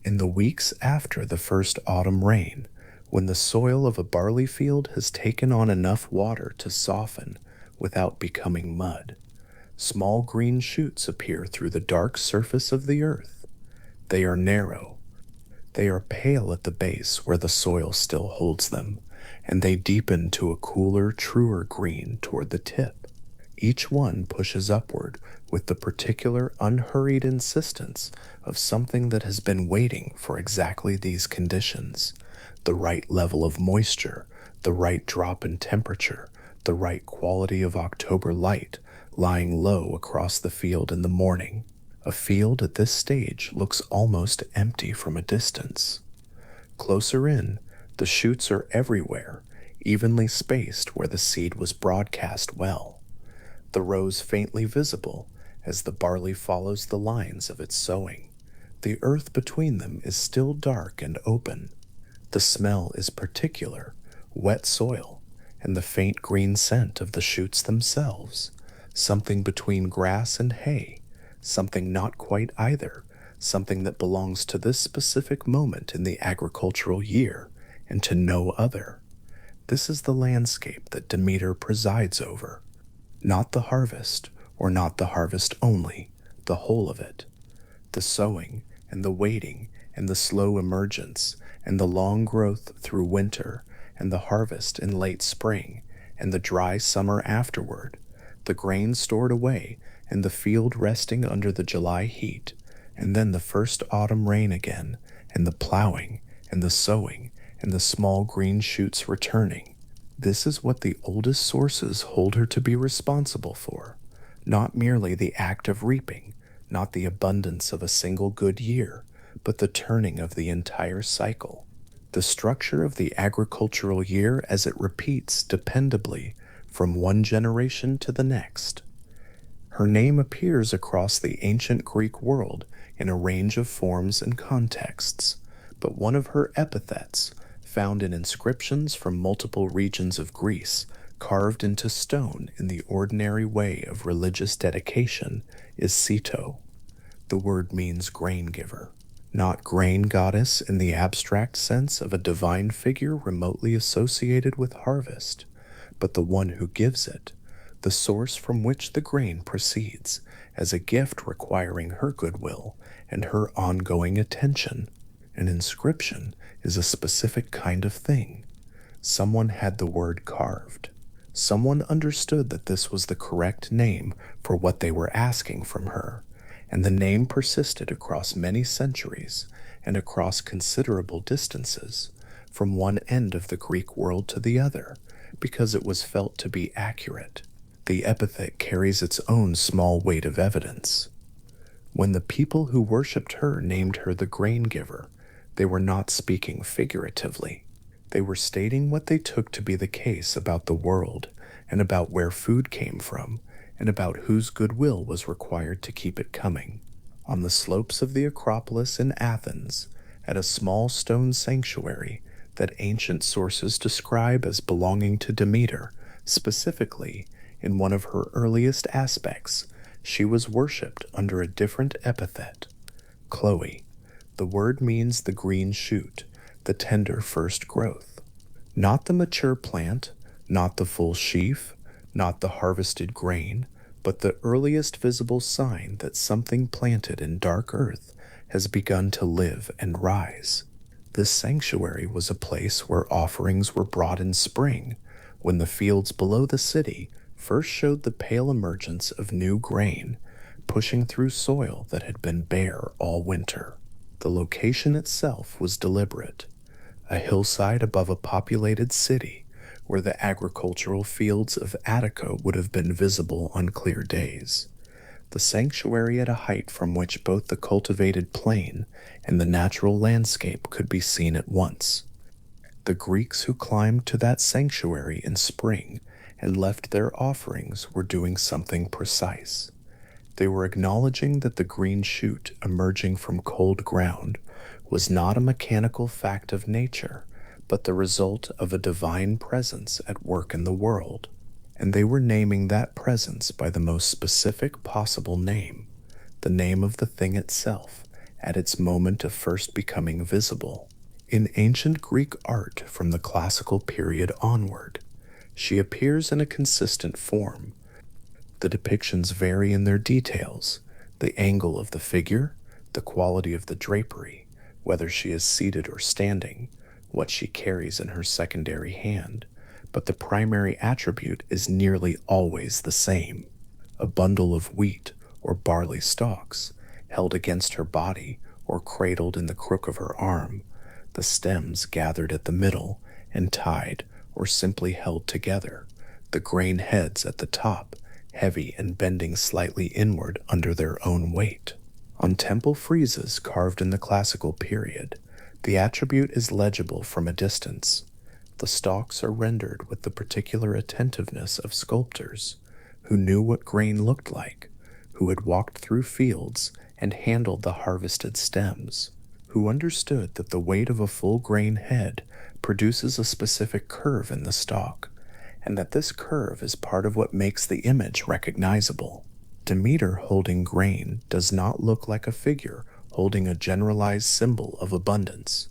In the weeks after the first autumn rain, when the soil of a barley field has taken on enough water to soften without becoming mud, small green shoots appear through the dark surface of the earth. They are narrow. They are pale at the base where the soil still holds them, and they deepen to a cooler, truer green toward the tip. Each one pushes upward with the particular unhurried insistence of something that has been waiting for exactly these conditions: the right level of moisture, the right drop in temperature, the right quality of October light lying low across the field in the morning. A field at this stage looks almost empty from a distance. Closer in, the shoots are everywhere, evenly spaced where the seed was broadcast well, the rows faintly visible as the barley follows the lines of its sowing. The earth between them is still dark and open. The smell is particular, wet soil, and the faint green scent of the shoots themselves, something between grass and hay, something not quite either, something that belongs to this specific moment in the agricultural year and to no other. This is the landscape that Demeter presides over. Not the harvest, or not the harvest only, the whole of it. The sowing, and the waiting, and the slow emergence, and the long growth through winter, and the harvest in late spring, and the dry summer afterward, the grain stored away, and the field resting under the July heat, and then the first autumn rain again, and the plowing, and the sowing, and the small green shoots returning. This is what the oldest sources hold her to be responsible for, not merely the act of reaping, not the abundance of a single good year, but the turning of the entire cycle, the structure of the agricultural year as it repeats dependably from one generation to the next. Her name appears across the ancient Greek world in a range of forms and contexts, but one of her epithets, found in inscriptions from multiple regions of Greece, carved into stone in the ordinary way of religious dedication, is Ceto. The word means grain giver, not grain goddess in the abstract sense of a divine figure remotely associated with harvest, but the one who gives it, the source from which the grain proceeds, as a gift requiring her goodwill and her ongoing attention. An inscription is a specific kind of thing. Someone had the word carved. Someone understood that this was the correct name for what they were asking from her, and the name persisted across many centuries and across considerable distances, from one end of the Greek world to the other, because it was felt to be accurate. The epithet carries its own small weight of evidence. When the people who worshipped her named her the grain giver, they were not speaking figuratively. They were stating what they took to be the case about the world, and about where food came from, and about whose goodwill was required to keep it coming. On the slopes of the Acropolis in Athens, at a small stone sanctuary that ancient sources describe as belonging to Demeter, specifically, in one of her earliest aspects, she was worshipped under a different epithet, Chloe. The word means the green shoot, the tender first growth. Not the mature plant, not the full sheaf, not the harvested grain, but the earliest visible sign that something planted in dark earth has begun to live and rise. This sanctuary was a place where offerings were brought in spring, when the fields below the city first showed the pale emergence of new grain, pushing through soil that had been bare all winter. The location itself was deliberate, a hillside above a populated city where the agricultural fields of Attica would have been visible on clear days. The sanctuary at a height from which both the cultivated plain and the natural landscape could be seen at once. The Greeks who climbed to that sanctuary in spring and left their offerings were doing something precise. They were acknowledging that the green shoot emerging from cold ground was not a mechanical fact of nature, but the result of a divine presence at work in the world, and they were naming that presence by the most specific possible name, the name of the thing itself, at its moment of first becoming visible. In ancient Greek art from the classical period onward, she appears in a consistent form. The depictions vary in their details, the angle of the figure, the quality of the drapery, whether she is seated or standing, what she carries in her secondary hand, but the primary attribute is nearly always the same: a bundle of wheat or barley stalks held against her body or cradled in the crook of her arm, the stems gathered at the middle and tied or simply held together, the grain heads at the top heavy and bending slightly inward under their own weight. On temple friezes carved in the classical period, the attribute is legible from a distance. The stalks are rendered with the particular attentiveness of sculptors who knew what grain looked like, who had walked through fields and handled the harvested stems, who understood that the weight of a full grain head produces a specific curve in the stalk, and that this curve is part of what makes the image recognizable. Demeter holding grain does not look like a figure holding a generalized symbol of abundance.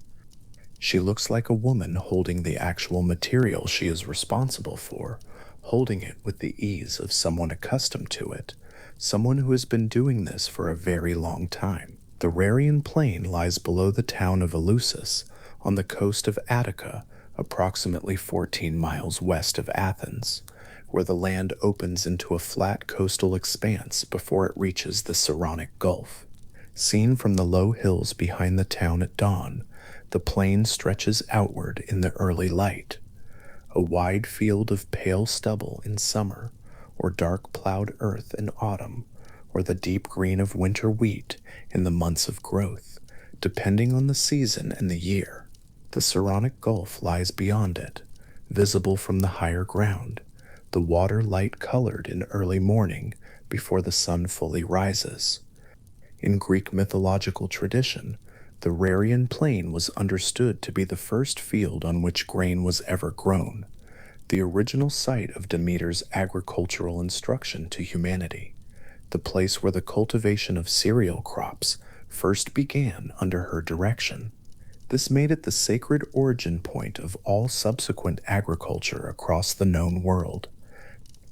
She looks like a woman holding the actual material she is responsible for, holding it with the ease of someone accustomed to it, someone who has been doing this for a very long time. The Rarian Plain lies below the town of Eleusis, on the coast of Attica, approximately 14 miles west of Athens, where the land opens into a flat coastal expanse before it reaches the Saronic Gulf. Seen from the low hills behind the town at dawn, the plain stretches outward in the early light, a wide field of pale stubble in summer, or dark plowed earth in autumn, or the deep green of winter wheat in the months of growth, depending on the season and the year. The Saronic Gulf lies beyond it, visible from the higher ground, the water light-colored in early morning before the sun fully rises. In Greek mythological tradition, the Rarian Plain was understood to be the first field on which grain was ever grown, the original site of Demeter's agricultural instruction to humanity, the place where the cultivation of cereal crops first began under her direction. This made it the sacred origin point of all subsequent agriculture across the known world.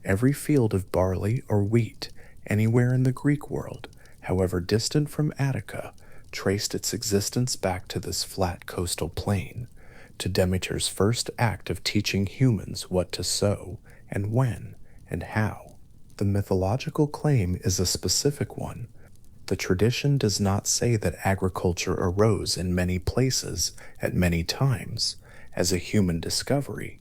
Every field of barley or wheat anywhere in the Greek world, however distant from Attica, traced its existence back to this flat coastal plain, to Demeter's first act of teaching humans what to sow and when and how. The mythological claim is a specific one. The tradition does not say that agriculture arose in many places at many times as a human discovery.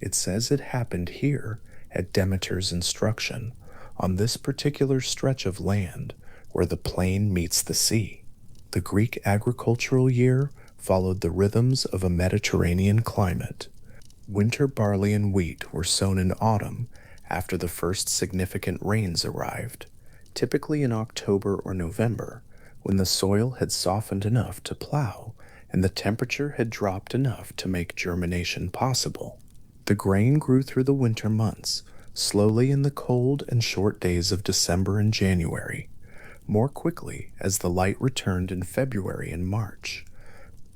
It says it happened here at Demeter's instruction, on this particular stretch of land where the plain meets the sea. The Greek agricultural year followed the rhythms of a Mediterranean climate. Winter barley and wheat were sown in autumn after the first significant rains arrived, typically in October or November, when the soil had softened enough to plow and the temperature had dropped enough to make germination possible. The grain grew through the winter months, slowly in the cold and short days of December and January, more quickly as the light returned in February and March.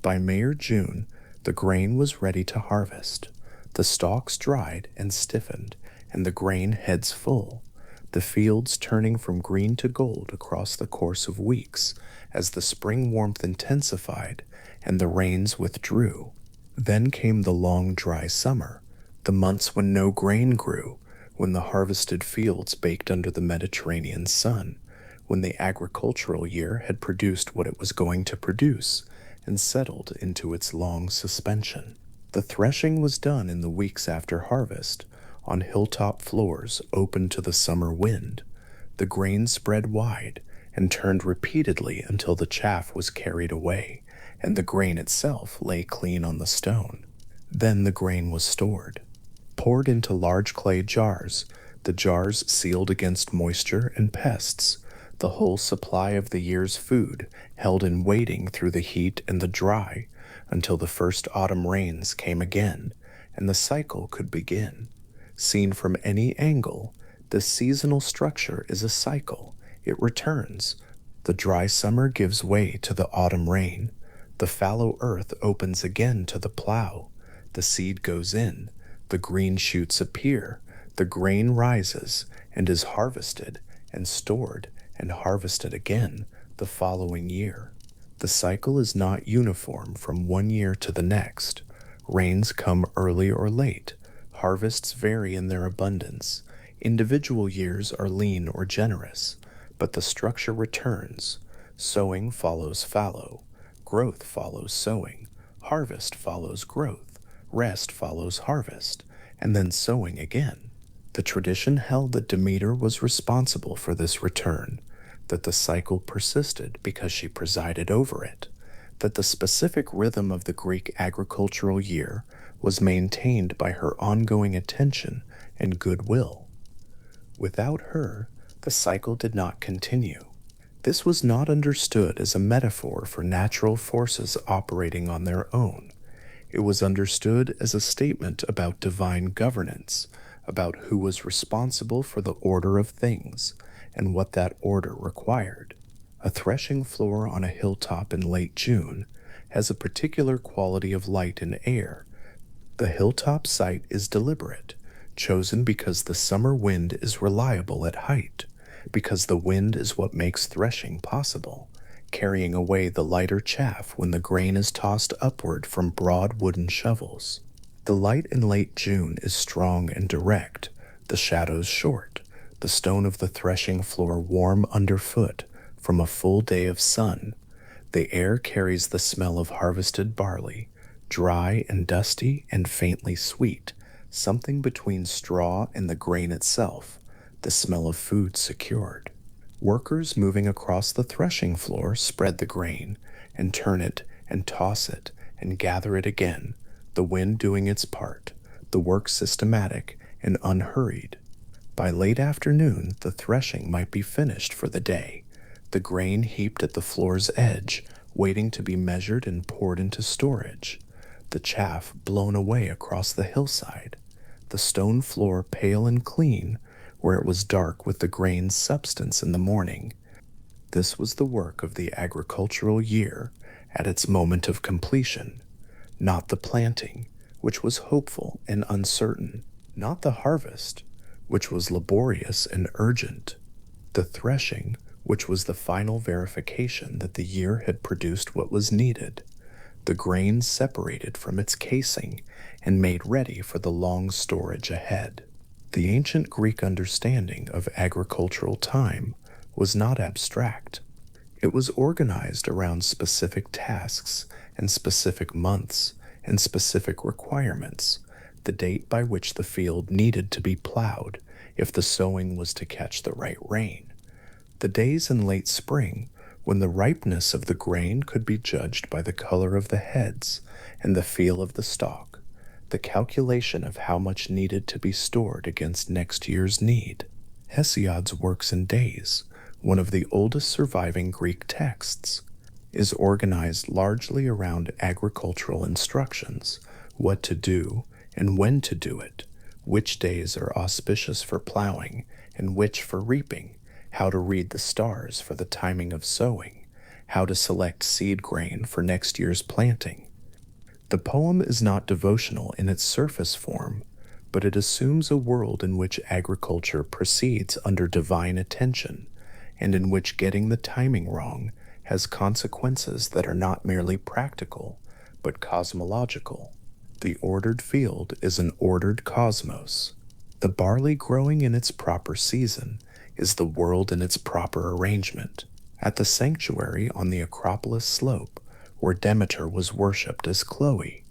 By May or June, the grain was ready to harvest. The stalks dried and stiffened, and the grain heads full, the fields turning from green to gold across the course of weeks as the spring warmth intensified and the rains withdrew. Then came the long dry summer, the months when no grain grew, when the harvested fields baked under the Mediterranean sun, when the agricultural year had produced what it was going to produce and settled into its long suspension. The threshing was done in the weeks after harvest, on hilltop floors open to the summer wind. The grain spread wide and turned repeatedly until the chaff was carried away, and the grain itself lay clean on the stone. Then the grain was stored, poured into large clay jars, the jars sealed against moisture and pests, the whole supply of the year's food held in waiting through the heat and the dry until the first autumn rains came again and the cycle could begin. Seen from any angle, this seasonal structure is a cycle. It returns, The dry summer gives way to the autumn rain. The fallow earth opens again to the plow. The seed goes in, the green shoots appear, the grain rises and is harvested and stored and harvested again the following year. The cycle is not uniform from one year to the next. Rains come early or late. Harvests vary in their abundance. Individual years are lean or generous, but the structure returns. Sowing follows fallow. Growth follows sowing. Harvest follows growth. Rest follows harvest, and then sowing again. The tradition held that Demeter was responsible for this return, that the cycle persisted because she presided over it, that the specific rhythm of the Greek agricultural year was maintained by her ongoing attention and goodwill. Without her, the cycle did not continue. This was not understood as a metaphor for natural forces operating on their own. It was understood as a statement about divine governance, about who was responsible for the order of things and what that order required. A threshing floor on a hilltop in late June has a particular quality of light and air. The hilltop site is deliberate, chosen because the summer wind is reliable at height, because the wind is what makes threshing possible, carrying away the lighter chaff when the grain is tossed upward from broad wooden shovels. The light in late June is strong and direct, the shadows short, the stone of the threshing floor warm underfoot from a full day of sun. The air carries the smell of harvested barley, dry and dusty and faintly sweet, something between straw and the grain itself, the smell of food secured. Workers moving across the threshing floor spread the grain and turn it and toss it and gather it again, the wind doing its part, the work systematic and unhurried. By late afternoon, the threshing might be finished for the day, the grain heaped at the floor's edge, waiting to be measured and poured into storage, the chaff blown away across the hillside, the stone floor pale and clean, where it was dark with the grain's substance in the morning. This was the work of the agricultural year at its moment of completion, not the planting, which was hopeful and uncertain, not the harvest, which was laborious and urgent, the threshing, which was the final verification that the year had produced what was needed, the grain separated from its casing and made ready for the long storage ahead. The ancient Greek understanding of agricultural time was not abstract. It was organized around specific tasks and specific months and specific requirements, the date by which the field needed to be plowed if the sowing was to catch the right rain, the days in late spring when the ripeness of the grain could be judged by the color of the heads and the feel of the stalk, the calculation of how much needed to be stored against next year's need. Hesiod's Works and Days, one of the oldest surviving Greek texts, is organized largely around agricultural instructions, what to do and when to do it, which days are auspicious for plowing and which for reaping, how to read the stars for the timing of sowing, how to select seed grain for next year's planting. The poem is not devotional in its surface form, but it assumes a world in which agriculture proceeds under divine attention, and in which getting the timing wrong has consequences that are not merely practical, but cosmological. The ordered field is an ordered cosmos. The barley growing in its proper season is the world in its proper arrangement. At the sanctuary on the Acropolis slope, where Demeter was worshipped as Chloe,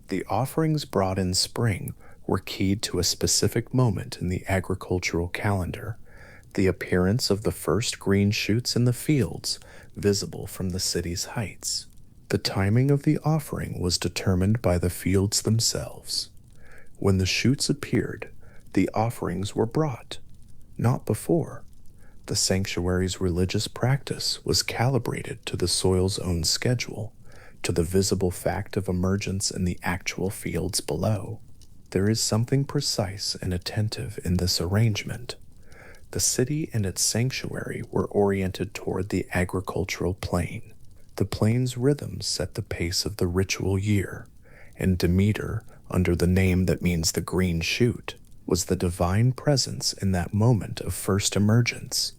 the offerings brought in spring were keyed to a specific moment in the agricultural calendar, the appearance of the first green shoots in the fields visible from the city's heights. The timing of the offering was determined by the fields themselves. When the shoots appeared, the offerings were brought, not before. The sanctuary's religious practice was calibrated to the soil's own schedule, to the visible fact of emergence in the actual fields below. There is something precise and attentive in this arrangement. The city and its sanctuary were oriented toward the agricultural plane. The plane's rhythms set the pace of the ritual year, and Demeter, under the name that means the green shoot, was the divine presence in that moment of first emergence.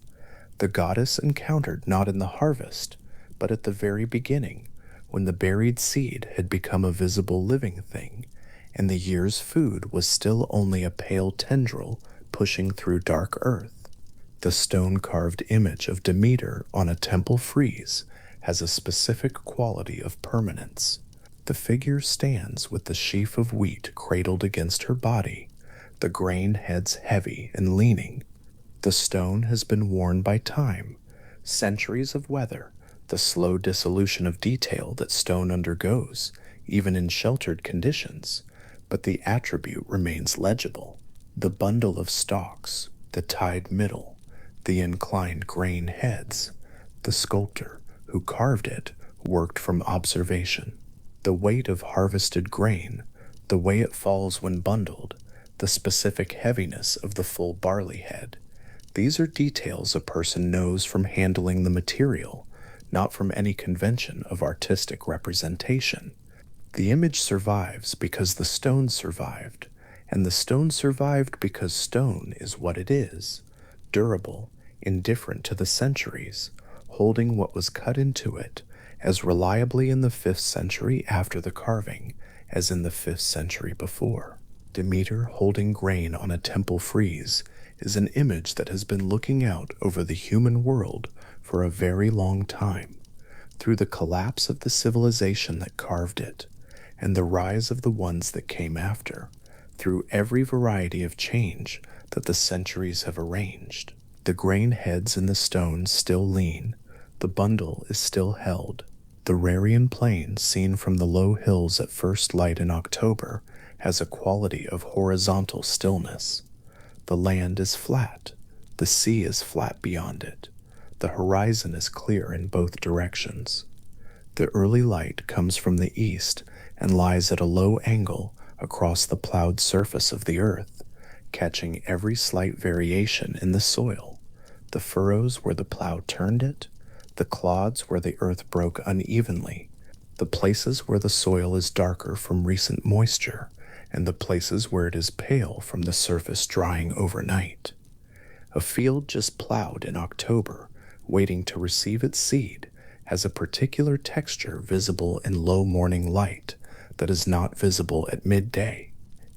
The goddess encountered not in the harvest, but at the very beginning, when the buried seed had become a visible living thing, and the year's food was still only a pale tendril pushing through dark earth. The stone-carved image of Demeter on a temple frieze has a specific quality of permanence. The figure stands with the sheaf of wheat cradled against her body, the grain heads heavy and leaning. The stone has been worn by time, centuries of weather, the slow dissolution of detail that stone undergoes, even in sheltered conditions, but the attribute remains legible. The bundle of stalks, the tied middle, the inclined grain heads. The sculptor who carved it worked from observation. The weight of harvested grain, the way it falls when bundled, the specific heaviness of the full barley head. These are details a person knows from handling the material, not from any convention of artistic representation. The image survives because the stone survived, and the stone survived because stone is what it is, durable, indifferent to the centuries, holding what was cut into it as reliably in the 5th century after the carving as in the 5th century before. Demeter holding grain on a temple frieze is an image that has been looking out over the human world for a very long time, through the collapse of the civilization that carved it, and the rise of the ones that came after, through every variety of change that the centuries have arranged. The grain heads in the stone still lean, the bundle is still held. The Rarian plain, seen from the low hills at first light in October, has a quality of horizontal stillness. The land is flat, the sea is flat beyond it. The horizon is clear in both directions. The early light comes from the east and lies at a low angle across the plowed surface of the earth, catching every slight variation in the soil, the furrows where the plow turned it, the clods where the earth broke unevenly, the places where the soil is darker from recent moisture, and the places where it is pale from the surface drying overnight. A field just plowed in October, waiting to receive its seed, has a particular texture visible in low morning light that is not visible at midday.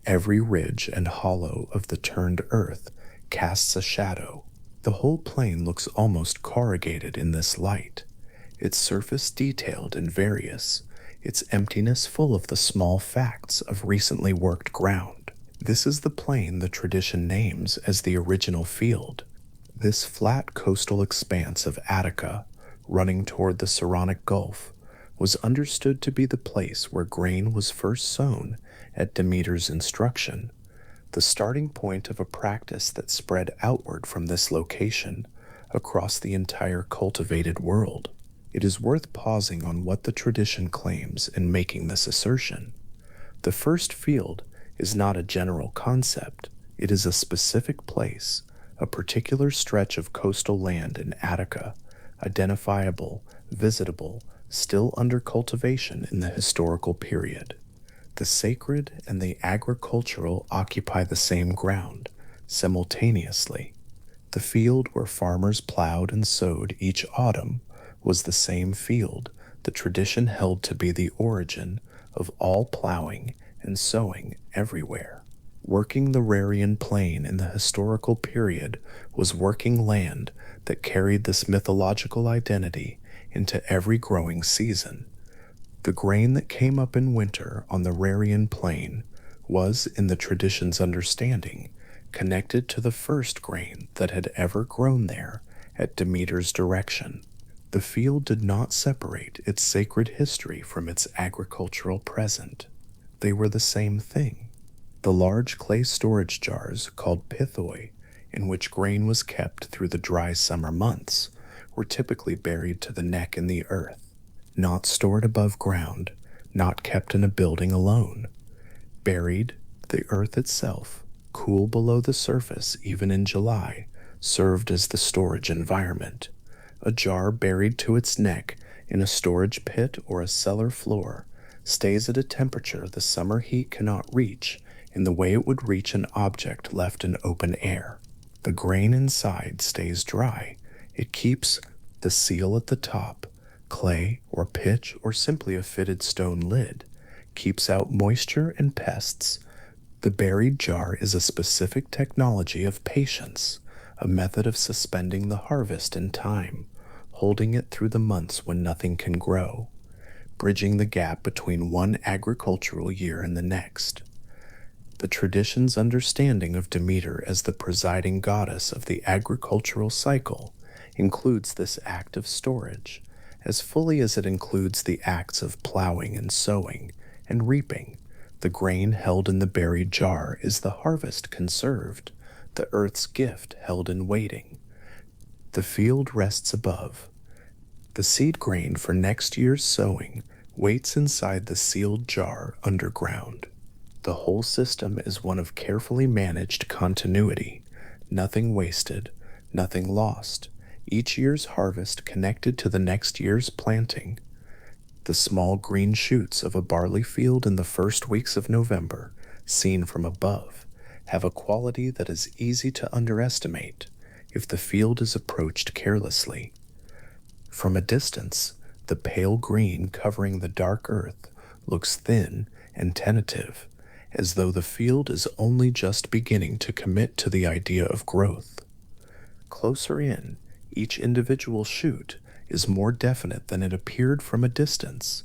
Every ridge and hollow of the turned earth casts a shadow. The whole plain looks almost corrugated in this light, its surface detailed and various, its emptiness full of the small facts of recently worked ground. This is the plain the tradition names as the original field. This flat coastal expanse of Attica, running toward the Saronic Gulf, was understood to be the place where grain was first sown at Demeter's instruction, the starting point of a practice that spread outward from this location across the entire cultivated world. It is worth pausing on what the tradition claims in making this assertion. The first field is not a general concept, it is a specific place, a particular stretch of coastal land in Attica, identifiable, visitable, still under cultivation in the historical period. The sacred and the agricultural occupy the same ground, simultaneously. The field where farmers plowed and sowed each autumn was the same field the tradition held to be the origin of all plowing and sowing everywhere. Working the Rarian plain in the historical period was working land that carried this mythological identity into every growing season. The grain that came up in winter on the Rarian plain was, in the tradition's understanding, connected to the first grain that had ever grown there at Demeter's direction. The field did not separate its sacred history from its agricultural present. They were the same thing. The large clay storage jars, called pithoi, in which grain was kept through the dry summer months, were typically buried to the neck in the earth, not stored above ground, not kept in a building alone. Buried, the earth itself, cool below the surface even in July, served as the storage environment. A jar buried to its neck in a storage pit or a cellar floor stays at a temperature the summer heat cannot reach in the way it would reach an object left in open air. The grain inside stays dry. It keeps the seal at the top, clay or pitch or simply a fitted stone lid, keeps out moisture and pests. The buried jar is a specific technology of patience, a method of suspending the harvest in time, holding it through the months when nothing can grow, bridging the gap between one agricultural year and the next. The tradition's understanding of Demeter as the presiding goddess of the agricultural cycle includes this act of storage, as fully as it includes the acts of plowing and sowing and reaping. The grain held in the buried jar is the harvest conserved, the earth's gift held in waiting. The field rests above. The seed grain for next year's sowing waits inside the sealed jar underground. The whole system is one of carefully managed continuity, nothing wasted, nothing lost, each year's harvest connected to the next year's planting. The small green shoots of a barley field in the first weeks of November, seen from above, have a quality that is easy to underestimate if the field is approached carelessly. From a distance, the pale green covering the dark earth looks thin and tentative, as though the field is only just beginning to commit to the idea of growth. Closer in, each individual shoot is more definite than it appeared from a distance.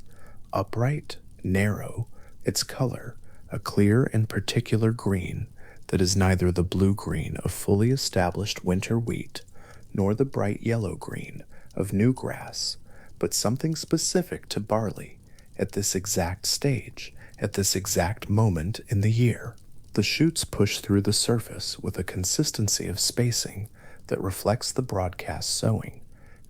Upright, narrow, its color, a clear and particular green that is neither the blue-green of fully established winter wheat, nor the bright yellow-green of new grass, but something specific to barley at this exact stage, at this exact moment in the year. The shoots push through the surface with a consistency of spacing that reflects the broadcast sowing,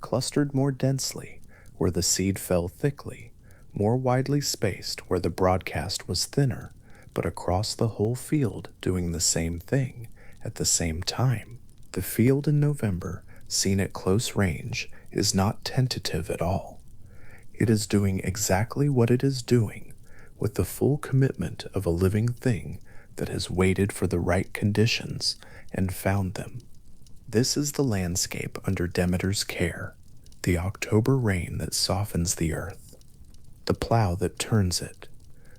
clustered more densely where the seed fell thickly, more widely spaced where the broadcast was thinner, but across the whole field doing the same thing at the same time. The field in November, seen at close range, is not tentative at all. It is doing exactly what it is doing, with the full commitment of a living thing that has waited for the right conditions and found them. This is the landscape under Demeter's care, the October rain that softens the earth, the plow that turns it,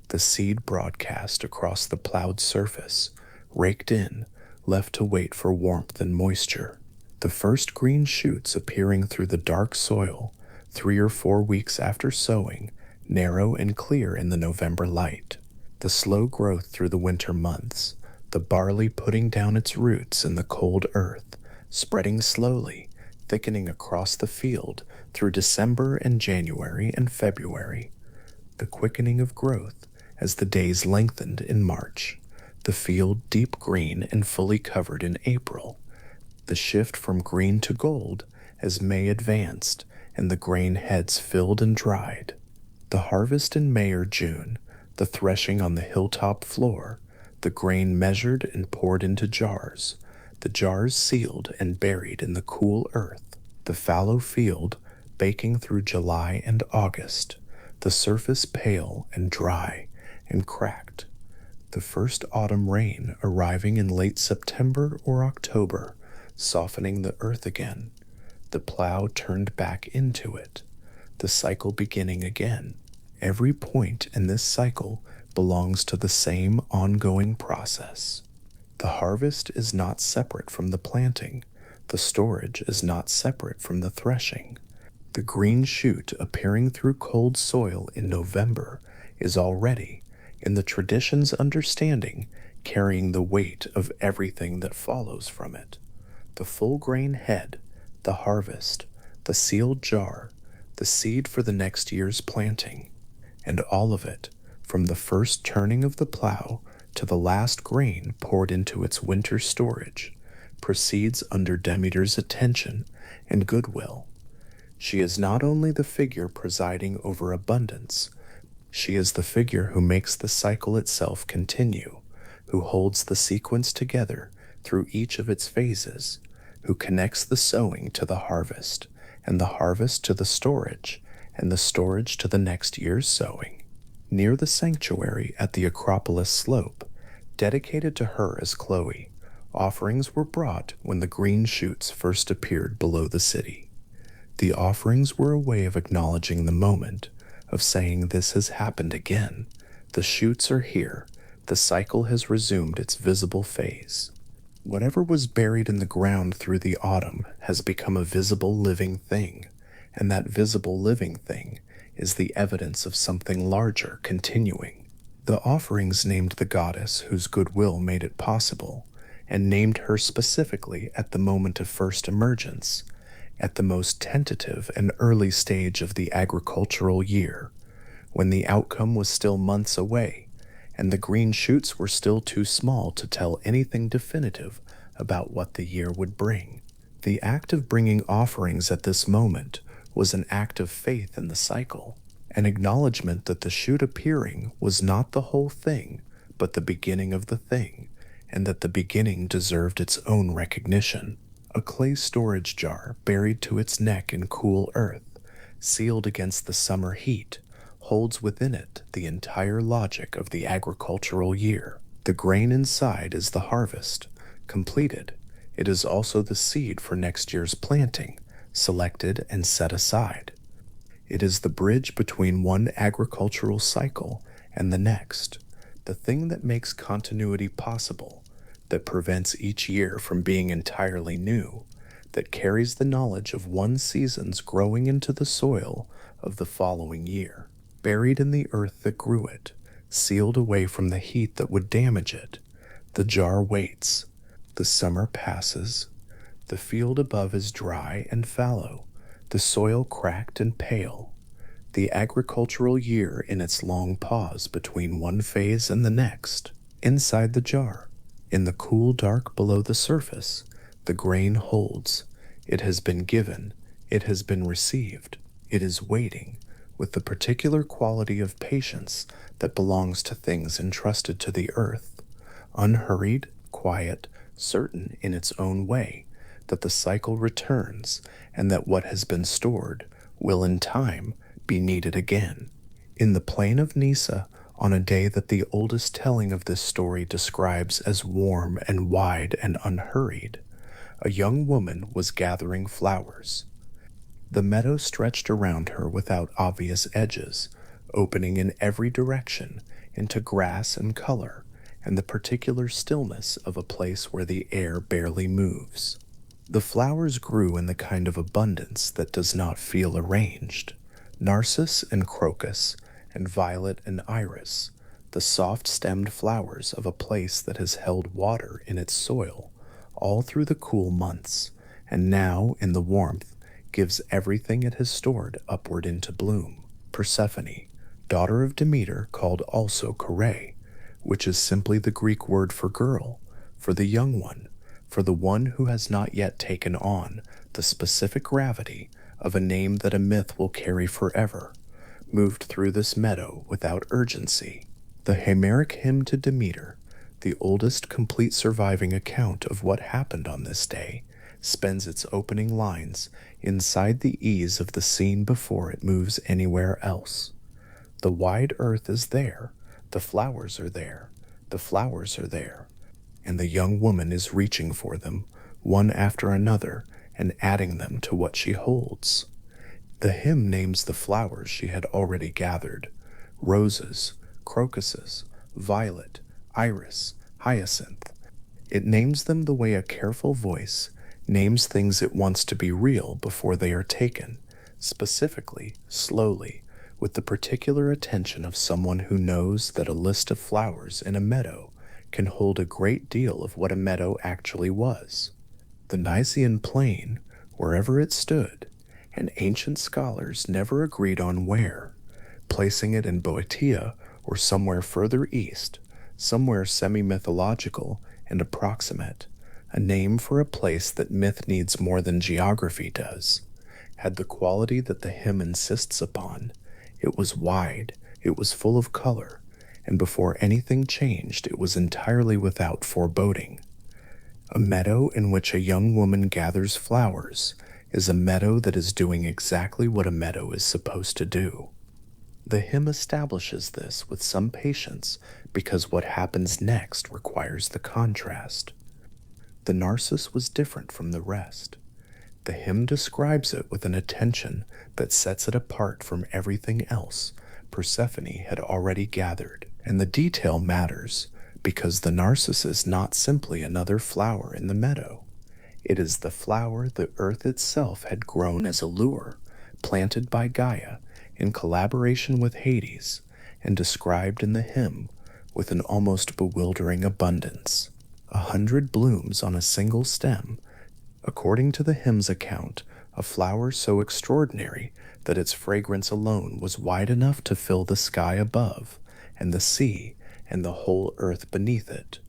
the seed broadcast across the plowed surface, raked in, left to wait for warmth and moisture, the first green shoots appearing through the dark soil 3 or 4 weeks after sowing, narrow and clear in the November light, the slow growth through the winter months, the barley putting down its roots in the cold earth, spreading slowly, thickening across the field through December and January and February, the quickening of growth as the days lengthened in March, the field deep green and fully covered in April, the shift from green to gold as May advanced and the grain heads filled and dried, the harvest in May or June, the threshing on the hilltop floor, the grain measured and poured into jars, the jars sealed and buried in the cool earth, the fallow field baking through July and August, the surface pale and dry and cracked, the first autumn rain arriving in late September or October, softening the earth again, the plow turned back into it, the cycle beginning again. Every point in this cycle belongs to the same ongoing process. The harvest is not separate from the planting. The storage is not separate from the threshing. The green shoot appearing through cold soil in November is already, in the tradition's understanding, carrying the weight of everything that follows from it. The full grain head, the harvest, the sealed jar, the seed for the next year's planting, and all of it, from the first turning of the plow to the last grain poured into its winter storage, proceeds under Demeter's attention and goodwill. She is not only the figure presiding over abundance, she is the figure who makes the cycle itself continue, who holds the sequence together through each of its phases, who connects the sowing to the harvest, and the harvest to the storage, and the storage to the next year's sowing. Near the sanctuary at the Acropolis slope, dedicated to her as Chloe, offerings were brought when the green shoots first appeared below the city. The offerings were a way of acknowledging the moment, of saying this has happened again. The shoots are here. The cycle has resumed its visible phase. Whatever was buried in the ground through the autumn has become a visible living thing, and that visible living thing is the evidence of something larger continuing. The offerings named the goddess whose goodwill made it possible, and named her specifically at the moment of first emergence, at the most tentative and early stage of the agricultural year, when the outcome was still months away, and the green shoots were still too small to tell anything definitive about what the year would bring. The act of bringing offerings at this moment was an act of faith in the cycle, an acknowledgement that the shoot appearing was not the whole thing, but the beginning of the thing, and that the beginning deserved its own recognition. A clay storage jar buried to its neck in cool earth, sealed against the summer heat, holds within it the entire logic of the agricultural year. The grain inside is the harvest, completed. It is also the seed for next year's planting, selected and set aside. It is the bridge between one agricultural cycle and the next, the thing that makes continuity possible, that prevents each year from being entirely new, that carries the knowledge of one season's growing into the soil of the following year. Buried in the earth that grew it, sealed away from the heat that would damage it, the jar waits. The summer passes. The field above is dry and fallow, the soil cracked and pale. The agricultural year in its long pause between one phase and the next. Inside the jar, in the cool dark below the surface, the grain holds. It has been given. It has been received. It is waiting, with the particular quality of patience that belongs to things entrusted to the earth, unhurried, quiet, certain in its own way that the cycle returns and that what has been stored will in time be needed again. In the plain of Nisa, on a day that the oldest telling of this story describes as warm and wide and unhurried, a young woman was gathering flowers. The meadow stretched around her without obvious edges, opening in every direction into grass and color, and the particular stillness of a place where the air barely moves. The flowers grew in the kind of abundance that does not feel arranged. Narcissus and crocus, and violet and iris, the soft-stemmed flowers of a place that has held water in its soil all through the cool months, and now, in the warmth, gives everything it has stored upward into bloom. Persephone, daughter of Demeter, called also Kore, which is simply the Greek word for girl, for the young one, for the one who has not yet taken on the specific gravity of a name that a myth will carry forever, moved through this meadow without urgency. The Homeric hymn to Demeter, the oldest complete surviving account of what happened on this day, spends its opening lines inside the ease of the scene before it moves anywhere else. The wide earth is there, the flowers are there, the flowers are there, and the young woman is reaching for them, one after another, and adding them to what she holds. The hymn names the flowers she had already gathered: roses, crocuses, violet, iris, hyacinth. It names them the way a careful voice names things it wants to be real before they are taken, specifically, slowly, with the particular attention of someone who knows that a list of flowers in a meadow can hold a great deal of what a meadow actually was. The Nysian plain, wherever it stood, and ancient scholars never agreed on where, placing it in Boeotia or somewhere further east, somewhere semi-mythological and approximate, a name for a place that myth needs more than geography does, had the quality that the hymn insists upon. It was wide, it was full of color, and before anything changed it was entirely without foreboding. A meadow in which a young woman gathers flowers is a meadow that is doing exactly what a meadow is supposed to do. The hymn establishes this with some patience because what happens next requires the contrast. The Narcissus was different from the rest. The hymn describes it with an attention that sets it apart from everything else Persephone had already gathered, and the detail matters because the narcissus is not simply another flower in the meadow. It is the flower the earth itself had grown as a lure, planted by Gaia in collaboration with Hades, and described in the hymn with an almost bewildering abundance. 100 blooms on a single stem. According to the hymn's account, a flower so extraordinary that its fragrance alone was wide enough to fill the sky above, and the sea, and the whole earth beneath it,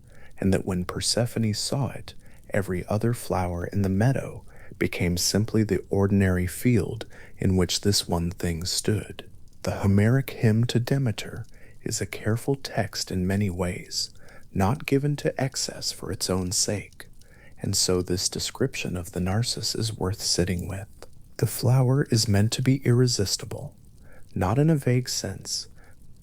and that when Persephone saw it, every other flower in the meadow became simply the ordinary field in which this one thing stood. The Homeric hymn to Demeter is a careful text in many ways, not given to excess for its own sake, and so this description of the narcissus is worth sitting with. The flower is meant to be irresistible, not in a vague sense,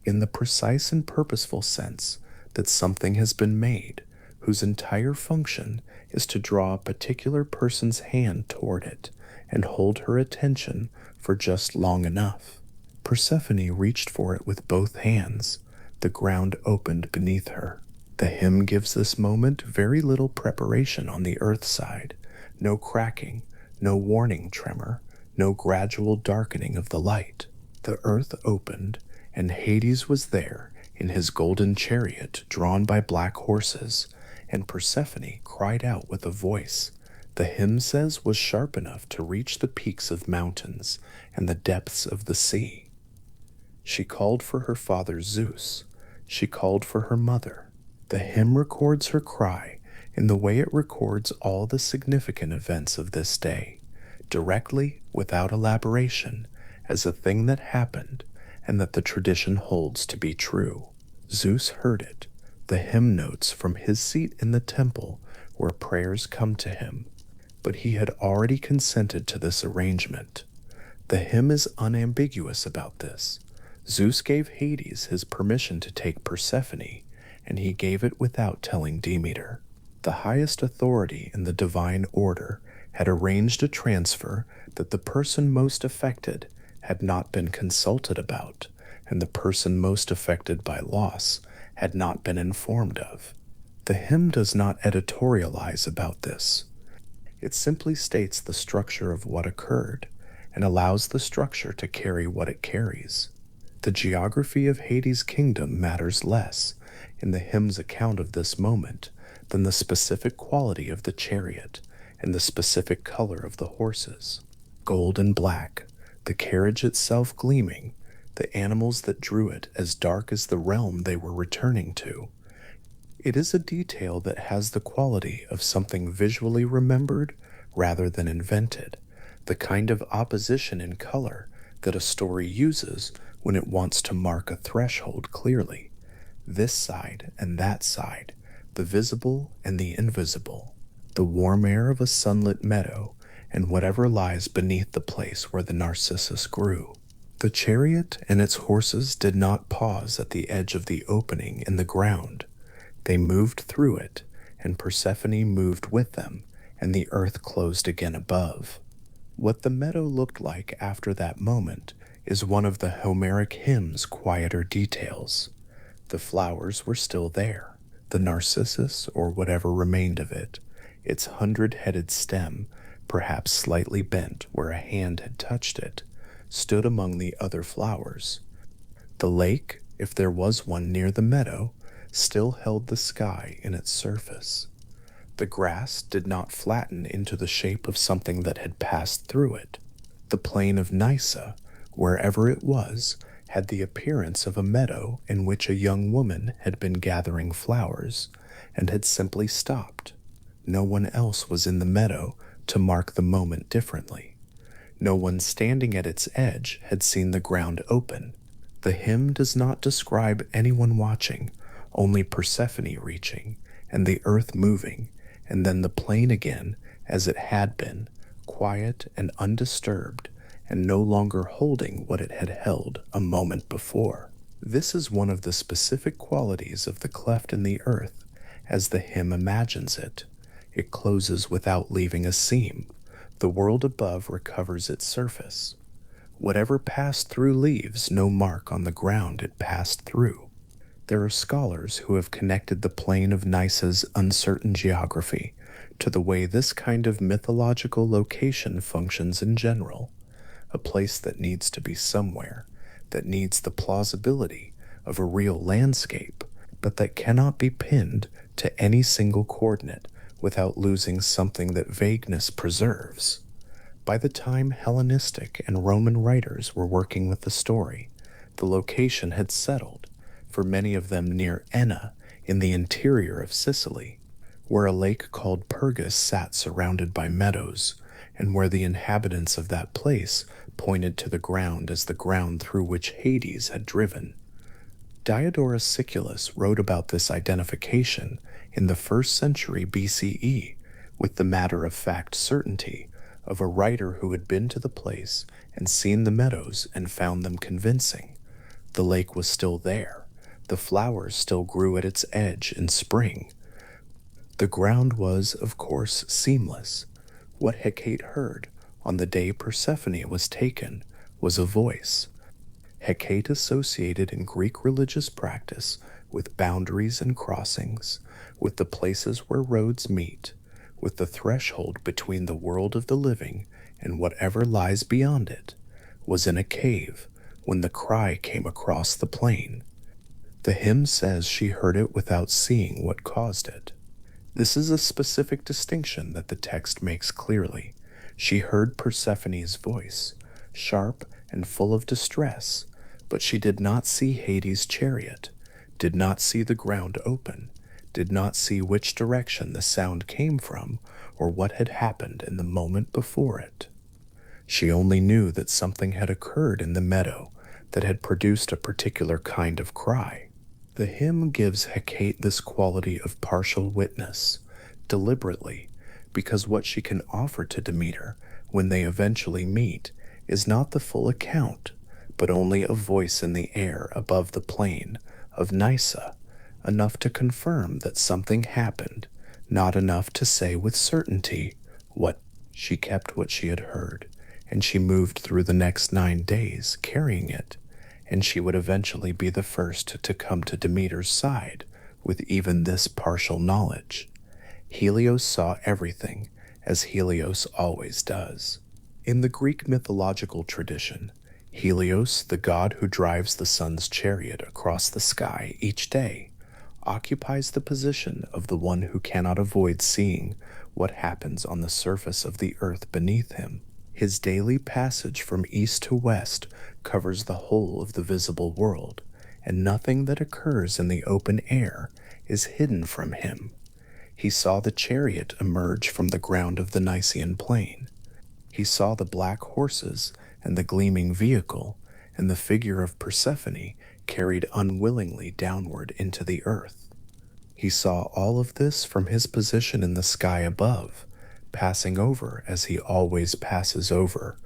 in the precise and purposeful sense that something has been made whose entire function is to draw a particular person's hand toward it and hold her attention for just long enough. Persephone reached for it with both hands. The ground opened beneath her. The hymn gives this moment very little preparation on the earth side, no cracking, no warning tremor, no gradual darkening of the light. The earth opened, and Hades was there in his golden chariot drawn by black horses, and Persephone cried out with a voice the hymn says was sharp enough to reach the peaks of mountains and the depths of the sea. She called for her father Zeus. She called for her mother. The hymn records her cry in the way it records all the significant events of this day, directly, without elaboration, as a thing that happened and that the tradition holds to be true. Zeus heard it. The hymn notes from his seat in the temple where prayers come to him, but he had already consented to this arrangement. The hymn is unambiguous about this. Zeus gave Hades his permission to take Persephone, and he gave it without telling Demeter. The highest authority in the divine order had arranged a transfer that the person most affected had not been consulted about, and the person most affected by loss had not been informed of. The hymn does not editorialize about this. It simply states the structure of what occurred and allows the structure to carry what it carries. The geography of Hades' kingdom matters less in the hymn's account of this moment than the specific quality of the chariot and the specific color of the horses. Gold and black, the carriage itself gleaming, the animals that drew it as dark as the realm they were returning to. It is a detail that has the quality of something visually remembered rather than invented, the kind of opposition in color that a story uses when it wants to mark a threshold clearly. This side and that side, the visible and the invisible, the warm air of a sunlit meadow, and whatever lies beneath the place where the narcissus grew. The chariot and its horses did not pause at the edge of the opening in the ground. They moved through it, and Persephone moved with them, and the earth closed again above. What the meadow looked like after that moment is one of the Homeric hymn's quieter details. The flowers were still there. The narcissus, or whatever remained of it, its 100-headed stem, perhaps slightly bent where a hand had touched it, stood among the other flowers. The lake, if there was one near the meadow, still held the sky in its surface. The grass did not flatten into the shape of something that had passed through it. The plain of Nysa, wherever it was, had the appearance of a meadow in which a young woman had been gathering flowers and had simply stopped. No one else was in the meadow to mark the moment differently. No one standing at its edge had seen the ground open. The hymn does not describe anyone watching, only Persephone reaching, and the earth moving, and then the plane again as it had been, quiet and undisturbed, and no longer holding what it had held a moment before. This is one of the specific qualities of the cleft in the earth, as the hymn imagines it. It closes without leaving a seam. The world above recovers its surface. Whatever passed through leaves no mark on the ground it passed through. There are scholars who have connected the plane of Nysa's uncertain geography to the way this kind of mythological location functions in general, a place that needs to be somewhere, that needs the plausibility of a real landscape, but that cannot be pinned to any single coordinate without losing something that vagueness preserves. By the time Hellenistic and Roman writers were working with the story, the location had settled, for many of them near Enna in the interior of Sicily, where a lake called Pergus sat surrounded by meadows, and where the inhabitants of that place pointed to the ground as the ground through which Hades had driven. Diodorus Siculus wrote about this identification in the 1st century BCE with the matter-of-fact certainty of a writer who had been to the place and seen the meadows and found them convincing. The lake was still there. The flowers still grew at its edge in spring. The ground was, of course, seamless. What Hecate heard on the day Persephone was taken was a voice. Hecate associated in Greek religious practice with boundaries and crossings, with the places where roads meet, with the threshold between the world of the living and whatever lies beyond it, was in a cave when the cry came across the plain. The hymn says she heard it without seeing what caused it. This is a specific distinction that the text makes clearly. She heard Persephone's voice, sharp and full of distress, but she did not see Hades' chariot, did not see the ground open, did not see which direction the sound came from or what had happened in the moment before it. She only knew that something had occurred in the meadow that had produced a particular kind of cry. The hymn gives Hecate this quality of partial witness, deliberately, because what she can offer to Demeter when they eventually meet is not the full account, but only a voice in the air above the plain of Nysa, enough to confirm that something happened, not enough to say with certainty what. She kept what she had heard, and she moved through the next 9 days carrying it, and she would eventually be the first to come to Demeter's side with even this partial knowledge. Helios saw everything, as Helios always does. In the Greek mythological tradition, Helios, the god who drives the sun's chariot across the sky each day, occupies the position of the one who cannot avoid seeing what happens on the surface of the earth beneath him. His daily passage from east to west covers the whole of the visible world, and nothing that occurs in the open air is hidden from him. He saw the chariot emerge from the ground of the Nysian plain. He saw the black horses and the gleaming vehicle, and the figure of Persephone carried unwillingly downward into the earth. He saw all of this from his position in the sky above, passing over as he always passes over,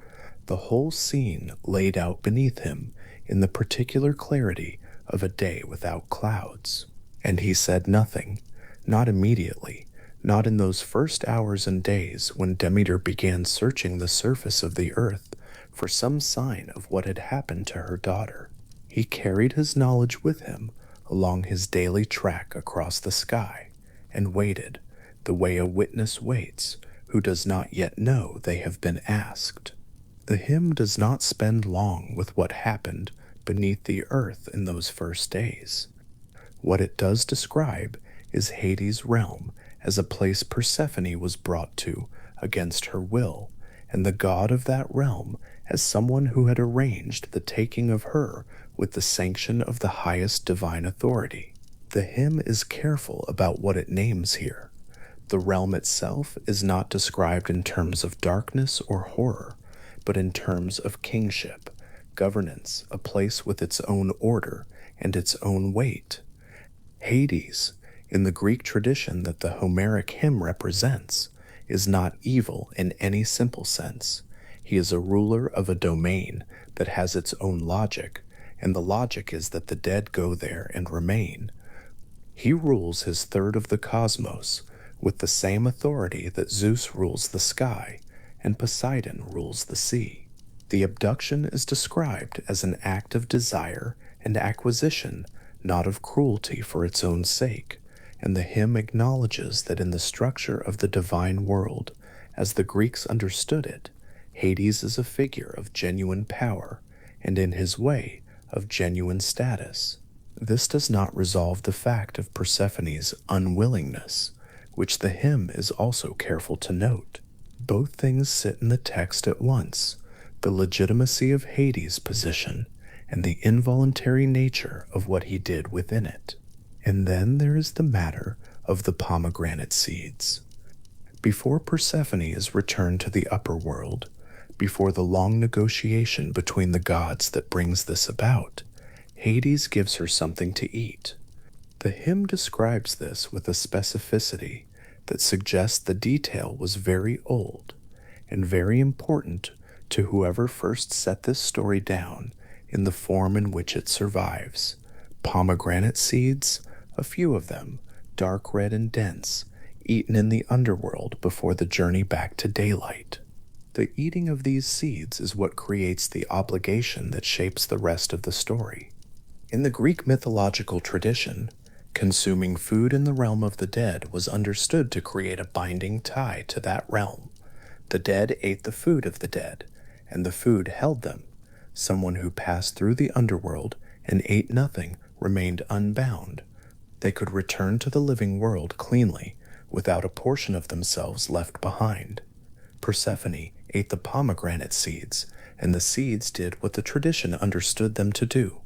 the whole scene laid out beneath him in the particular clarity of a day without clouds. And he said nothing, not immediately, not in those first hours and days when Demeter began searching the surface of the earth for some sign of what had happened to her daughter. He carried his knowledge with him along his daily track across the sky, and waited, the way a witness waits who does not yet know they have been asked. The hymn does not spend long with what happened beneath the earth in those first days. What it does describe is Hades' realm as a place Persephone was brought to against her will, and the god of that realm as someone who had arranged the taking of her with the sanction of the highest divine authority. The hymn is careful about what it names here. The realm itself is not described in terms of darkness or horror, but in terms of kingship, governance, a place with its own order and its own weight. Hades in the Greek tradition that the Homeric hymn represents, is not evil in any simple sense. He is a ruler of a domain that has its own logic, and the logic is that the dead go there and remain. He rules his third of the cosmos with the same authority that Zeus rules the sky and Poseidon rules the sea. The abduction is described as an act of desire and acquisition, not of cruelty for its own sake, and the hymn acknowledges that in the structure of the divine world, as the Greeks understood it, Hades is a figure of genuine power, and in his way, of genuine status. This does not resolve the fact of Persephone's unwillingness, which the hymn is also careful to note. Both things sit in the text at once, the legitimacy of Hades' position and the involuntary nature of what he did within it. And then there is the matter of the pomegranate seeds. Before Persephone is returned to the upper world, before the long negotiation between the gods that brings this about, Hades gives her something to eat. The hymn describes this with a specificity that suggests the detail was very old and very important to whoever first set this story down in the form in which it survives. Pomegranate seeds, a few of them, dark red and dense, eaten in the underworld before the journey back to daylight. The eating of these seeds is what creates the obligation that shapes the rest of the story. In the Greek mythological tradition, consuming food in the realm of the dead was understood to create a binding tie to that realm. The dead ate the food of the dead, and the food held them. Someone who passed through the underworld and ate nothing remained unbound. They could return to the living world cleanly, without a portion of themselves left behind. Persephone ate the pomegranate seeds, and the seeds did what the tradition understood them to do.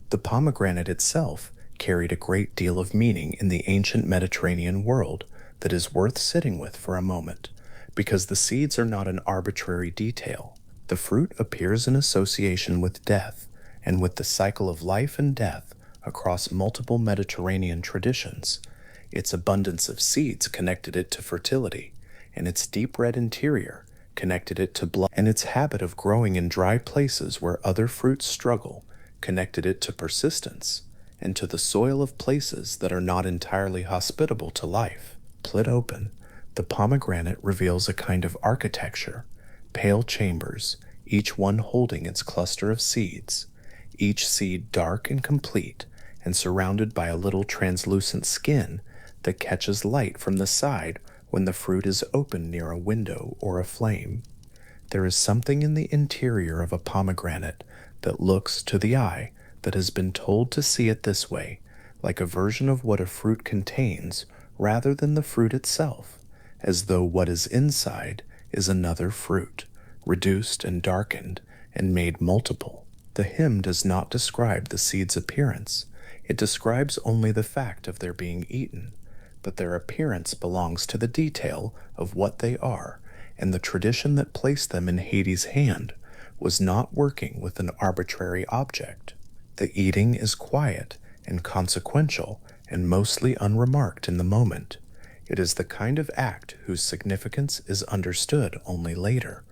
The pomegranate itself carried a great deal of meaning in the ancient Mediterranean world that is worth sitting with for a moment, because the seeds are not an arbitrary detail. The fruit appears in association with death, and with the cycle of life and death across multiple Mediterranean traditions. Its abundance of seeds connected it to fertility, and its deep red interior connected it to blood, and its habit of growing in dry places where other fruits struggle connected it to persistence, and to the soil of places that are not entirely hospitable to life. Split open, the pomegranate reveals a kind of architecture, pale chambers, each one holding its cluster of seeds, each seed dark and complete, and surrounded by a little translucent skin that catches light from the side when the fruit is open near a window or a flame. There is something in the interior of a pomegranate that looks, to the eye, that has been told to see it this way, like a version of what a fruit contains rather than the fruit itself, as though what is inside is another fruit, reduced and darkened and made multiple. The hymn does not describe the seed's appearance. It describes only the fact of their being eaten, but their appearance belongs to the detail of what they are, and the tradition that placed them in Hades' hand was not working with an arbitrary object. The eating is quiet and consequential and mostly unremarked in the moment. It is the kind of act whose significance is understood only later,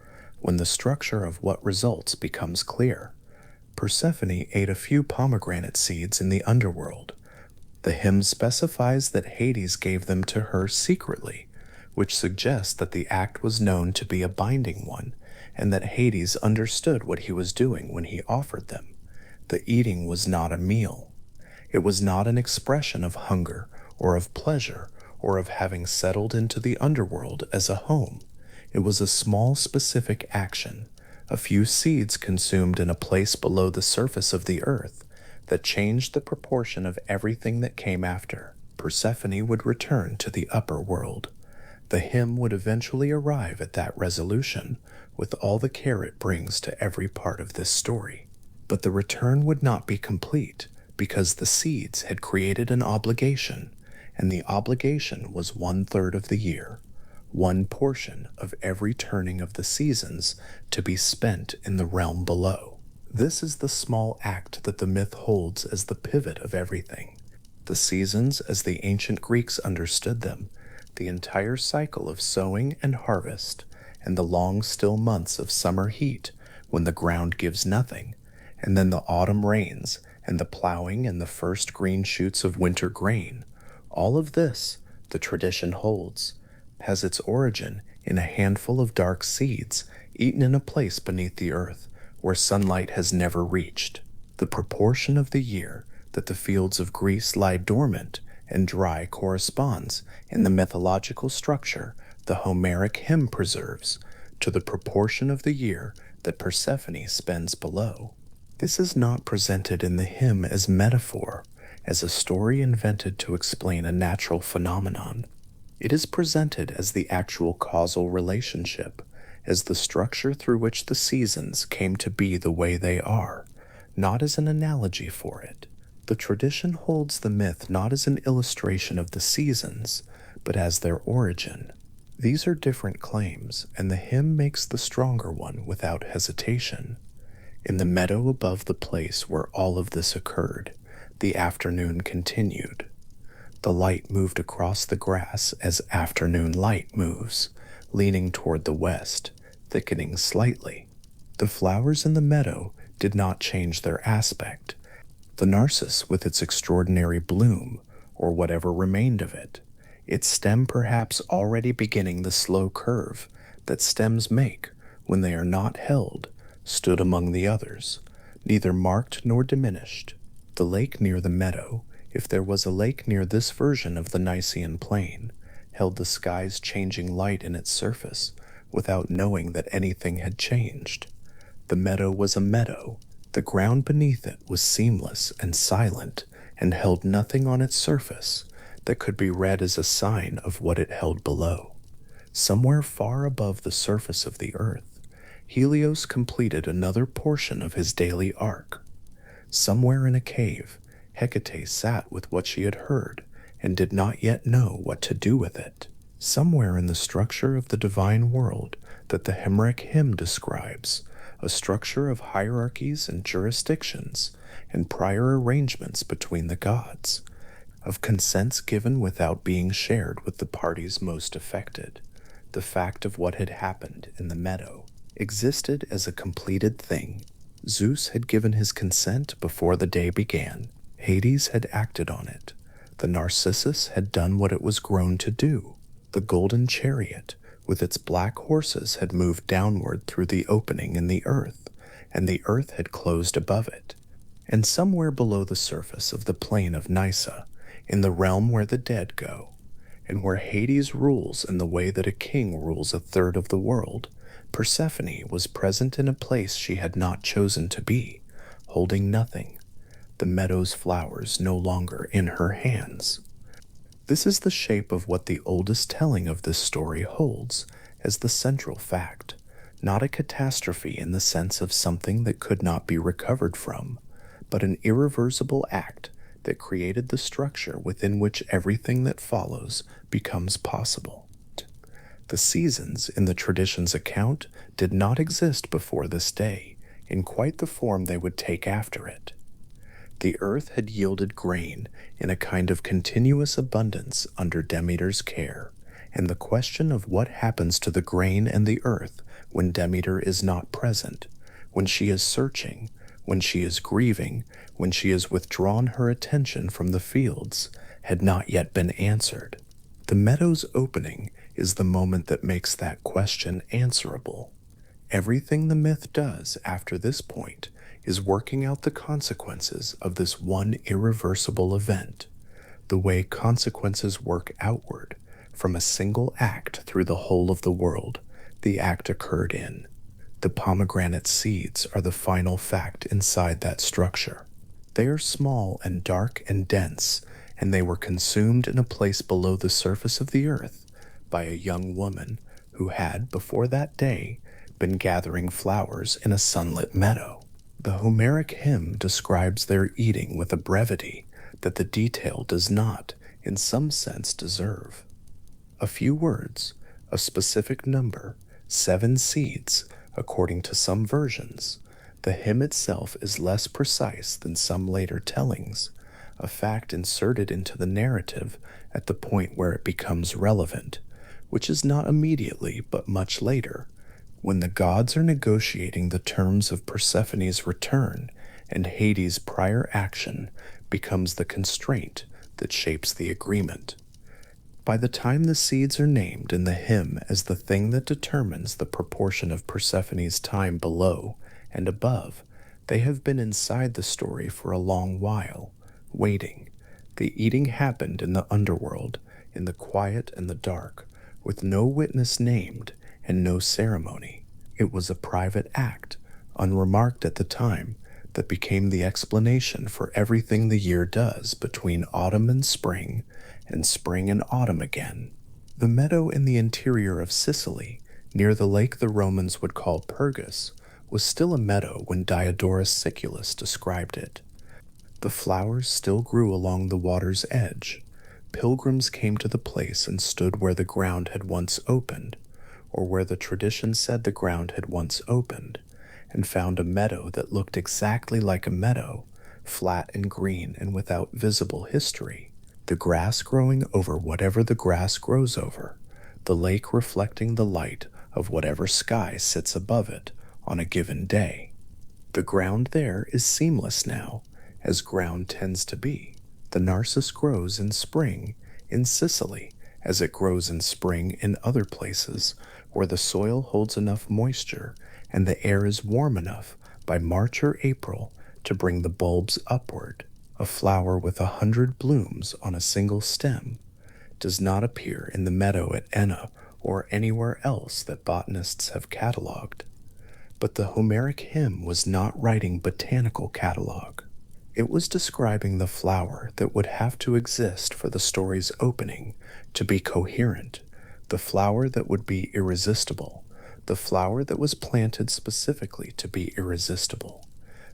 when the structure of what results becomes clear. Persephone ate a few pomegranate seeds in the underworld. The hymn specifies that Hades gave them to her secretly, which suggests that the act was known to be a binding one, and that Hades understood what he was doing when he offered them. The eating was not a meal. It was not an expression of hunger or of pleasure or of having settled into the underworld as a home. It was a small specific action, a few seeds consumed in a place below the surface of the earth, that changed the proportion of everything that came after. Persephone would return to the upper world. The hymn would eventually arrive at that resolution, with all the care it brings to every part of this story. But the return would not be complete, because the seeds had created an obligation, and the obligation was 1/3 of the year, one portion of every turning of the seasons to be spent in the realm below. This is the small act that the myth holds as the pivot of everything. The seasons, as the ancient Greeks understood them, the entire cycle of sowing and harvest, and the long still months of summer heat when the ground gives nothing, and then the autumn rains, and the plowing and the first green shoots of winter grain, all of this, the tradition holds, has its origin in a handful of dark seeds eaten in a place beneath the earth where sunlight has never reached. The proportion of the year that the fields of Greece lie dormant and dry corresponds, in the mythological structure the Homeric hymn preserves, to the proportion of the year that Persephone spends below. This is not presented in the hymn as metaphor, as a story invented to explain a natural phenomenon. It is presented as the actual causal relationship, as the structure through which the seasons came to be the way they are, not as an analogy for it. The tradition holds the myth not as an illustration of the seasons, but as their origin. These are different claims, and the hymn makes the stronger one without hesitation. In the meadow above the place where all of this occurred, the afternoon continued. The light moved across the grass as afternoon light moves, leaning toward the west, thickening slightly. The flowers in the meadow did not change their aspect. The narcissus with its extraordinary bloom, or whatever remained of it, its stem perhaps already beginning the slow curve that stems make when they are not held, stood among the others, neither marked nor diminished. The lake near the meadow, if there was a lake near this version of the Nicene plain, held the sky's changing light in its surface without knowing that anything had changed. The meadow was a meadow. The ground beneath it was seamless and silent and held nothing on its surface that could be read as a sign of what it held below. Somewhere far above the surface of the earth, Helios completed another portion of his daily arc. Somewhere in a cave, Hecate sat with what she had heard and did not yet know what to do with it. Somewhere in the structure of the divine world that the Homeric hymn describes, a structure of hierarchies and jurisdictions and prior arrangements between the gods, of consents given without being shared with the parties most affected, the fact of what had happened in the meadow existed as a completed thing. Zeus had given his consent before the day began. Hades had acted on it. The Narcissus had done what it was grown to do. The golden chariot with its black horses had moved downward through the opening in the earth, and the earth had closed above it. And somewhere below the surface of the plain of Nysa, in the realm where the dead go, and where Hades rules in the way that a king rules a third of the world, Persephone was present in a place she had not chosen to be, holding nothing, the meadow's flowers no longer in her hands. This is the shape of what the oldest telling of this story holds as the central fact, not a catastrophe in the sense of something that could not be recovered from, but an irreversible act that created the structure within which everything that follows becomes possible. The seasons in the tradition's account did not exist before this day in quite the form they would take after it. The earth had yielded grain in a kind of continuous abundance under Demeter's care, and the question of what happens to the grain and the earth when Demeter is not present, when she is searching, when she is grieving, when she has withdrawn her attention from the fields, had not yet been answered. The meadow's opening is the moment that makes that question answerable. Everything the myth does after this point is working out the consequences of this one irreversible event, the way consequences work outward from a single act through the whole of the world the act occurred in. The pomegranate seeds are the final fact inside that structure. They are small and dark and dense, and they were consumed in a place below the surface of the earth by a young woman who had, before that day, been gathering flowers in a sunlit meadow. The Homeric hymn describes their eating with a brevity that the detail does not, in some sense, deserve. A few words, a specific number, 7 seeds, according to some versions. The hymn itself is less precise than some later tellings, a fact inserted into the narrative at the point where it becomes relevant, which is not immediately but much later, when the gods are negotiating the terms of Persephone's return and Hades' prior action becomes the constraint that shapes the agreement. By the time the seeds are named in the hymn as the thing that determines the proportion of Persephone's time below and above, they have been inside the story for a long while, waiting. The eating happened in the underworld, in the quiet and the dark, with no witness named and no ceremony. It was a private act, unremarked at the time, that became the explanation for everything the year does between autumn and spring and autumn again. The meadow in the interior of Sicily, near the lake the Romans would call Pergus, was still a meadow when Diodorus Siculus described it. The flowers still grew along the water's edge. Pilgrims came to the place and stood where the ground had once opened, or where the tradition said the ground had once opened, and found a meadow that looked exactly like a meadow, flat and green and without visible history, the grass growing over whatever the grass grows over, the lake reflecting the light of whatever sky sits above it on a given day. The ground there is seamless now, as ground tends to be. The narcissus grows in spring in Sicily, as it grows in spring in other places where the soil holds enough moisture and the air is warm enough by March or April to bring the bulbs upward. A flower with 100 blooms on a single stem does not appear in the meadow at Enna or anywhere else that botanists have catalogued. But the Homeric hymn was not writing botanical catalog. It was describing the flower that would have to exist for the story's opening to be coherent, the flower that would be irresistible, the flower that was planted specifically to be irresistible,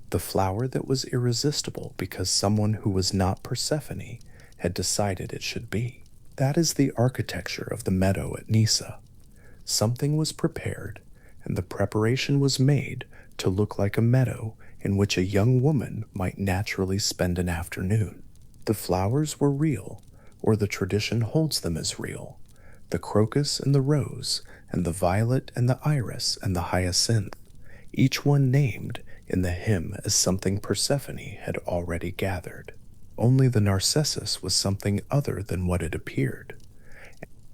the flower that was irresistible because someone who was not Persephone had decided it should be. That is the architecture of the meadow at Nysa. Something was prepared, and the preparation was made to look like a meadow in which a young woman might naturally spend an afternoon. The flowers were real, or the tradition holds them as real. The crocus and the rose, and the violet and the iris and the hyacinth, each one named in the hymn as something Persephone had already gathered. Only the narcissus was something other than what it appeared.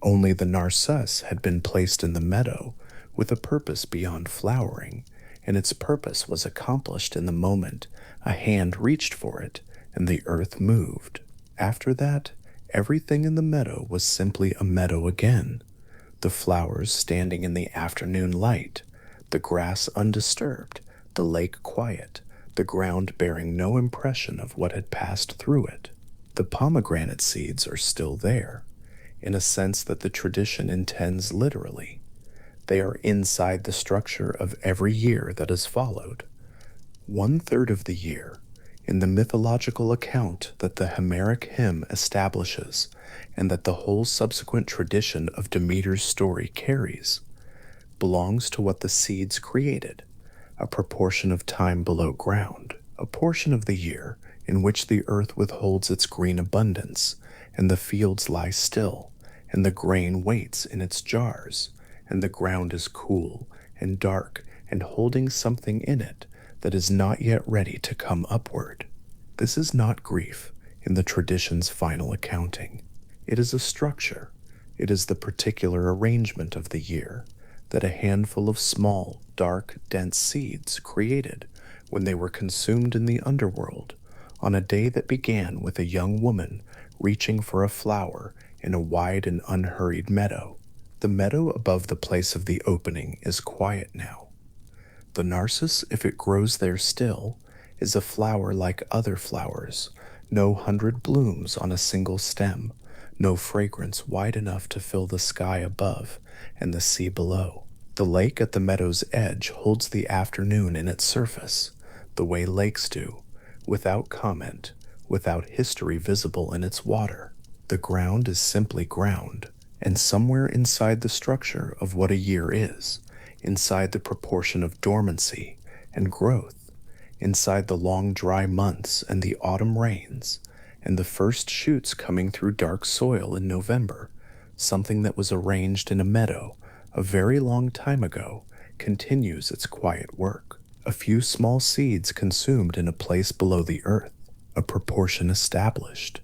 Only the narcissus had been placed in the meadow with a purpose beyond flowering, and its purpose was accomplished in the moment a hand reached for it and the earth moved. After that, everything in the meadow was simply a meadow again, the flowers standing in the afternoon light, the grass undisturbed, the lake quiet, the ground bearing no impression of what had passed through it. The pomegranate seeds are still there, in a sense that the tradition intends literally. They are inside the structure of every year that has followed. 1/3 of the year, in the mythological account that the Homeric hymn establishes and that the whole subsequent tradition of Demeter's story carries, belongs to what the seeds created, a proportion of time below ground, a portion of the year in which the earth withholds its green abundance, and the fields lie still, and the grain waits in its jars, and the ground is cool and dark and holding something in it that is not yet ready to come upward. This is not grief in the tradition's final accounting. It is a structure. It is the particular arrangement of the year that a handful of small, dark, dense seeds created when they were consumed in the underworld on a day that began with a young woman reaching for a flower in a wide and unhurried meadow. The meadow above the place of the opening is quiet now. The narcissus, if it grows there still, is a flower like other flowers, no 100 blooms on a single stem, no fragrance wide enough to fill the sky above and the sea below. The lake at the meadow's edge holds the afternoon in its surface, the way lakes do, without comment, without history visible in its water. The ground is simply ground, and somewhere inside the structure of what a year is, inside the proportion of dormancy and growth, inside the long dry months and the autumn rains, and the first shoots coming through dark soil in November, something that was arranged in a meadow a very long time ago, continues its quiet work. A few small seeds consumed in a place below the earth, a proportion established.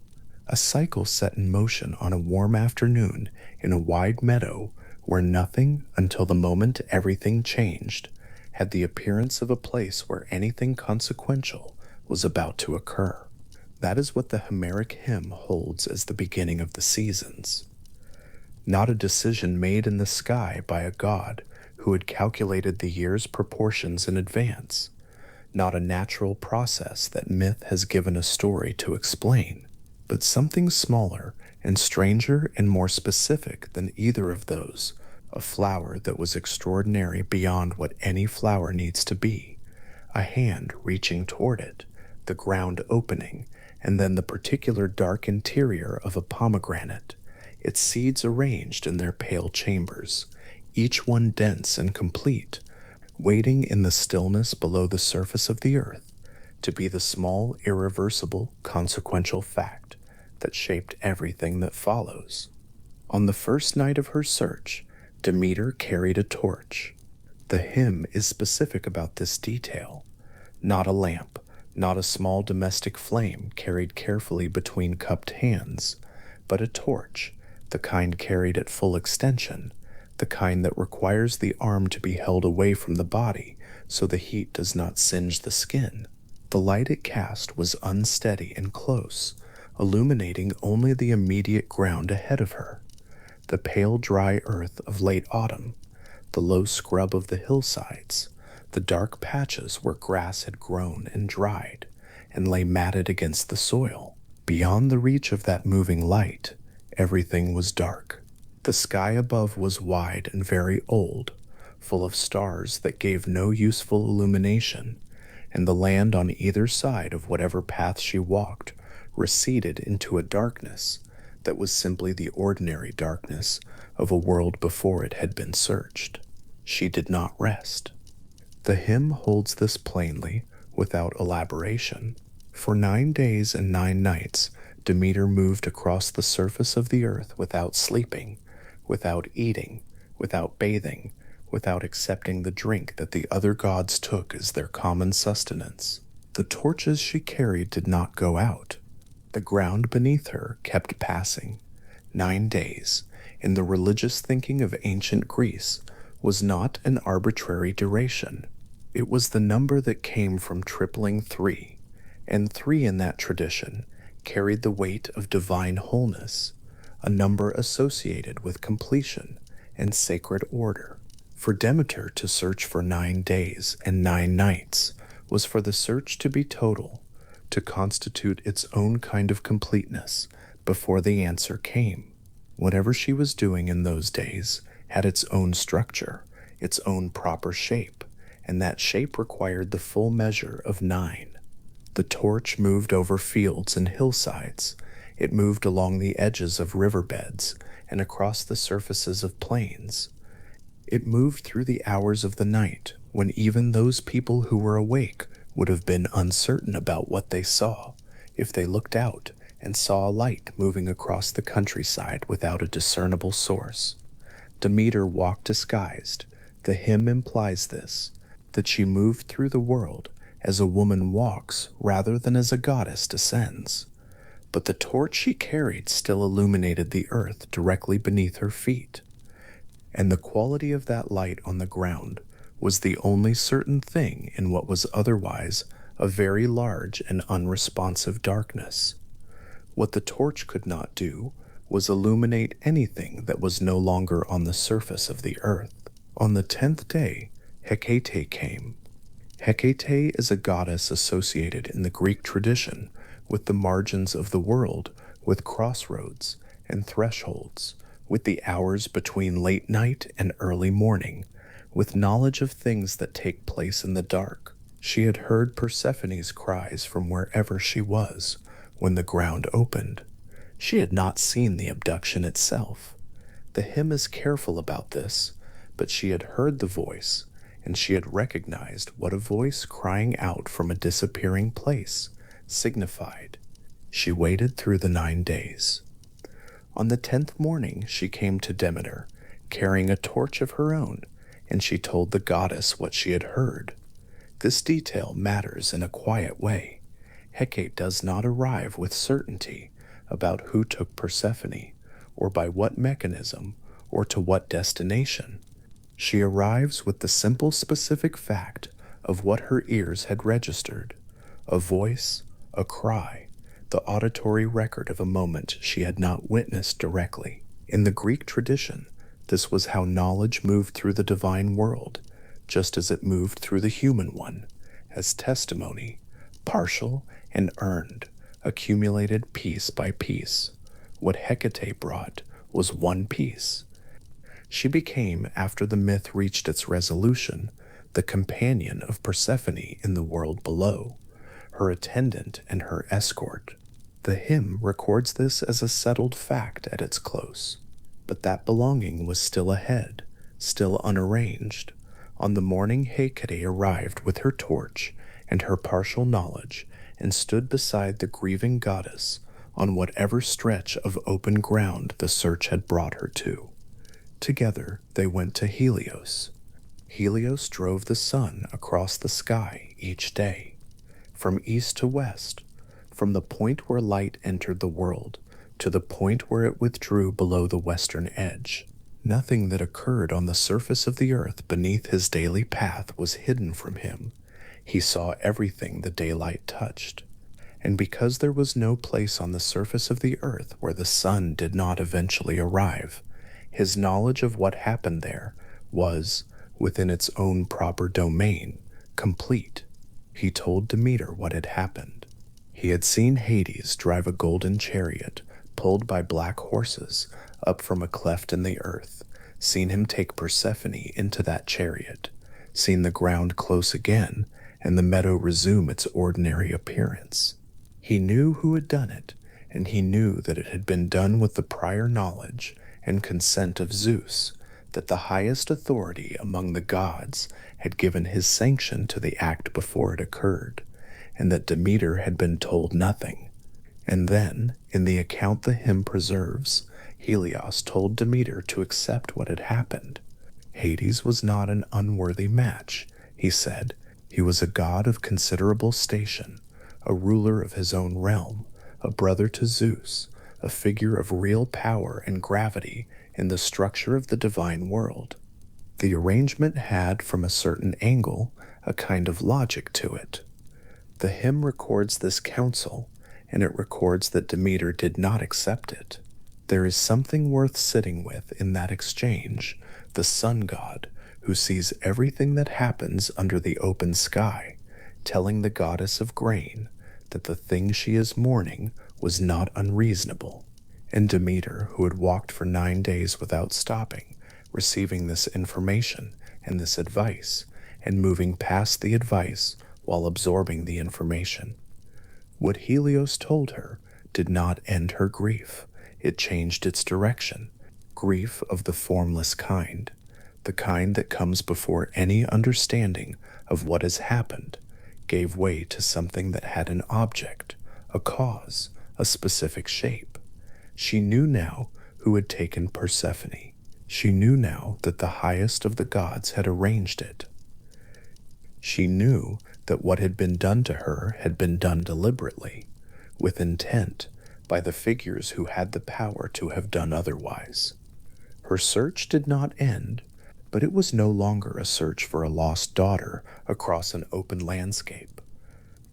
A cycle set in motion on a warm afternoon in a wide meadow where nothing, until the moment everything changed, had the appearance of a place where anything consequential was about to occur. That is what the Homeric hymn holds as the beginning of the seasons. Not a decision made in the sky by a god who had calculated the year's proportions in advance, not a natural process that myth has given a story to explain, but something smaller and stranger and more specific than either of those, a flower that was extraordinary beyond what any flower needs to be, a hand reaching toward it, the ground opening, and then the particular dark interior of a pomegranate, its seeds arranged in their pale chambers, each one dense and complete, waiting in the stillness below the surface of the earth to be the small, irreversible, consequential fact that shaped everything that follows. On the first night of her search, Demeter carried a torch. The hymn is specific about this detail. Not a lamp, not a small domestic flame carried carefully between cupped hands, but a torch, the kind carried at full extension, the kind that requires the arm to be held away from the body so the heat does not singe the skin. The light it cast was unsteady and close, illuminating only the immediate ground ahead of her, the pale dry earth of late autumn, the low scrub of the hillsides, the dark patches where grass had grown and dried and lay matted against the soil. Beyond the reach of that moving light, everything was dark. The sky above was wide and very old, full of stars that gave no useful illumination, and the land on either side of whatever path she walked receded into a darkness that was simply the ordinary darkness of a world before it had been searched. She did not rest. The hymn holds this plainly, without elaboration. For 9 days and 9 nights, Demeter moved across the surface of the earth without sleeping, without eating, without bathing, without accepting the drink that the other gods took as their common sustenance. The torches she carried did not go out. The ground beneath her kept passing. 9 days, in the religious thinking of ancient Greece, was not an arbitrary duration. It was the number that came from tripling 3, and 3 in that tradition carried the weight of divine wholeness, a number associated with completion and sacred order. For Demeter to search for 9 days and 9 nights was for the search to be total, to constitute its own kind of completeness before the answer came. Whatever she was doing in those days had its own structure, its own proper shape, and that shape required the full measure of 9. The torch moved over fields and hillsides. It moved along the edges of riverbeds and across the surfaces of plains. It moved through the hours of the night when even those people who were awake would have been uncertain about what they saw if they looked out and saw a light moving across the countryside without a discernible source. Demeter walked disguised. The hymn implies this, that she moved through the world as a woman walks rather than as a goddess descends. But the torch she carried still illuminated the earth directly beneath her feet, and the quality of that light on the ground was the only certain thing in what was otherwise a very large and unresponsive darkness. What the torch could not do was illuminate anything that was no longer on the surface of the earth. On the 10th day, Hecate came. Hecate is a goddess associated in the Greek tradition with the margins of the world, with crossroads and thresholds, with the hours between late night and early morning, with knowledge of things that take place in the dark. She had heard Persephone's cries from wherever she was when the ground opened. She had not seen the abduction itself. The hymn is careful about this, but she had heard the voice, and she had recognized what a voice crying out from a disappearing place signified. She waited through the 9 days. On the 10th morning, she came to Demeter, carrying a torch of her own, and she told the goddess what she had heard. This detail matters in a quiet way. Hecate does not arrive with certainty about who took Persephone, or by what mechanism, or to what destination. She arrives with the simple specific fact of what her ears had registered: a voice, a cry, the auditory record of a moment she had not witnessed directly. In the Greek tradition, this was how knowledge moved through the divine world, just as it moved through the human one, as testimony, partial and earned, accumulated piece by piece. What Hecate brought was one piece. She became, after the myth reached its resolution, the companion of Persephone in the world below, her attendant and her escort. The hymn records this as a settled fact at its close. But that belonging was still ahead, still unarranged. On the morning Hecate arrived with her torch and her partial knowledge and stood beside the grieving goddess on whatever stretch of open ground the search had brought her to. Together they went to Helios. Helios drove the sun across the sky each day, from east to west, from the point where light entered the world to the point where it withdrew below the western edge. Nothing that occurred on the surface of the earth beneath his daily path was hidden from him. He saw everything the daylight touched. And because there was no place on the surface of the earth where the sun did not eventually arrive, his knowledge of what happened there was, within its own proper domain, complete. He told Demeter what had happened. He had seen Hades drive a golden chariot pulled by black horses up from a cleft in the earth, seen him take Persephone into that chariot, seen the ground close again and the meadow resume its ordinary appearance. He knew who had done it, and he knew that it had been done with the prior knowledge and consent of Zeus, that the highest authority among the gods had given his sanction to the act before it occurred, and that Demeter had been told nothing. And then, in the account the hymn preserves, Helios told Demeter to accept what had happened. Hades was not an unworthy match, he said. He was a god of considerable station, a ruler of his own realm, a brother to Zeus, a figure of real power and gravity in the structure of the divine world. The arrangement had, from a certain angle, a kind of logic to it. The hymn records this counsel, and it records that Demeter did not accept it. There is something worth sitting with in that exchange, the sun god, who sees everything that happens under the open sky, telling the goddess of grain that the thing she is mourning was not unreasonable. And Demeter, who had walked for 9 days without stopping, receiving this information and this advice, and moving past the advice while absorbing the information. What Helios told her did not end her grief. It changed its direction. Grief of the formless kind, the kind that comes before any understanding of what has happened, gave way to something that had an object, a cause, a specific shape. She knew now who had taken Persephone. She knew now that the highest of the gods had arranged it. She knew that what had been done to her had been done deliberately, with intent, by the figures who had the power to have done otherwise. Her search did not end, but it was no longer a search for a lost daughter across an open landscape.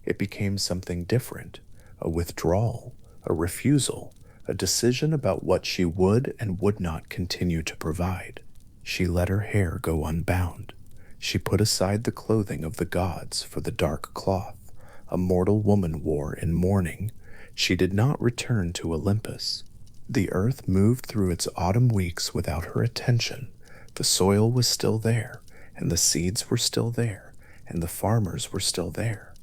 It became something different, a withdrawal, a refusal, a decision about what she would and would not continue to provide. She let her hair go unbound. She put aside the clothing of the gods for the dark cloth a mortal woman wore in mourning. She did not return to Olympus. The earth moved through its autumn weeks without her attention. The soil was still there, and the seeds were still there, and the farmers were still there.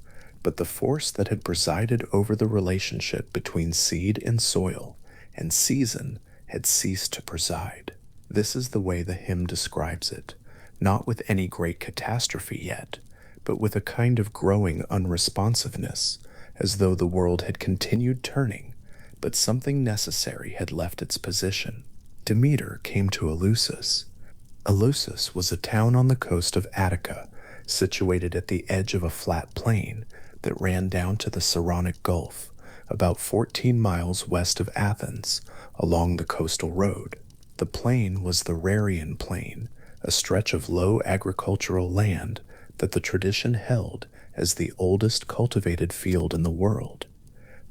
But the force that had presided over the relationship between seed and soil and season had ceased to preside. This is the way the hymn describes it, not with any great catastrophe yet, but with a kind of growing unresponsiveness, as though the world had continued turning, but something necessary had left its position. Demeter came to Eleusis. Eleusis was a town on the coast of Attica, situated at the edge of a flat plain that ran down to the Saronic Gulf, about 14 miles west of Athens, along the coastal road. The plain was the Rarian Plain, a stretch of low agricultural land that the tradition held as the oldest cultivated field in the world.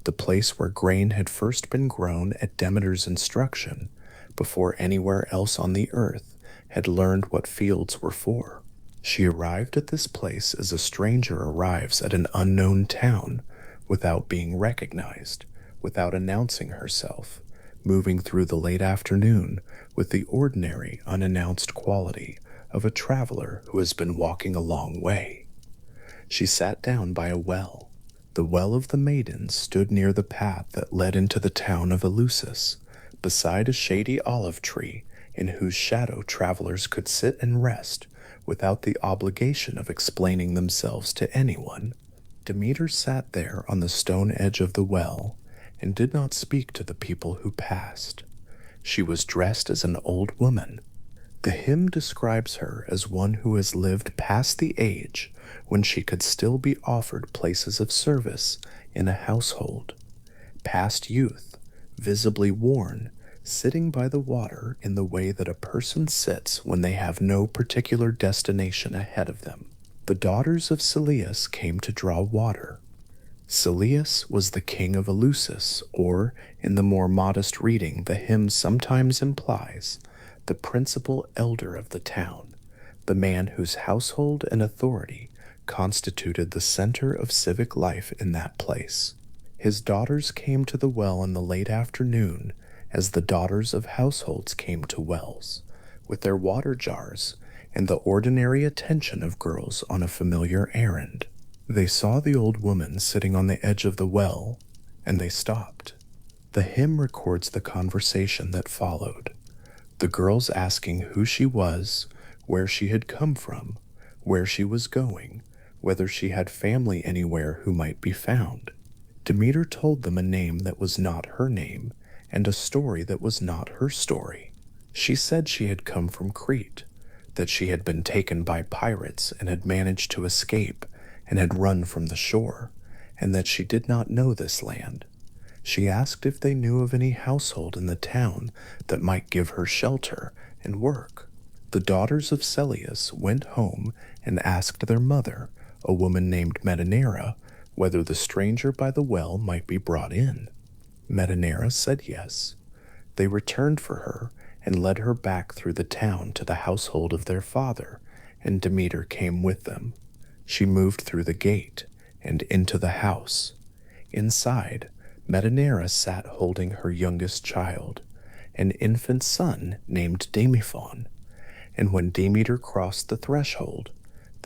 The place where grain had first been grown at Demeter's instruction, before anywhere else on the earth had learned what fields were for. She arrived at this place as a stranger arrives at an unknown town, without being recognized, without announcing herself, moving through the late afternoon with the ordinary, unannounced quality of a traveler who has been walking a long way. She sat down by a well. The Well of the Maidens stood near the path that led into the town of Eleusis, beside a shady olive tree in whose shadow travelers could sit and rest without the obligation of explaining themselves to anyone. Demeter sat there on the stone edge of the well and did not speak to the people who passed. She was dressed as an old woman. The hymn describes her as one who has lived past the age when she could still be offered places of service in a household, past youth, visibly worn, sitting by the water in the way that a person sits when they have no particular destination ahead of them. The daughters of Celeus came to draw water. Celeus was the king of Eleusis, or, in the more modest reading the hymn sometimes implies, the principal elder of the town, the man whose household and authority constituted the center of civic life in that place. His daughters came to the well in the late afternoon, as the daughters of households came to wells, with their water jars and the ordinary attention of girls on a familiar errand. They saw the old woman sitting on the edge of the well, and they stopped. The hymn records the conversation that followed, the girls asking who she was, where she had come from, where she was going, whether she had family anywhere who might be found. Demeter told them a name that was not her name, and a story that was not her story. She said she had come from Crete, that she had been taken by pirates and had managed to escape and had run from the shore, and that she did not know this land. She asked if they knew of any household in the town that might give her shelter and work. The daughters of Celeus went home and asked their mother, a woman named Metanera, whether the stranger by the well might be brought in. Metanera said yes. They returned for her and led her back through the town to the household of their father, and Demeter came with them. She moved through the gate and into the house. Inside, Metanera sat holding her youngest child, an infant son named Demephon, and when Demeter crossed the threshold,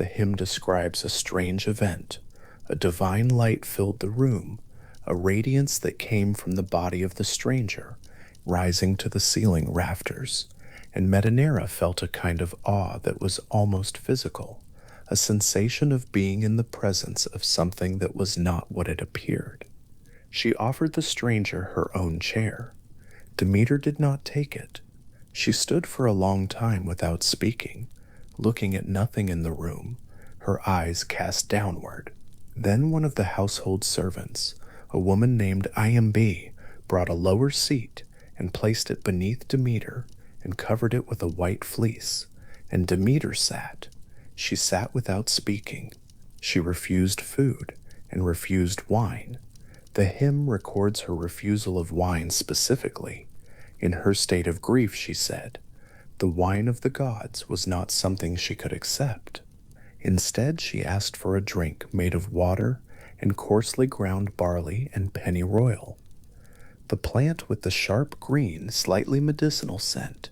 the hymn describes a strange event. A divine light filled the room, a radiance that came from the body of the stranger, rising to the ceiling rafters, and Metanera felt a kind of awe that was almost physical, a sensation of being in the presence of something that was not what it appeared. She offered the stranger her own chair. Demeter did not take it. She stood for a long time without speaking, looking at nothing in the room, her eyes cast downward. Then one of the household servants, a woman named Iambe, brought a lower seat and placed it beneath Demeter and covered it with a white fleece, and Demeter sat. She sat without speaking. She refused food and refused wine. The hymn records her refusal of wine specifically. In her state of grief, she said, the wine of the gods was not something she could accept. Instead, she asked for a drink made of water and coarsely ground barley and pennyroyal. The plant with the sharp green, slightly medicinal scent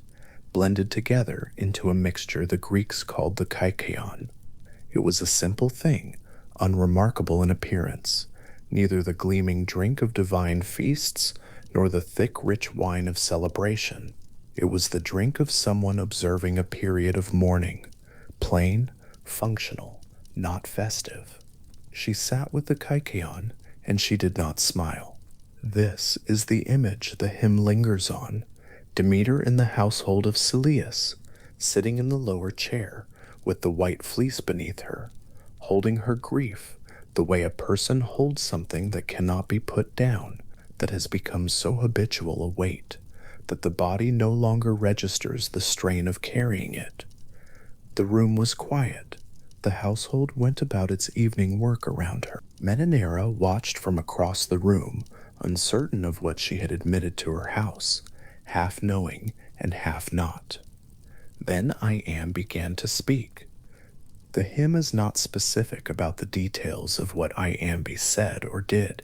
blended together into a mixture the Greeks called the kykeon. It was a simple thing, unremarkable in appearance, neither the gleaming drink of divine feasts nor the thick, rich wine of celebration. It was the drink of someone observing a period of mourning, plain, functional, not festive. She sat with the kykeon and she did not smile. This is the image the hymn lingers on: Demeter in the household of Celeus, sitting in the lower chair, with the white fleece beneath her, holding her grief the way a person holds something that cannot be put down, that has become so habitual a weight that the body no longer registers the strain of carrying it. The room was quiet. The household went about its evening work around her. Metanera watched from across the room, uncertain of what she had admitted to her house, half knowing and half not. Then Iambe began to speak. The hymn is not specific about the details of what Iambe said or did,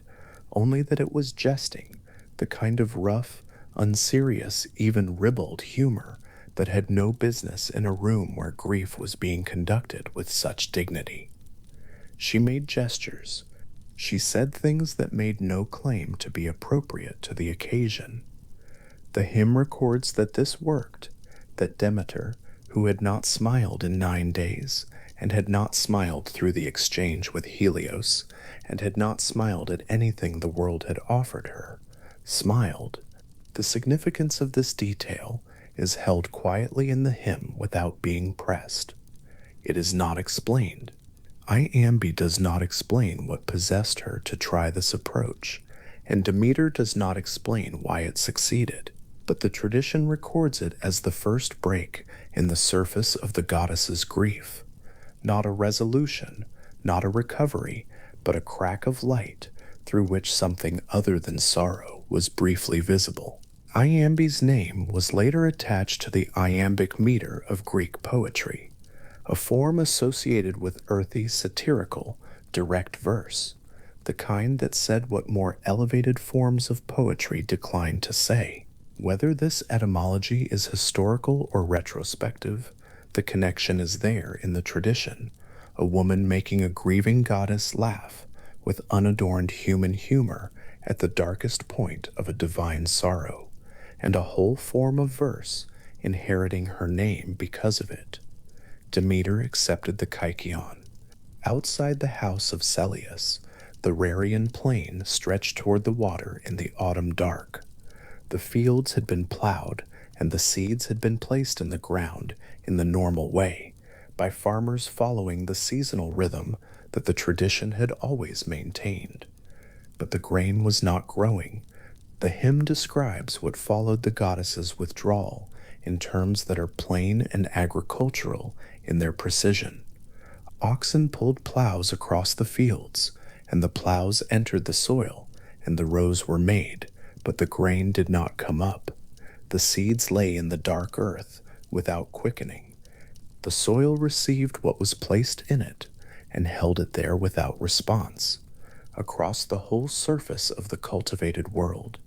only that it was jesting, the kind of rough, unserious, even ribald humor that had no business in a room where grief was being conducted with such dignity. She made gestures. She said things that made no claim to be appropriate to the occasion. The hymn records that this worked, that Demeter, who had not smiled in 9 days, and had not smiled through the exchange with Helios, and had not smiled at anything the world had offered her, smiled. The significance of this detail is held quietly in the hymn without being pressed. It is not explained. Iambe does not explain what possessed her to try this approach, and Demeter does not explain why it succeeded, but the tradition records it as the first break in the surface of the goddess's grief. Not a resolution, not a recovery, but a crack of light through which something other than sorrow was briefly visible. Iambe's name was later attached to the iambic meter of Greek poetry, a form associated with earthy, satirical, direct verse, the kind that said what more elevated forms of poetry declined to say. Whether this etymology is historical or retrospective, the connection is there in the tradition, a woman making a grieving goddess laugh with unadorned human humor at the darkest point of a divine sorrow, and a whole form of verse inheriting her name because of it. Demeter accepted the kykeon. Outside the house of Celeus, the Rarian plain stretched toward the water in the autumn dark. The fields had been plowed, and the seeds had been placed in the ground in the normal way, by farmers following the seasonal rhythm that the tradition had always maintained. But the grain was not growing. The hymn describes what followed the goddess's withdrawal in terms that are plain and agricultural in their precision. Oxen pulled plows across the fields, and the plows entered the soil, and the rows were made, but the grain did not come up. The seeds lay in the dark earth without quickening. The soil received what was placed in it and held it there without response. Across the whole surface of the cultivated world,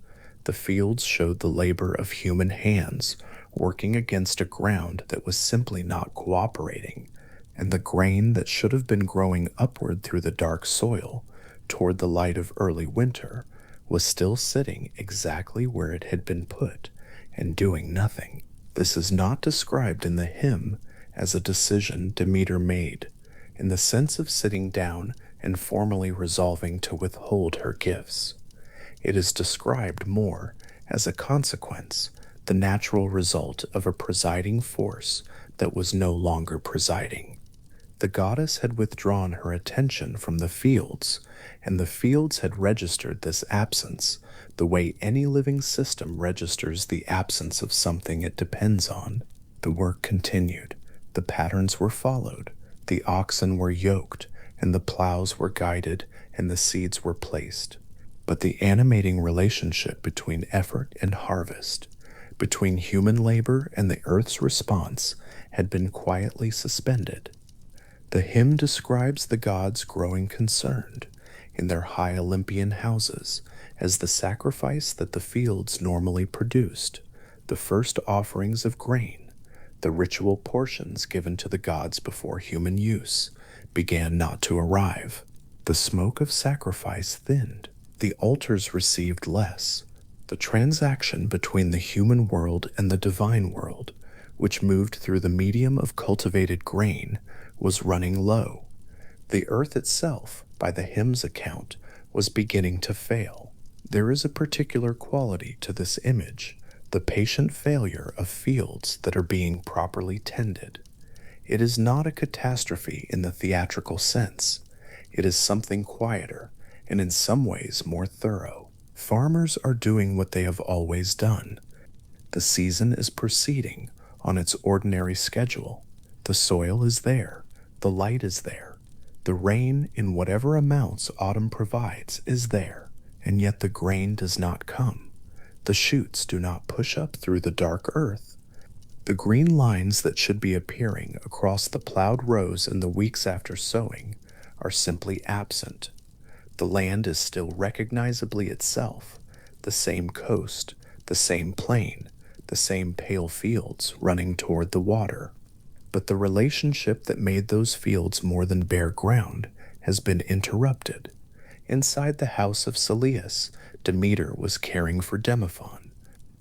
the fields showed the labor of human hands working against a ground that was simply not cooperating, and the grain that should have been growing upward through the dark soil toward the light of early winter was still sitting exactly where it had been put and doing nothing. This is not described in the hymn as a decision Demeter made, in the sense of sitting down and formally resolving to withhold her gifts. It is described more as a consequence, the natural result of a presiding force that was no longer presiding. The goddess had withdrawn her attention from the fields, and the fields had registered this absence the way any living system registers the absence of something it depends on. The work continued. The patterns were followed. The oxen were yoked, and the plows were guided, and the seeds were placed. But the animating relationship between effort and harvest, between human labor and the earth's response, had been quietly suspended. The hymn describes the gods growing concerned in their high Olympian houses as the sacrifice that the fields normally produced, the first offerings of grain, the ritual portions given to the gods before human use, began not to arrive. The smoke of sacrifice thinned. The altars received less. The transaction between the human world and the divine world, which moved through the medium of cultivated grain, was running low. The earth itself, by the hymn's account, was beginning to fail. There is a particular quality to this image, the patient failure of fields that are being properly tended. It is not a catastrophe in the theatrical sense. It is something quieter and in some ways more thorough. Farmers are doing what they have always done. The season is proceeding on its ordinary schedule. The soil is there. The light is there. The rain, in whatever amounts autumn provides, is there. And yet the grain does not come. The shoots do not push up through the dark earth. The green lines that should be appearing across the plowed rows in the weeks after sowing are simply absent. The land is still recognizably itself, the same coast, the same plain, the same pale fields running toward the water. But the relationship that made those fields more than bare ground has been interrupted. Inside the house of Celeus, Demeter was caring for Demophon.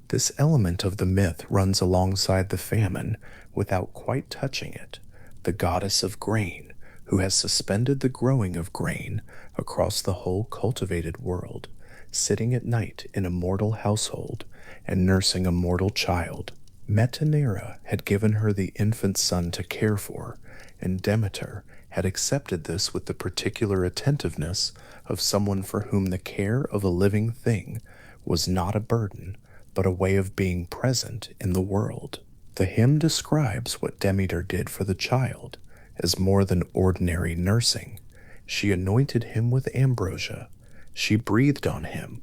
This element of the myth runs alongside the famine without quite touching it, the goddess of grain, who has suspended the growing of grain across the whole cultivated world, sitting at night in a mortal household and nursing a mortal child. Metanera had given her the infant son to care for, and Demeter had accepted this with the particular attentiveness of someone for whom the care of a living thing was not a burden, but a way of being present in the world. The hymn describes what Demeter did for the child as more than ordinary nursing. She anointed him with ambrosia. She breathed on him.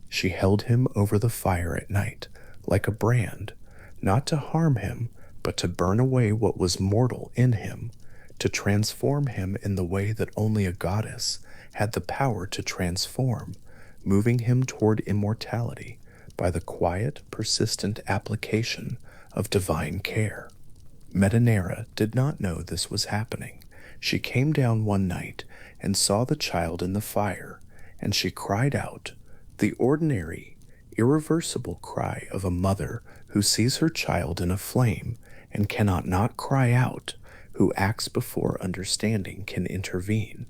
She held him over the fire at night, like a brand, not to harm him, but to burn away what was mortal in him, to transform him in the way that only a goddess had the power to transform, moving him toward immortality by the quiet, persistent application of divine care. Metanera did not know this was happening. She came down one night and saw the child in the fire, and she cried out, the ordinary, irreversible cry of a mother who sees her child in a flame and cannot not cry out, who acts before understanding can intervene.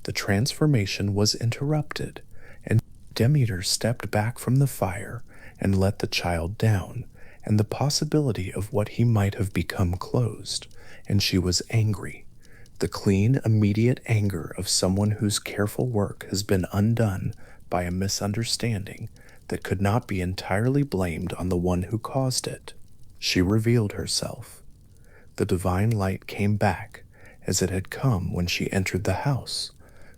The transformation was interrupted, and Demeter stepped back from the fire and let the child down, and the possibility of what he might have become closed, and she was angry. The clean, immediate anger of someone whose careful work has been undone by a misunderstanding that could not be entirely blamed on the one who caused it. She revealed herself. The divine light came back, as it had come when she entered the house,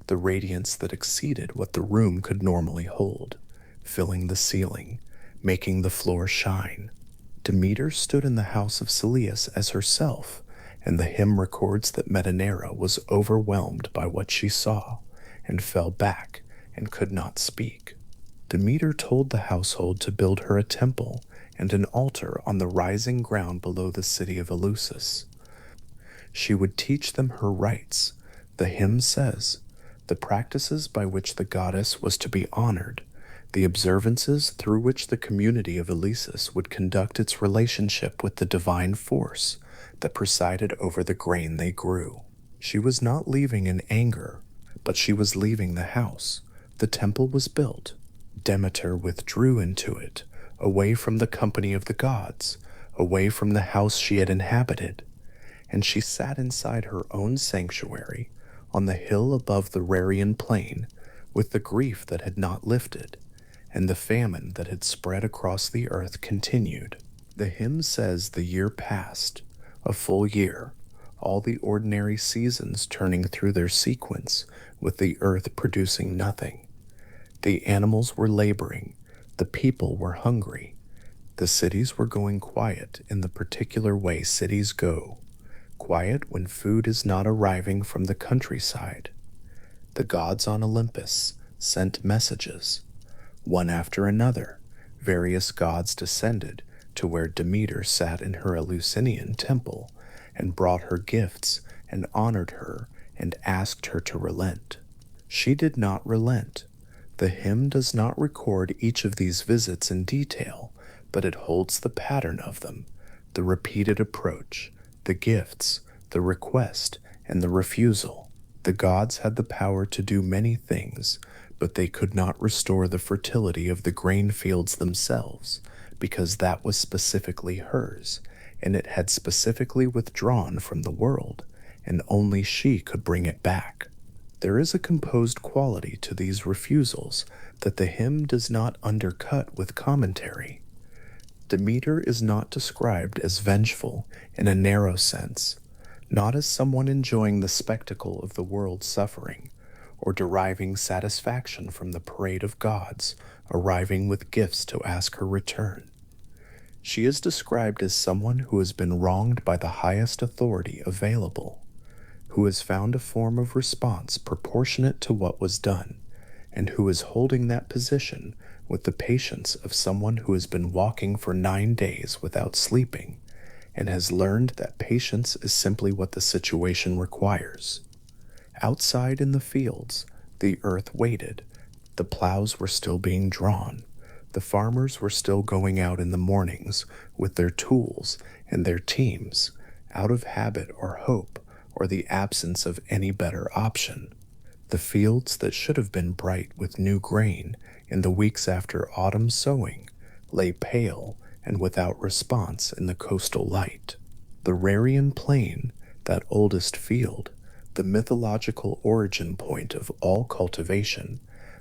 the radiance that exceeded what the room could normally hold, filling the ceiling, making the floor shine. Demeter stood in the house of Celeus as herself, and the hymn records that Metanera was overwhelmed by what she saw, and fell back, and could not speak. Demeter told the household to build her a temple and an altar on the rising ground below the city of Eleusis. She would teach them her rites. The hymn says, the practices by which the goddess was to be honored, the observances through which the community of Eleusis would conduct its relationship with the divine force that presided over the grain they grew. She was not leaving in anger, but she was leaving the house. The temple was built. Demeter withdrew into it, away from the company of the gods, away from the house she had inhabited, and she sat inside her own sanctuary on the hill above the Rarian plain, with the grief that had not lifted, and the famine that had spread across the earth continued. The hymn says the year passed, a full year, all the ordinary seasons turning through their sequence, with the earth producing nothing. The animals were laboring, the people were hungry, the cities were going quiet in the particular way cities go, quiet when food is not arriving from the countryside. The gods on Olympus sent messages. One after another, various gods descended to where Demeter sat in her Eleusinian temple and brought her gifts and honored her and asked her to relent. She did not relent. The hymn does not record each of these visits in detail, but it holds the pattern of them, the repeated approach, the gifts, the request, and the refusal. The gods had the power to do many things, but they could not restore the fertility of the grain fields themselves, because that was specifically hers, and it had specifically withdrawn from the world, and only she could bring it back. There is a composed quality to these refusals that the hymn does not undercut with commentary. Demeter is not described as vengeful in a narrow sense, not as someone enjoying the spectacle of the world's suffering, or deriving satisfaction from the parade of gods arriving with gifts to ask her return. She is described as someone who has been wronged by the highest authority available, who has found a form of response proportionate to what was done, and who is holding that position with the patience of someone who has been walking for 9 days without sleeping, and has learned that patience is simply what the situation requires. Outside in the fields, the earth waited. The plows were still being drawn. The farmers were still going out in the mornings with their tools and their teams, out of habit or hope or the absence of any better option. The fields that should have been bright with new grain in the weeks after autumn sowing lay pale and without response in the coastal light. The Rarian plain, that oldest field, the mythological origin point of all cultivation,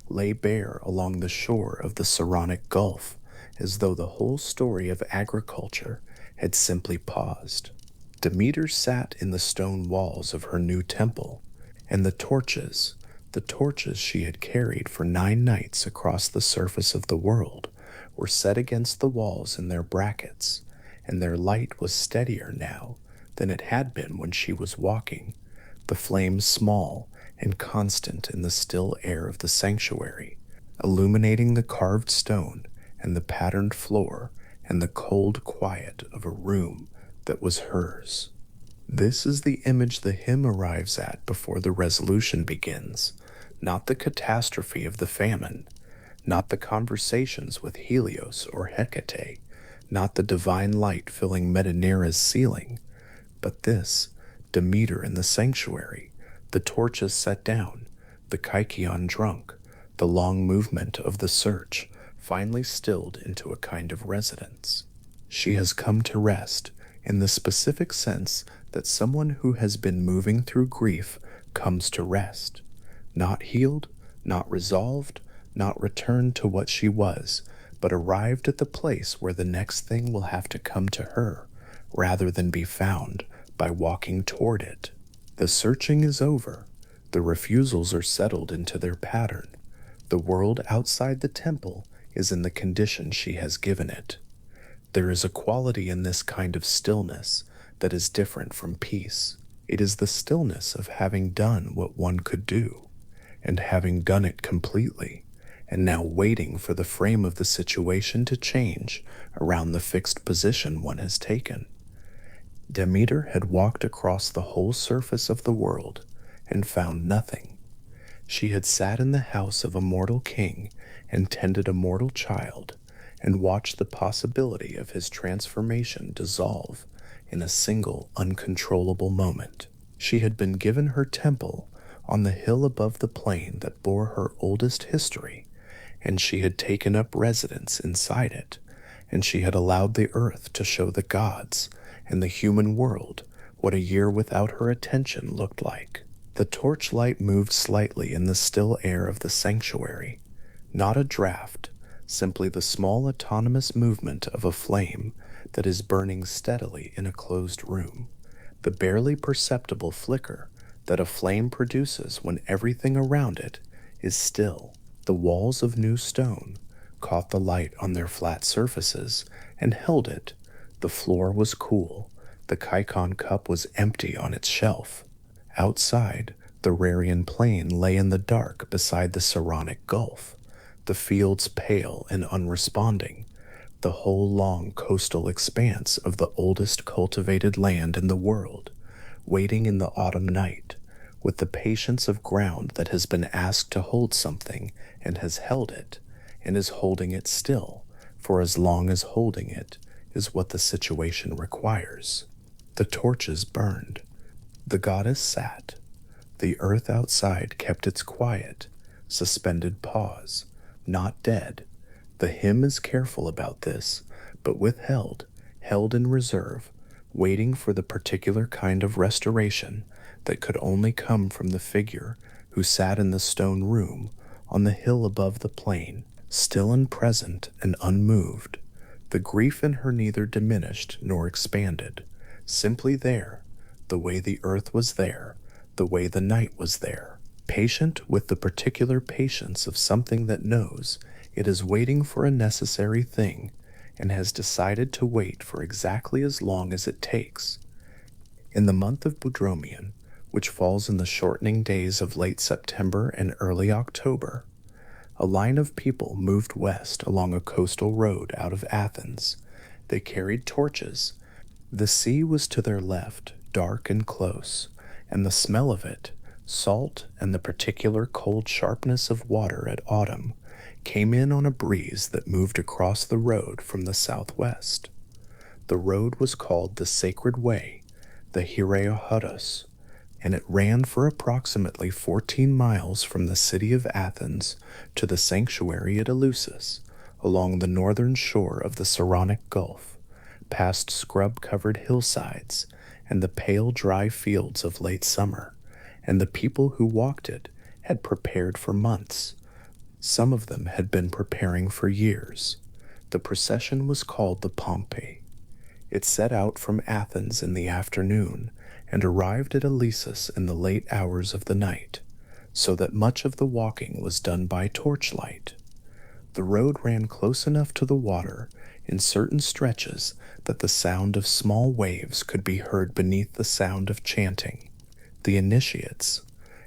lay bare along the shore of the Saronic Gulf, as though the whole story of agriculture had simply paused. Demeter sat in the stone walls of her new temple, and the torches she had carried for 9 nights across the surface of the world, were set against the walls in their brackets, and their light was steadier now than it had been when she was walking, the flames small and constant in the still air of the sanctuary, illuminating the carved stone and the patterned floor and the cold quiet of a room that was hers. This is the image the hymn arrives at before the resolution begins, not the catastrophe of the famine, not the conversations with Helios or Hecate, not the divine light filling Metanira's ceiling, but this, Demeter in the sanctuary, the torches set down, the kykeon drunk, the long movement of the search, finally stilled into a kind of residence. She has come to rest, in the specific sense that someone who has been moving through grief comes to rest, not healed, not resolved, not returned to what she was, but arrived at the place where the next thing will have to come to her, rather than be found by walking toward it. The searching is over. The refusals are settled into their pattern. The world outside the temple is in the condition she has given it. There is a quality in this kind of stillness that is different from peace. It is the stillness of having done what one could do, and having done it completely, and now waiting for the frame of the situation to change around the fixed position one has taken. Demeter had walked across the whole surface of the world and found nothing. She had sat in the house of a mortal king and tended a mortal child, and watched the possibility of his transformation dissolve in a single uncontrollable moment. She had been given her temple on the hill above the plain that bore her oldest history, and she had taken up residence inside it, and she had allowed the earth to show the gods and the human world what a year without her attention looked like. The torchlight moved slightly in the still air of the sanctuary, not a draft, simply the small autonomous movement of a flame that is burning steadily in a closed room, the barely perceptible flicker that a flame produces when everything around it is still. The walls of new stone caught the light on their flat surfaces and held it. The floor was cool. The kykeon cup was empty on its shelf. Outside, the Rarian plain lay in the dark beside the Saronic Gulf, the fields pale and unresponding, the whole long coastal expanse of the oldest cultivated land in the world, waiting in the autumn night, with the patience of ground that has been asked to hold something and has held it, and is holding it still, for as long as holding it is what the situation requires. The torches burned. The goddess sat. The earth outside kept its quiet. suspended pause, not dead. The hymn is careful about this, but withheld, held in reserve, waiting for the particular kind of restoration that could only come from the figure who sat in the stone room on the hill above the plain, still and present and unmoved. The grief in her neither diminished nor expanded, simply there, the way the earth was there, the way the night was there, patient with the particular patience of something that knows it is waiting for a necessary thing and has decided to wait for exactly as long as it takes. In the month of Boudromion, which falls in the shortening days of late September and early October, a line of people moved west along a coastal road out of Athens. They carried torches. The sea was to their left, dark and close, and the smell of it, salt and the particular cold sharpness of water at autumn, came in on a breeze that moved across the road from the southwest. The road was called the Sacred Way, the Hierohodos, and it ran for approximately 14 miles from the city of Athens to the sanctuary at Eleusis, along the northern shore of the Saronic Gulf, past scrub-covered hillsides and the pale dry fields of late summer, and the people who walked it had prepared for months. Some of them had been preparing for years. The procession was called the Pompeii. It set out from Athens in the afternoon and arrived at Eleusis in the late hours of the night, so that much of the walking was done by torchlight. The road ran close enough to the water in certain stretches that the sound of small waves could be heard beneath the sound of chanting. The initiates,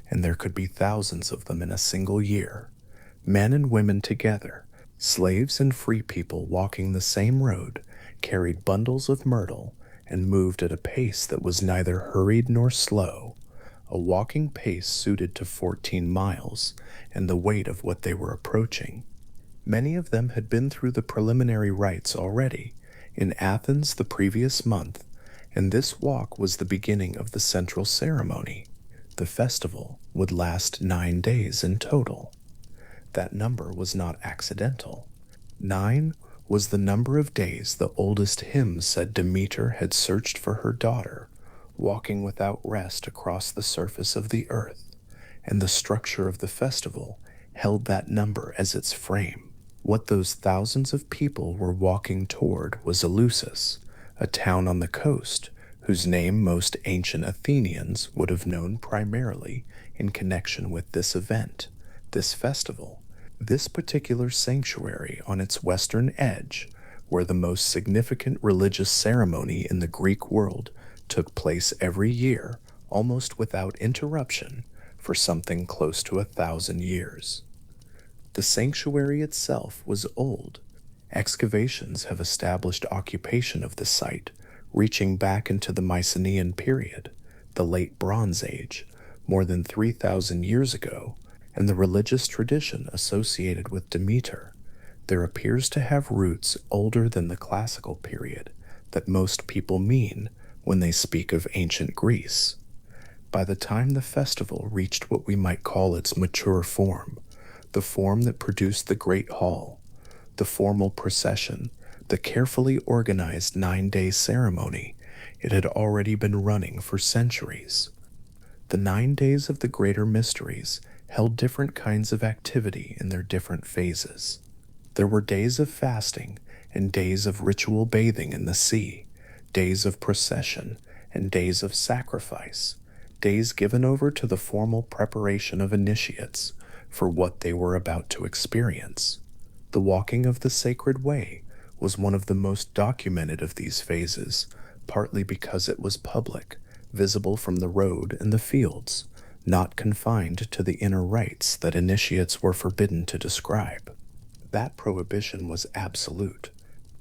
and there could be thousands of them in a single year, men and women together, slaves and free people walking the same road, carried bundles of myrtle and moved at a pace that was neither hurried nor slow, a walking pace suited to 14 miles and the weight of what they were approaching. Many of them had been through the preliminary rites already, in Athens the previous month, and this walk was the beginning of the central ceremony. The festival would last 9 days in total. That number was not accidental. 9 was the number of days the oldest hymn said Demeter had searched for her daughter, walking without rest across the surface of the earth, and the structure of the festival held that number as its frame. What those thousands of people were walking toward was Eleusis, a town on the coast, whose name most ancient Athenians would have known primarily in connection with this event, this festival, this particular sanctuary on its western edge, where the most significant religious ceremony in the Greek world took place every year, almost without interruption, for something close to 1,000 years. The sanctuary itself was old. Excavations have established occupation of the site, reaching back into the Mycenaean period, the late Bronze Age, more than 3,000 years ago, and the religious tradition associated with Demeter. There appears to have roots older than the classical period that most people mean when they speak of ancient Greece. By the time the festival reached what we might call its mature form, the form that produced the Great Hall, the formal procession, the carefully organized 9-day ceremony, it had already been running for centuries. The 9 days of the greater mysteries held different kinds of activity in their different phases. There were days of fasting and days of ritual bathing in the sea, days of procession and days of sacrifice, days given over to the formal preparation of initiates for what they were about to experience. The walking of the Sacred Way was one of the most documented of these phases, partly because it was public, visible from the road and the fields, not confined to the inner rites that initiates were forbidden to describe. That prohibition was absolute.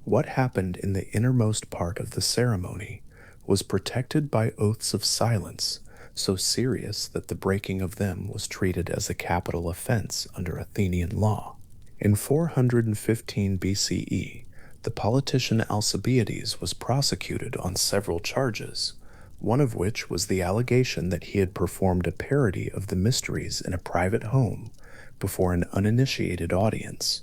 What happened in the innermost part of the ceremony was protected by oaths of silence, so serious that the breaking of them was treated as a capital offense under Athenian law. In 415 BCE, the politician Alcibiades was prosecuted on several charges, one of which was the allegation that he had performed a parody of the mysteries in a private home before an uninitiated audience.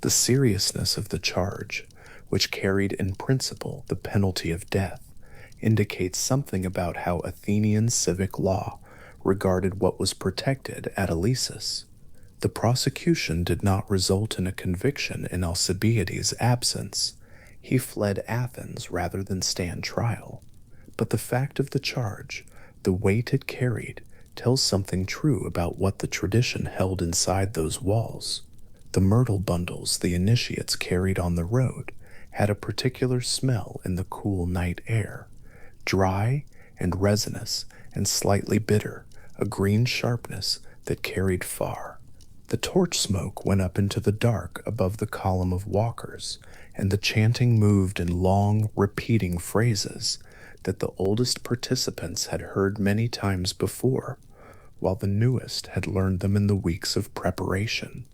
The seriousness of the charge, which carried in principle the penalty of death, indicates something about how Athenian civic law regarded what was protected at Eleusis. The prosecution did not result in a conviction in Alcibiades' absence. He fled Athens rather than stand trial. But the fact of the charge, the weight it carried, tells something true about what the tradition held inside those walls. The myrtle bundles the initiates carried on the road had a particular smell in the cool night air, dry and resinous and slightly bitter, a green sharpness that carried far. The torch smoke went up into the dark above the column of walkers, and the chanting moved in long, repeating phrases that the oldest participants had heard many times before, while the newest had learned them in the weeks of preparation.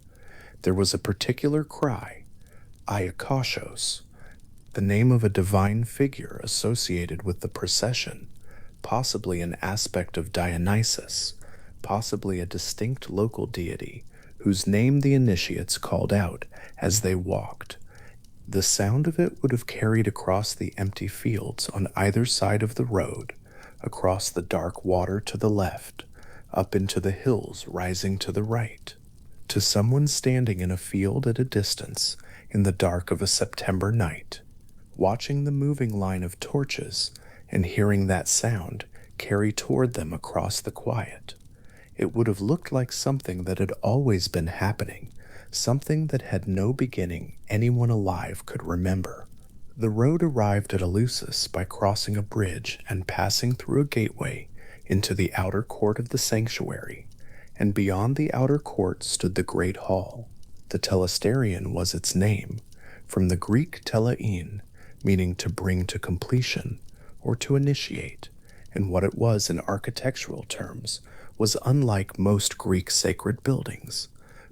There was a particular cry, Iakashos, the name of a divine figure associated with the procession, possibly an aspect of Dionysus, possibly a distinct local deity whose name the initiates called out as they walked. The sound of it would have carried across the empty fields on either side of the road, across the dark water to the left, up into the hills rising to the right. To someone standing in a field at a distance, in the dark of a September night, watching the moving line of torches and hearing that sound carry toward them across the quiet, it would have looked like something that had always been happening, something that had no beginning anyone alive could remember. The road arrived at Eleusis by crossing a bridge and passing through a gateway into the outer court of the sanctuary, and beyond the outer court stood the great hall. The telesterion was its name, from the Greek telein, meaning to bring to completion or to initiate, and what it was in architectural terms was unlike most Greek sacred buildings.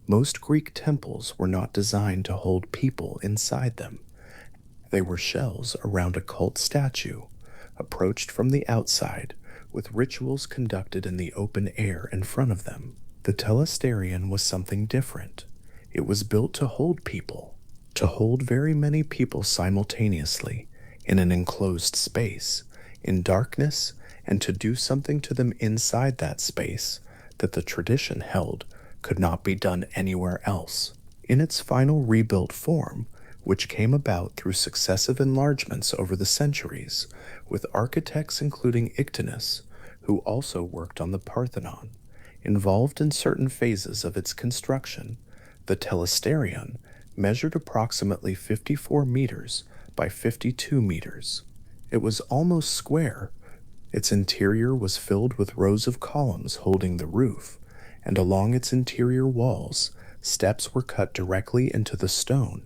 Most Greek temples were not designed to hold people inside them. They were shells around a cult statue, approached from the outside, with rituals conducted in the open air in front of them. The telesterion was something different. It was built to hold people, to hold very many people simultaneously, in an enclosed space, in darkness, and to do something to them inside that space that the tradition held could not be done anywhere else. In its final rebuilt form, which came about through successive enlargements over the centuries, with architects including Ictinus, who also worked on the Parthenon, involved in certain phases of its construction, the telesterion measured approximately 54 meters by 52 meters. It was almost square. Its interior was filled with rows of columns holding the roof, and along its interior walls, steps were cut directly into the stone,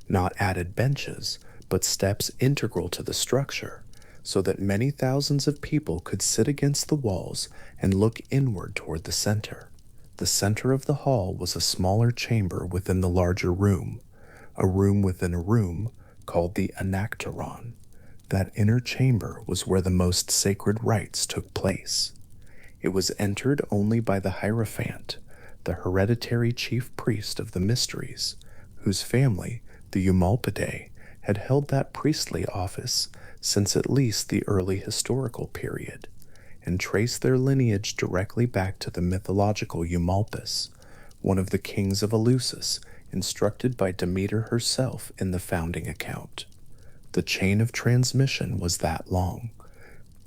not added benches, but steps integral to the structure, so that many thousands of people could sit against the walls and look inward toward the center. The center of the hall was a smaller chamber within the larger room, a room within a room called the Anacteron. That inner chamber was where the most sacred rites took place. It was entered only by the Hierophant, the hereditary chief priest of the mysteries, whose family, the Eumolpidae, had held that priestly office since at least the early historical period, and traced their lineage directly back to the mythological Eumolpus, one of the kings of Eleusis, instructed by Demeter herself in the founding account. The chain of transmission was that long.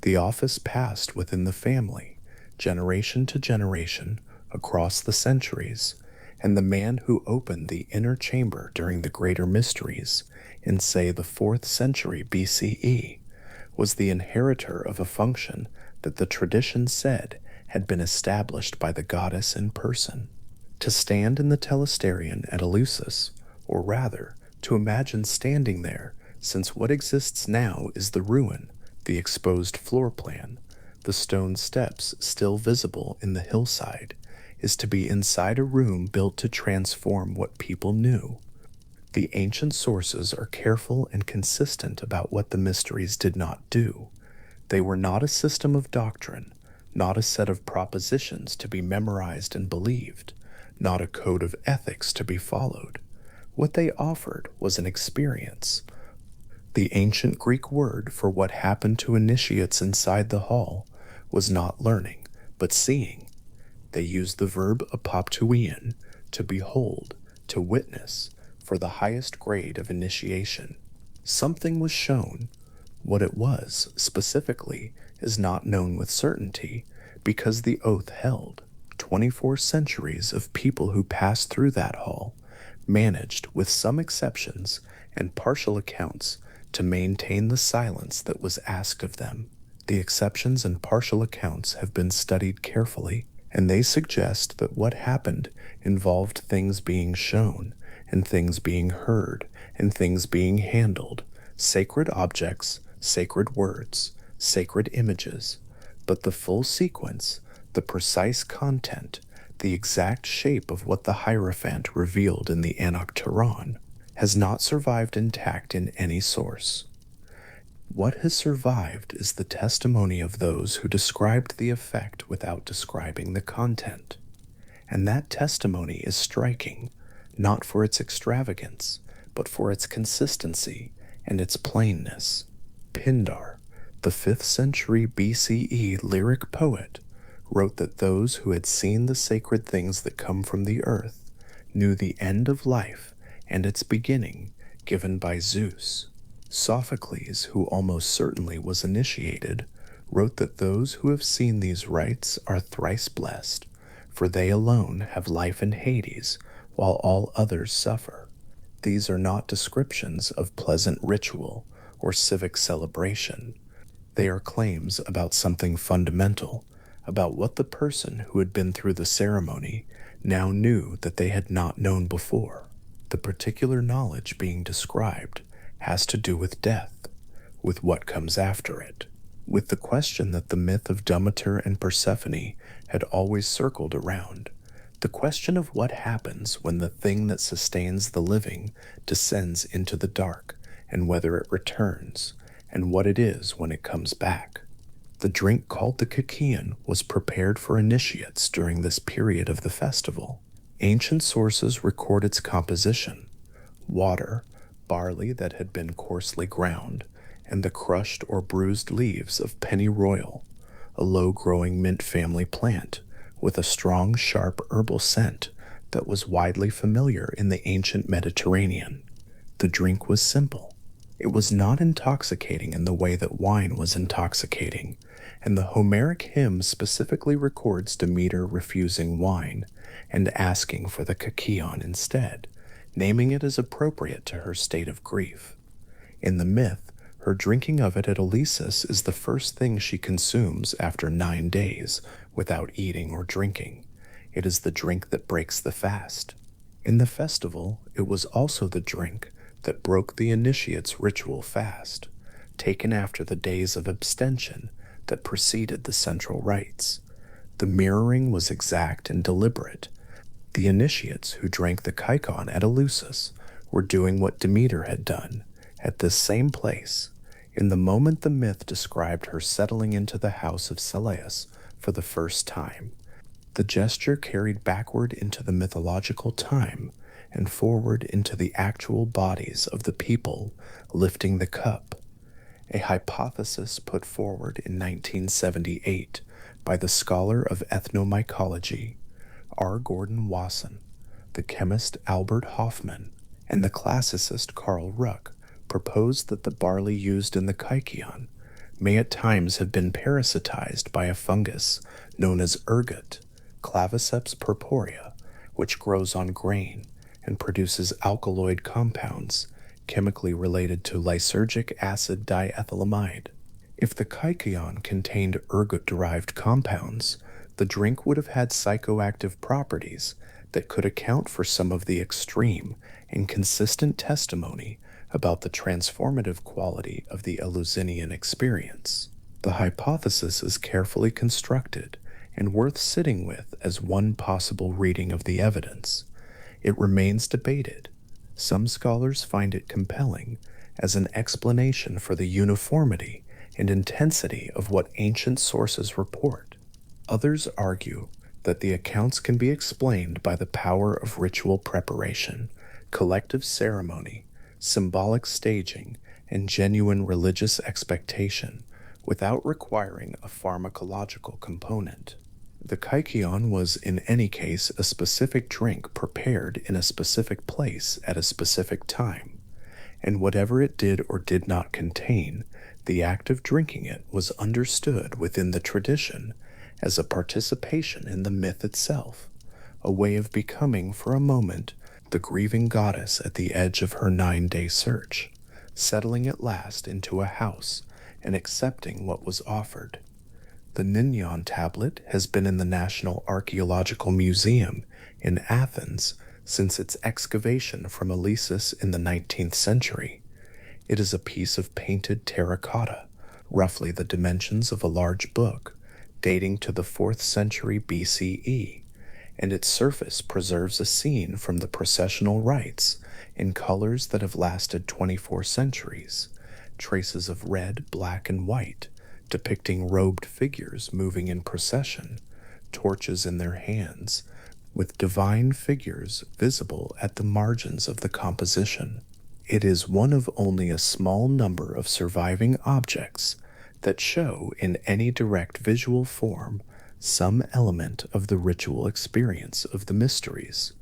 The office passed within the family, generation to generation, across the centuries, and the man who opened the inner chamber during the greater mysteries, in say the 4th century BCE, was the inheritor of a function that the tradition said had been established by the goddess in person. To stand in the telesterion at Eleusis, or rather, to imagine standing there, since what exists now is the ruin, the exposed floor plan, the stone steps still visible in the hillside, is to be inside a room built to transform what people knew. The ancient sources are careful and consistent about what the mysteries did not do. They were not a system of doctrine, not a set of propositions to be memorized and believed, not a code of ethics to be followed. What they offered was an experience. The ancient Greek word for what happened to initiates inside the hall was not learning, but seeing. They used the verb apoptouion, to behold, to witness, for the highest grade of initiation. Something was shown. What it was, specifically, is not known with certainty because the oath held. 24 centuries of people who passed through that hall managed, with some exceptions and partial accounts, to maintain the silence that was asked of them. The exceptions and partial accounts have been studied carefully, and they suggest that what happened involved things being shown, and things being heard, and things being handled, sacred objects, sacred words, sacred images, but the full sequence, the precise content, the exact shape of what the Hierophant revealed in the Anokteron, has not survived intact in any source. What has survived is the testimony of those who described the effect without describing the content. And that testimony is striking, not for its extravagance, but for its consistency and its plainness. Pindar, the 5th century BCE lyric poet, wrote that those who had seen the sacred things that come from the earth knew the end of life and its beginning given by Zeus. Sophocles, who almost certainly was initiated, wrote that those who have seen these rites are thrice blessed, for they alone have life in Hades, while all others suffer. These are not descriptions of pleasant ritual or civic celebration. They are claims about something fundamental, about what the person who had been through the ceremony now knew that they had not known before. The particular knowledge being described has to do with death, with what comes after it, with the question that the myth of Demeter and Persephone had always circled around, the question of what happens when the thing that sustains the living descends into the dark, and whether it returns, and what it is when it comes back. The drink called the Kakian was prepared for initiates during this period of the festival. Ancient sources record its composition: water, barley that had been coarsely ground, and the crushed or bruised leaves of pennyroyal, a low-growing mint family plant with a strong, sharp herbal scent that was widely familiar in the ancient Mediterranean. The drink was simple. It was not intoxicating in the way that wine was intoxicating, and the Homeric hymn specifically records Demeter refusing wine and asking for the Kakion instead, naming it as appropriate to her state of grief. In the myth, her drinking of it at Eleusis is the first thing she consumes after 9 days without eating or drinking. It is the drink that breaks the fast. In the festival, it was also the drink that broke the initiate's ritual fast, taken after the days of abstention that preceded the central rites. The mirroring was exact and deliberate. The initiates who drank the Kaikon at Eleusis were doing what Demeter had done, at this same place, in the moment the myth described her settling into the house of Celeus for the first time. The gesture carried backward into the mythological time and forward into the actual bodies of the people lifting the cup, a hypothesis put forward in 1978 by the scholar of ethnomycology R. Gordon Wasson, the chemist Albert Hoffman, and the classicist Karl Ruck proposed that the barley used in the kykeon may at times have been parasitized by a fungus known as ergot, Claviceps purpurea, which grows on grain and produces alkaloid compounds chemically related to lysergic acid diethylamide. If the kykeon contained ergot-derived compounds, the drink would have had psychoactive properties that could account for some of the extreme and consistent testimony about the transformative quality of the Eleusinian experience. The hypothesis is carefully constructed and worth sitting with as one possible reading of the evidence. It remains debated. Some scholars find it compelling as an explanation for the uniformity and intensity of what ancient sources report. Others argue that the accounts can be explained by the power of ritual preparation, collective ceremony, symbolic staging, and genuine religious expectation without requiring a pharmacological component. The kykeon was in any case a specific drink prepared in a specific place at a specific time, and whatever it did or did not contain, the act of drinking it was understood within the tradition as a participation in the myth itself, a way of becoming for a moment the grieving goddess at the edge of her 9-day search, settling at last into a house and accepting what was offered. The Ninian tablet has been in the National Archaeological Museum in Athens since its excavation from Eleusis in the 19th century. It is a piece of painted terracotta, roughly the dimensions of a large book, dating to the 4th century BCE, and its surface preserves a scene from the processional rites in colors that have lasted 24 centuries, traces of red, black, and white, depicting robed figures moving in procession, torches in their hands, with divine figures visible at the margins of the composition. It is one of only a small number of surviving objects that show in any direct visual form some element of the ritual experience of the mysteries.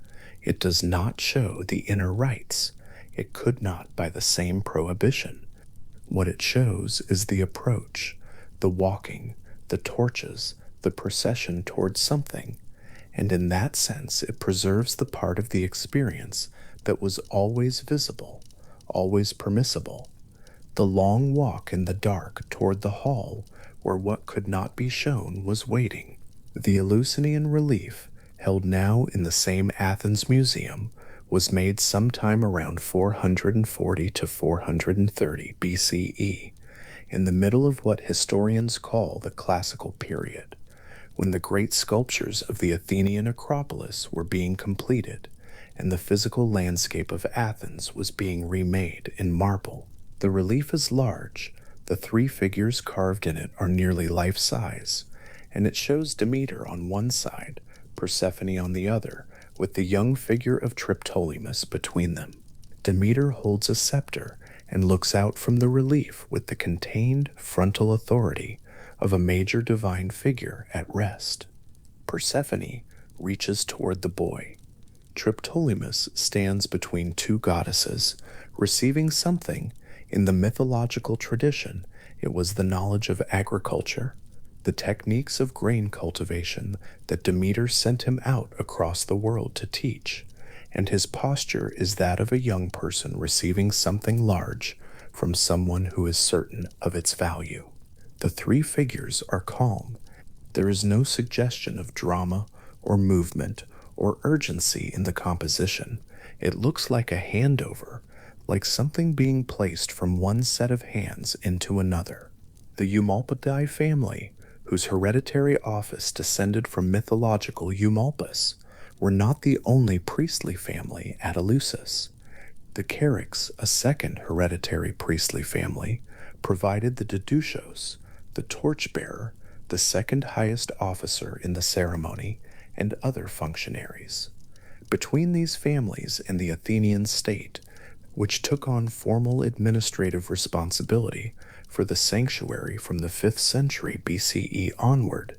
It does not show the inner rites. It could not by the same prohibition. What it shows is the approach, the walking, the torches, the procession towards something, and in that sense it preserves the part of the experience that was always visible, always permissible, the long walk in the dark toward the hall where what could not be shown was waiting. The Eleusinian relief, held now in the same Athens Museum, was made sometime around 440 to 430 BCE, in the middle of what historians call the classical period, when the great sculptures of the Athenian Acropolis were being completed and the physical landscape of Athens was being remade in marble. The relief is large. The 3 figures carved in it are nearly life-size, and it shows Demeter on one side, Persephone on the other, with the young figure of Triptolemus between them. Demeter holds a scepter and looks out from the relief with the contained frontal authority of a major divine figure at rest. Persephone reaches toward the boy. Triptolemus stands between 2 goddesses, receiving something. In the mythological tradition, it was the knowledge of agriculture, the techniques of grain cultivation that Demeter sent him out across the world to teach, and his posture is that of a young person receiving something large from someone who is certain of its value. The 3 figures are calm. There is no suggestion of drama or movement or urgency in the composition. It looks like a handover, like something being placed from one set of hands into another. The Eumolpidae family, whose hereditary office descended from mythological Eumolpus, were not the only priestly family at Eleusis. The Cherics, a second hereditary priestly family, provided the Deduchos, the torchbearer, the second highest officer in the ceremony, and other functionaries. Between these families and the Athenian state, which took on formal administrative responsibility for the sanctuary from the 5th century BCE onward,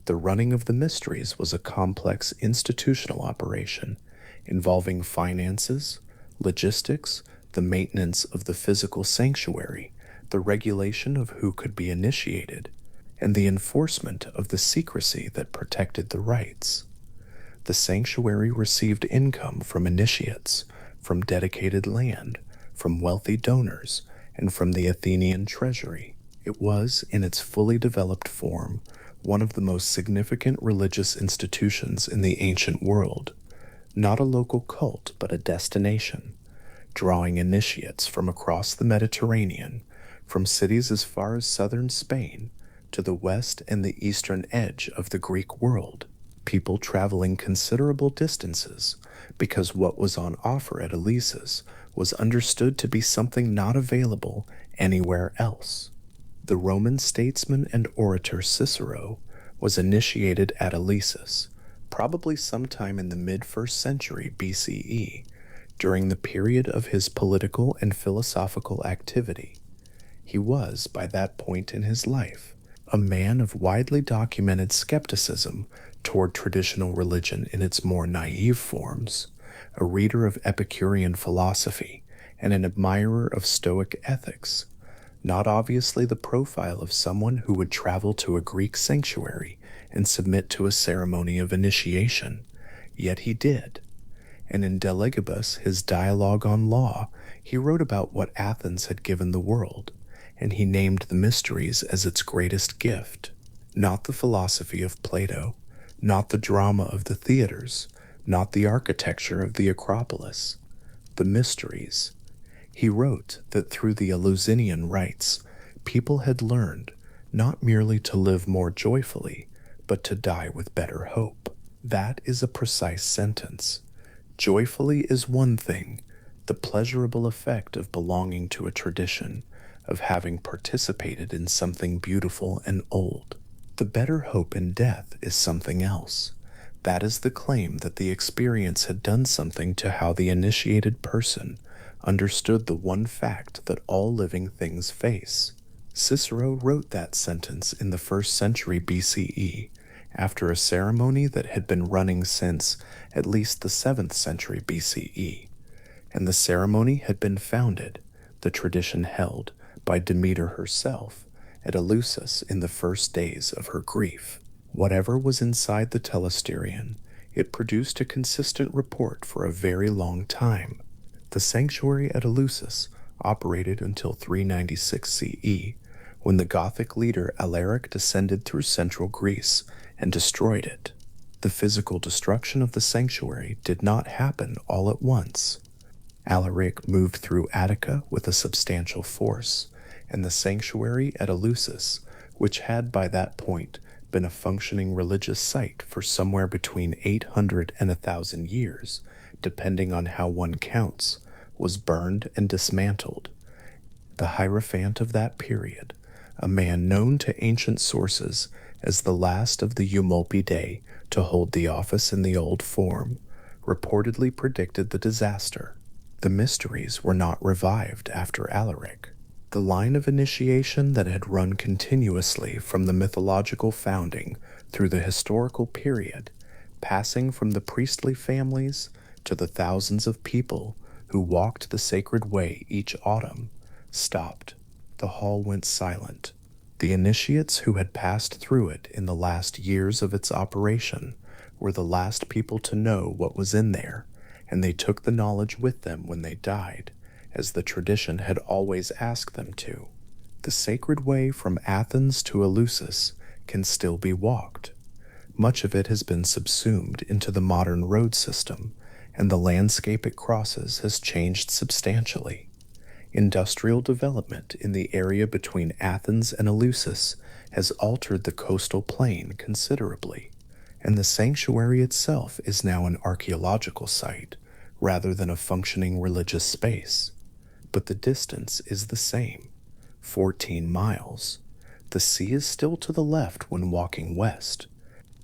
the running of the mysteries was a complex institutional operation involving finances, logistics, the maintenance of the physical sanctuary, the regulation of who could be initiated, and the enforcement of the secrecy that protected the rites. The sanctuary received income from initiates, from dedicated land, from wealthy donors, and from the Athenian treasury. It was, in its fully developed form, one of the most significant religious institutions in the ancient world, not a local cult but a destination, drawing initiates from across the Mediterranean, from cities as far as southern Spain to the west and the eastern edge of the Greek world, people traveling considerable distances because what was on offer at Eleusis was understood to be something not available anywhere else. The Roman statesman and orator Cicero was initiated at Eleusis, probably sometime in the mid-1st century BCE, during the period of his political and philosophical activity. He was, by that point in his life, a man of widely documented skepticism toward traditional religion in its more naive forms, a reader of Epicurean philosophy, and an admirer of Stoic ethics, not obviously the profile of someone who would travel to a Greek sanctuary and submit to a ceremony of initiation, yet he did. And in De Legibus, his dialogue on law, he wrote about what Athens had given the world, and he named the mysteries as its greatest gift. Not the philosophy of Plato, not the drama of the theaters, not the architecture of the Acropolis. The mysteries. He wrote that through the Eleusinian rites, people had learned not merely to live more joyfully, but to die with better hope. That is a precise sentence. Joyfully is one thing, the pleasurable effect of belonging to a tradition, of having participated in something beautiful and old. The better hope in death is something else. That is the claim that the experience had done something to how the initiated person understood the one fact that all living things face. Cicero wrote that sentence in the 1st century BCE, after a ceremony that had been running since at least the 7th century BCE, and the ceremony had been founded, the tradition held, by Demeter herself at Eleusis in the first days of her grief. Whatever was inside the telesterion, it produced a consistent report for a very long time. The sanctuary at Eleusis operated until 396 CE, when the Gothic leader Alaric descended through central Greece and destroyed it. The physical destruction of the sanctuary did not happen all at once. Alaric moved through Attica with a substantial force, and the sanctuary at Eleusis, which had by that point been a functioning religious site for somewhere between 800 and 1,000 years, depending on how one counts, was burned and dismantled. The Hierophant of that period, a man known to ancient sources as the last of the Eumolpidae to hold the office in the old form, reportedly predicted the disaster. The mysteries were not revived after Alaric. The line of initiation that had run continuously from the mythological founding through the historical period, passing from the priestly families to the thousands of people who walked the sacred way each autumn, stopped. The hall went silent. The initiates who had passed through it in the last years of its operation were the last people to know what was in there, and they took the knowledge with them when they died, as the tradition had always asked them to. The sacred way from Athens to Eleusis can still be walked. Much of it has been subsumed into the modern road system, and the landscape it crosses has changed substantially. Industrial development in the area between Athens and Eleusis has altered the coastal plain considerably, and the sanctuary itself is now an archaeological site rather than a functioning religious space. But the distance is the same, 14 miles. The sea is still to the left when walking west.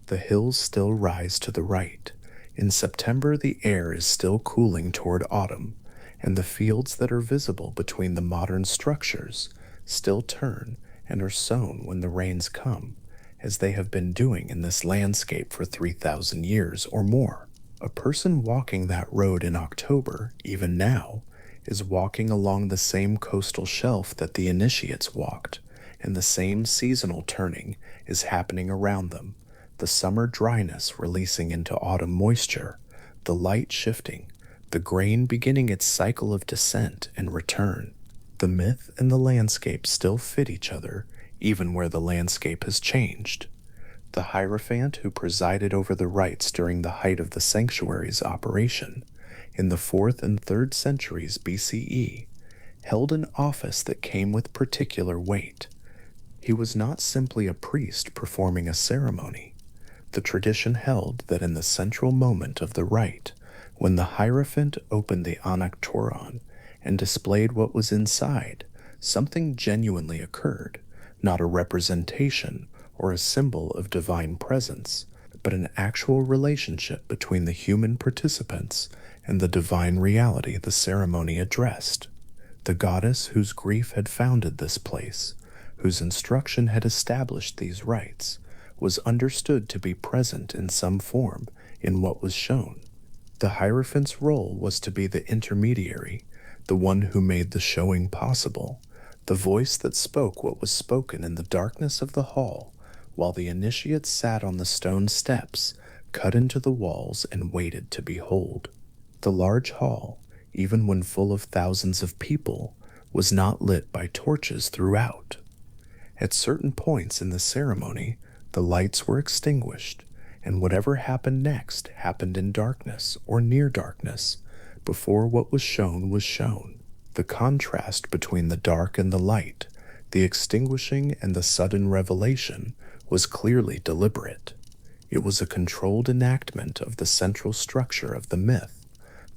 The hills still rise to the right. In September, the air is still cooling toward autumn, and the fields that are visible between the modern structures still turn and are sown when the rains come, as they have been doing in this landscape for 3,000 years or more. A person walking that road in October, even now, is walking along the same coastal shelf that the initiates walked, and the same seasonal turning is happening around them, the summer dryness releasing into autumn moisture, the light shifting, the grain beginning its cycle of descent and return. The myth and the landscape still fit each other, even where the landscape has changed. The Hierophant who presided over the rites during the height of the sanctuary's operation, in the 4th and 3rd centuries BCE, held an office that came with particular weight. He was not simply a priest performing a ceremony. The tradition held that in the central moment of the rite, when the Hierophant opened the anaktoron and displayed what was inside, something genuinely occurred, not a representation or a symbol of divine presence, but an actual relationship between the human participants and the divine reality the ceremony addressed. The goddess whose grief had founded this place, whose instruction had established these rites, was understood to be present in some form in what was shown. The Hierophant's role was to be the intermediary, the one who made the showing possible, the voice that spoke what was spoken in the darkness of the hall, while the initiates sat on the stone steps, cut into the walls, and waited to behold. The large hall, even when full of thousands of people, was not lit by torches throughout. At certain points in the ceremony, the lights were extinguished, and whatever happened next happened in darkness or near darkness, before what was shown. The contrast between the dark and the light, the extinguishing and the sudden revelation, was clearly deliberate. It was a controlled enactment of the central structure of the myth,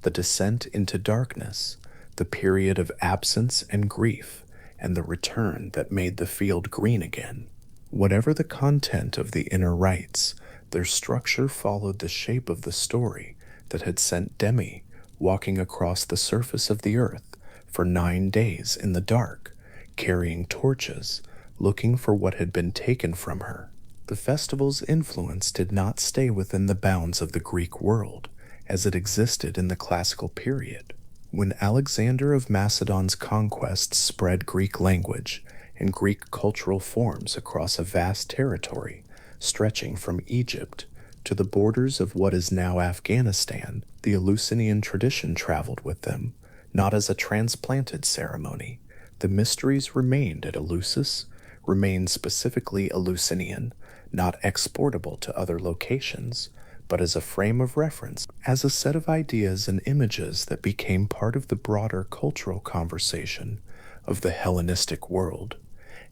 the descent into darkness, the period of absence and grief, and the return that made the field green again. Whatever the content of the inner rites, their structure followed the shape of the story that had sent Demi walking across the surface of the earth for 9 days in the dark, carrying torches, looking for what had been taken from her. The festival's influence did not stay within the bounds of the Greek world, as it existed in the classical period. When Alexander of Macedon's conquests spread Greek language and Greek cultural forms across a vast territory, stretching from Egypt to the borders of what is now Afghanistan, the Eleusinian tradition traveled with them, not as a transplanted ceremony. The mysteries remained at Eleusis, remained specifically Eleusinian, not exportable to other locations, but as a frame of reference, as a set of ideas and images that became part of the broader cultural conversation of the Hellenistic world.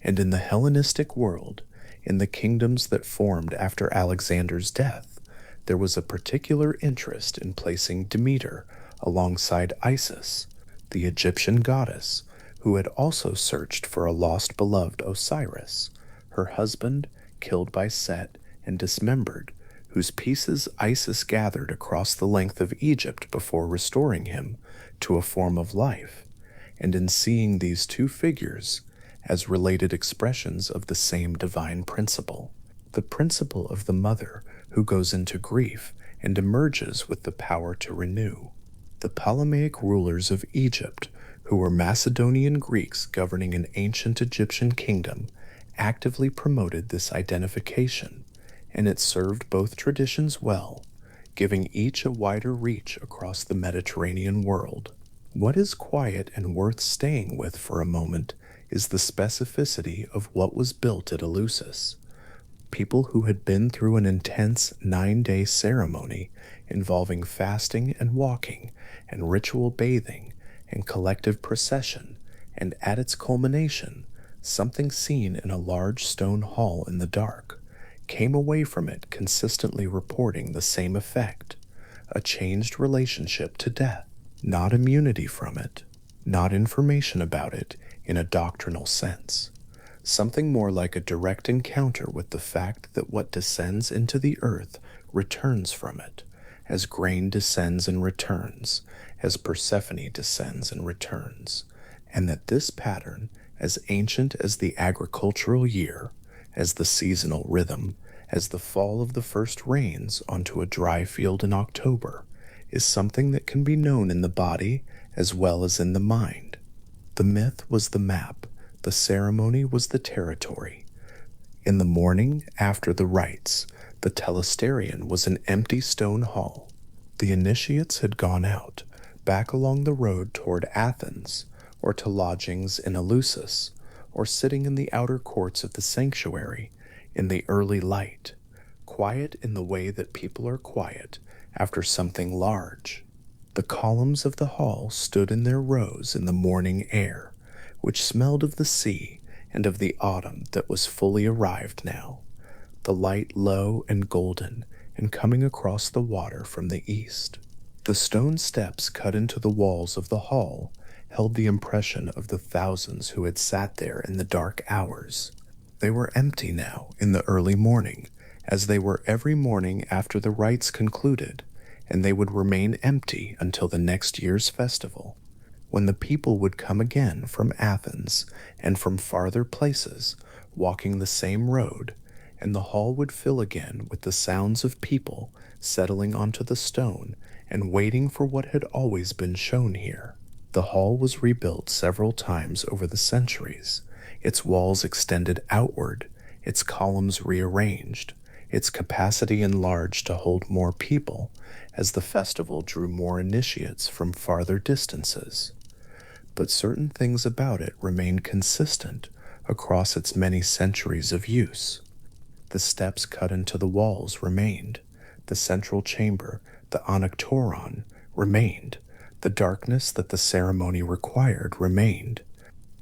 And in the Hellenistic world, in the kingdoms that formed after Alexander's death, there was a particular interest in placing Demeter alongside Isis, the Egyptian goddess, who had also searched for a lost beloved Osiris, her husband killed by Set and dismembered, whose pieces Isis gathered across the length of Egypt before restoring him to a form of life. And in seeing these two figures as related expressions of the same divine principle, the principle of the mother who goes into grief and emerges with the power to renew. The Ptolemaic rulers of Egypt, who were Macedonian Greeks governing an ancient Egyptian kingdom, actively promoted this identification, and it served both traditions well, giving each a wider reach across the Mediterranean world. What is quiet and worth staying with for a moment is the specificity of what was built at Eleusis. People who had been through an intense 9-day ceremony involving fasting and walking and ritual bathing and collective procession, and at its culmination, something seen in a large stone hall in the dark, came away from it consistently reporting the same effect: a changed relationship to death, not immunity from it, not information about it in a doctrinal sense. Something more like a direct encounter with the fact that what descends into the earth returns from it, as grain descends and returns, as Persephone descends and returns, and that this pattern, as ancient as the agricultural year, as the seasonal rhythm, as the fall of the first rains onto a dry field in October, is something that can be known in the body as well as in the mind. The myth was the map, the ceremony was the territory. In the morning, after the rites, the telesterion was an empty stone hall. The initiates had gone out, back along the road toward Athens, or to lodgings in Eleusis, or sitting in the outer courts of the sanctuary in the early light, quiet in the way that people are quiet after something large. The columns of the hall stood in their rows in the morning air, which smelled of the sea and of the autumn that was fully arrived now, the light low and golden and coming across the water from the east. The stone steps cut into the walls of the hall held the impression of the thousands who had sat there in the dark hours. They were empty now in the early morning, as they were every morning after the rites concluded, and they would remain empty until the next year's festival, when the people would come again from Athens and from farther places, walking the same road, and the hall would fill again with the sounds of people settling onto the stone and waiting for what had always been shown here. The hall was rebuilt several times over the centuries, its walls extended outward, its columns rearranged, its capacity enlarged to hold more people as the festival drew more initiates from farther distances. But certain things about it remained consistent across its many centuries of use. The steps cut into the walls remained, the central chamber, the onyctoron, remained, the darkness that the ceremony required remained,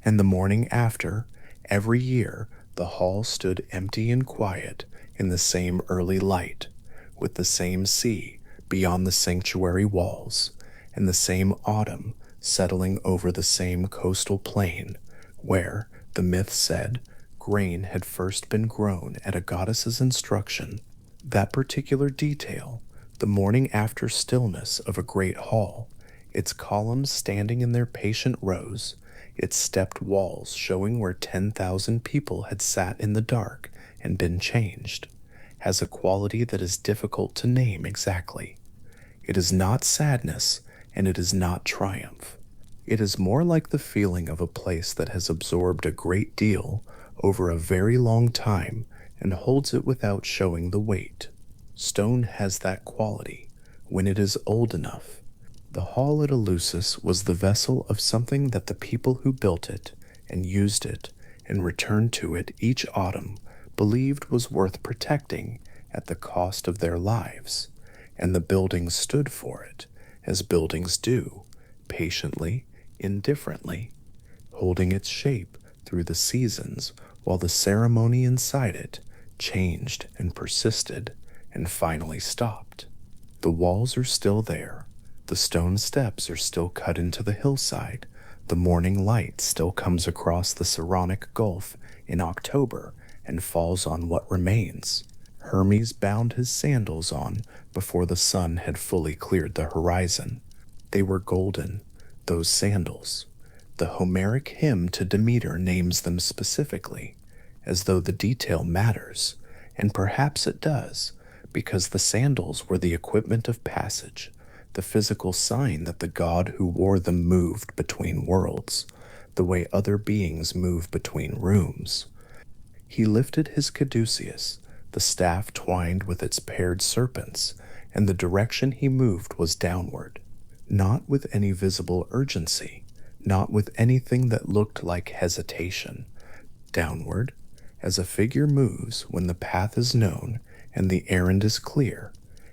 and the morning after, every year, the hall stood empty and quiet in the same early light, with the same sea beyond the sanctuary walls, and the same autumn settling over the same coastal plain, where, the myth said, grain had first been grown at a goddess's instruction. That particular detail, the morning after stillness of a great hall, its columns standing in their patient rows, its stepped walls showing where 10,000 people had sat in the dark and been changed, has a quality that is difficult to name exactly. It is not sadness, and it is not triumph. It is more like the feeling of a place that has absorbed a great deal over a very long time and holds it without showing the weight. Stone has that quality when it is old enough. The hall at Eleusis was the vessel of something that the people who built it and used it and returned to it each autumn believed was worth protecting at the cost of their lives, and the buildings stood for it, as buildings do, patiently, indifferently, holding its shape through the seasons while the ceremony inside it changed and persisted and finally stopped. The walls are still there, the stone steps are still cut into the hillside, the morning light still comes across the Saronic Gulf in October and falls on what remains. Hermes bound his sandals on before the sun had fully cleared the horizon. They were golden, those sandals. The Homeric hymn to Demeter names them specifically, as though the detail matters, and perhaps it does, because the sandals were the equipment of passage, the physical sign that the god who wore them moved between worlds, the way other beings move between rooms. He lifted his caduceus, the staff twined with its paired serpents, and the direction he moved was downward, not with any visible urgency, not with anything that looked like hesitation. Downward, as a figure moves when the path is known and the errand is clear,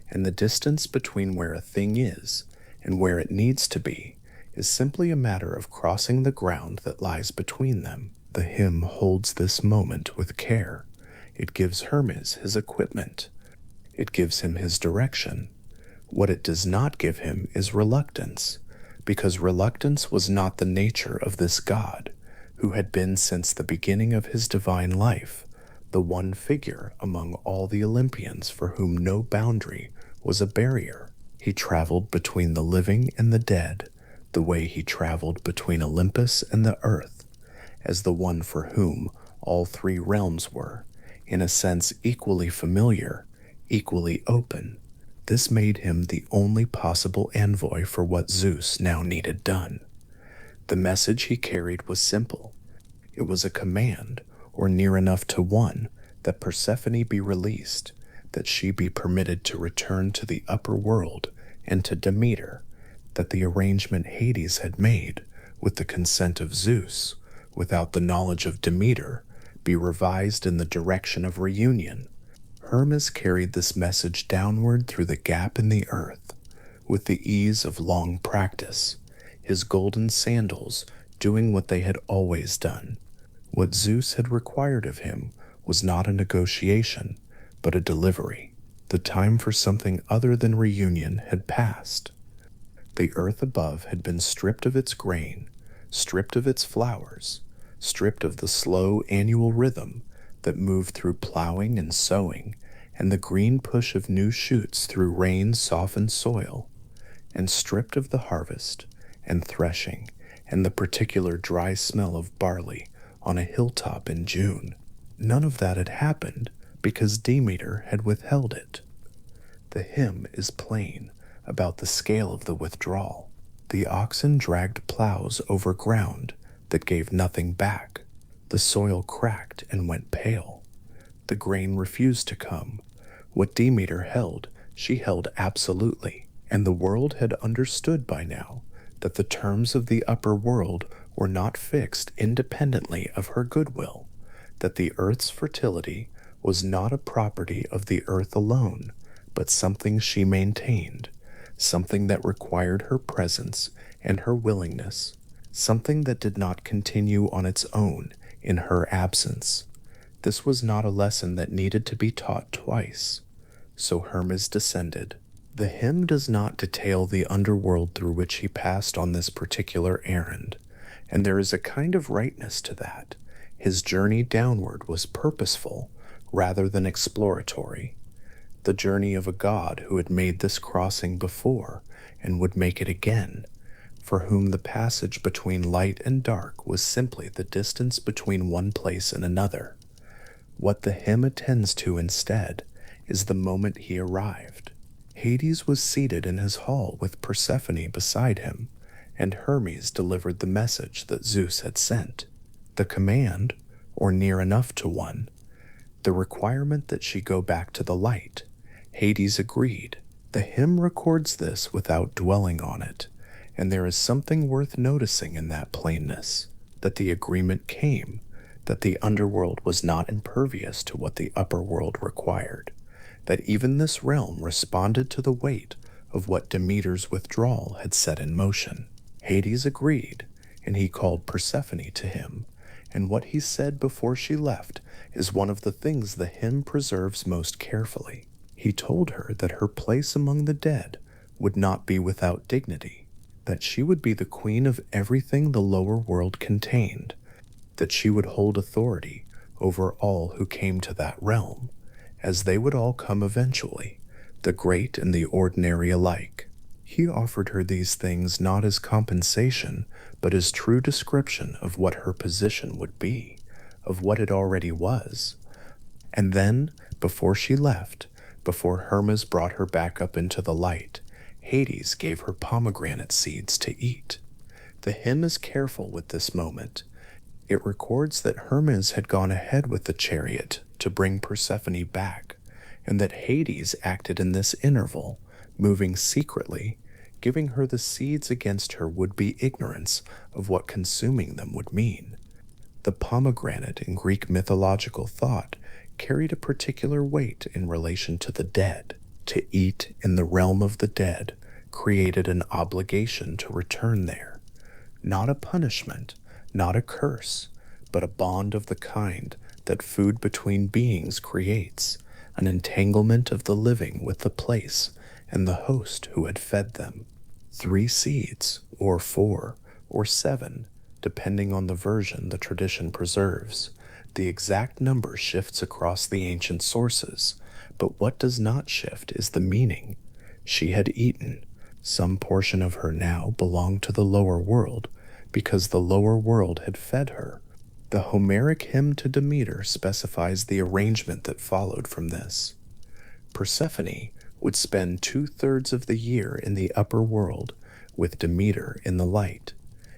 and the distance between where a thing is and where it needs to be is simply a matter of crossing the ground that lies between them. The hymn holds this moment with care. It gives Hermes his equipment. It gives him his direction. What it does not give him is reluctance, because reluctance was not the nature of this god, who had been since the beginning of his divine life, the one figure among all the Olympians for whom no boundary was a barrier. He traveled between the living and the dead, the way he traveled between Olympus and the earth, as the one for whom all three realms were, in a sense equally familiar, equally open. This made him the only possible envoy for what Zeus now needed done. The message he carried was simple. It was a command, or near enough to one, that Persephone be released, that she be permitted to return to the upper world and to Demeter, that the arrangement Hades had made, with the consent of Zeus, without the knowledge of Demeter, be revised in the direction of reunion. Hermes carried this message downward through the gap in the earth, with the ease of long practice, his golden sandals doing what they had always done. What Zeus had required of him was not a negotiation, but a delivery. The time for something other than reunion had passed. The earth above had been stripped of its grain, stripped of its flowers, stripped of the slow annual rhythm that moved through plowing and sowing and the green push of new shoots through rain softened soil, and stripped of the harvest, and threshing, and the particular dry smell of barley on a hilltop in June. None of that had happened because Demeter had withheld it. The hymn is plain about the scale of the withdrawal. The oxen dragged plows over ground that gave nothing back. The soil cracked and went pale. The grain refused to come. What Demeter held, she held absolutely, and the world had understood by now that the terms of the upper world were not fixed independently of her goodwill, that the earth's fertility was not a property of the earth alone, but something she maintained, something that required her presence and her willingness, something that did not continue on its own in her absence. This was not a lesson that needed to be taught twice. So Hermes descended. The hymn does not detail the underworld through which he passed on this particular errand, and there is a kind of rightness to that. His journey downward was purposeful rather than exploratory. The journey of a god who had made this crossing before and would make it again, for whom the passage between light and dark was simply the distance between one place and another. What the hymn attends to instead is the moment he arrived. Hades was seated in his hall with Persephone beside him, and Hermes delivered the message that Zeus had sent. The command, or near enough to one, the requirement that she go back to the light. Hades agreed. The hymn records this without dwelling on it, and there is something worth noticing in that plainness, that the agreement came, that the underworld was not impervious to what the upper world required, that even this realm responded to the weight of what Demeter's withdrawal had set in motion. Hades agreed, and he called Persephone to him, and what he said before she left is one of the things the hymn preserves most carefully. He told her that her place among the dead would not be without dignity, that she would be the queen of everything the lower world contained, that she would hold authority over all who came to that realm, as they would all come eventually, the great and the ordinary alike. He offered her these things not as compensation, but as true description of what her position would be, of what it already was. And then, before she left, before Hermes brought her back up into the light, Hades gave her pomegranate seeds to eat. The hymn is careful with this moment. It records that Hermes had gone ahead with the chariot to bring Persephone back, and that Hades acted in this interval, moving secretly, giving her the seeds against her would-be ignorance of what consuming them would mean. The pomegranate in Greek mythological thought carried a particular weight in relation to the dead. To eat in the realm of the dead created an obligation to return there. Not a punishment, not a curse, but a bond of the kind that food between beings creates, an entanglement of the living with the place and the host who had fed them. 3 seeds, or 4, or 7, depending on the version the tradition preserves. The exact number shifts across the ancient sources, but what does not shift is the meaning. She had eaten. Some portion of her now belonged to the lower world, because the lower world had fed her. The Homeric hymn to Demeter specifies the arrangement that followed from this. Persephone would spend 2/3 of the year in the upper world, with Demeter in the light.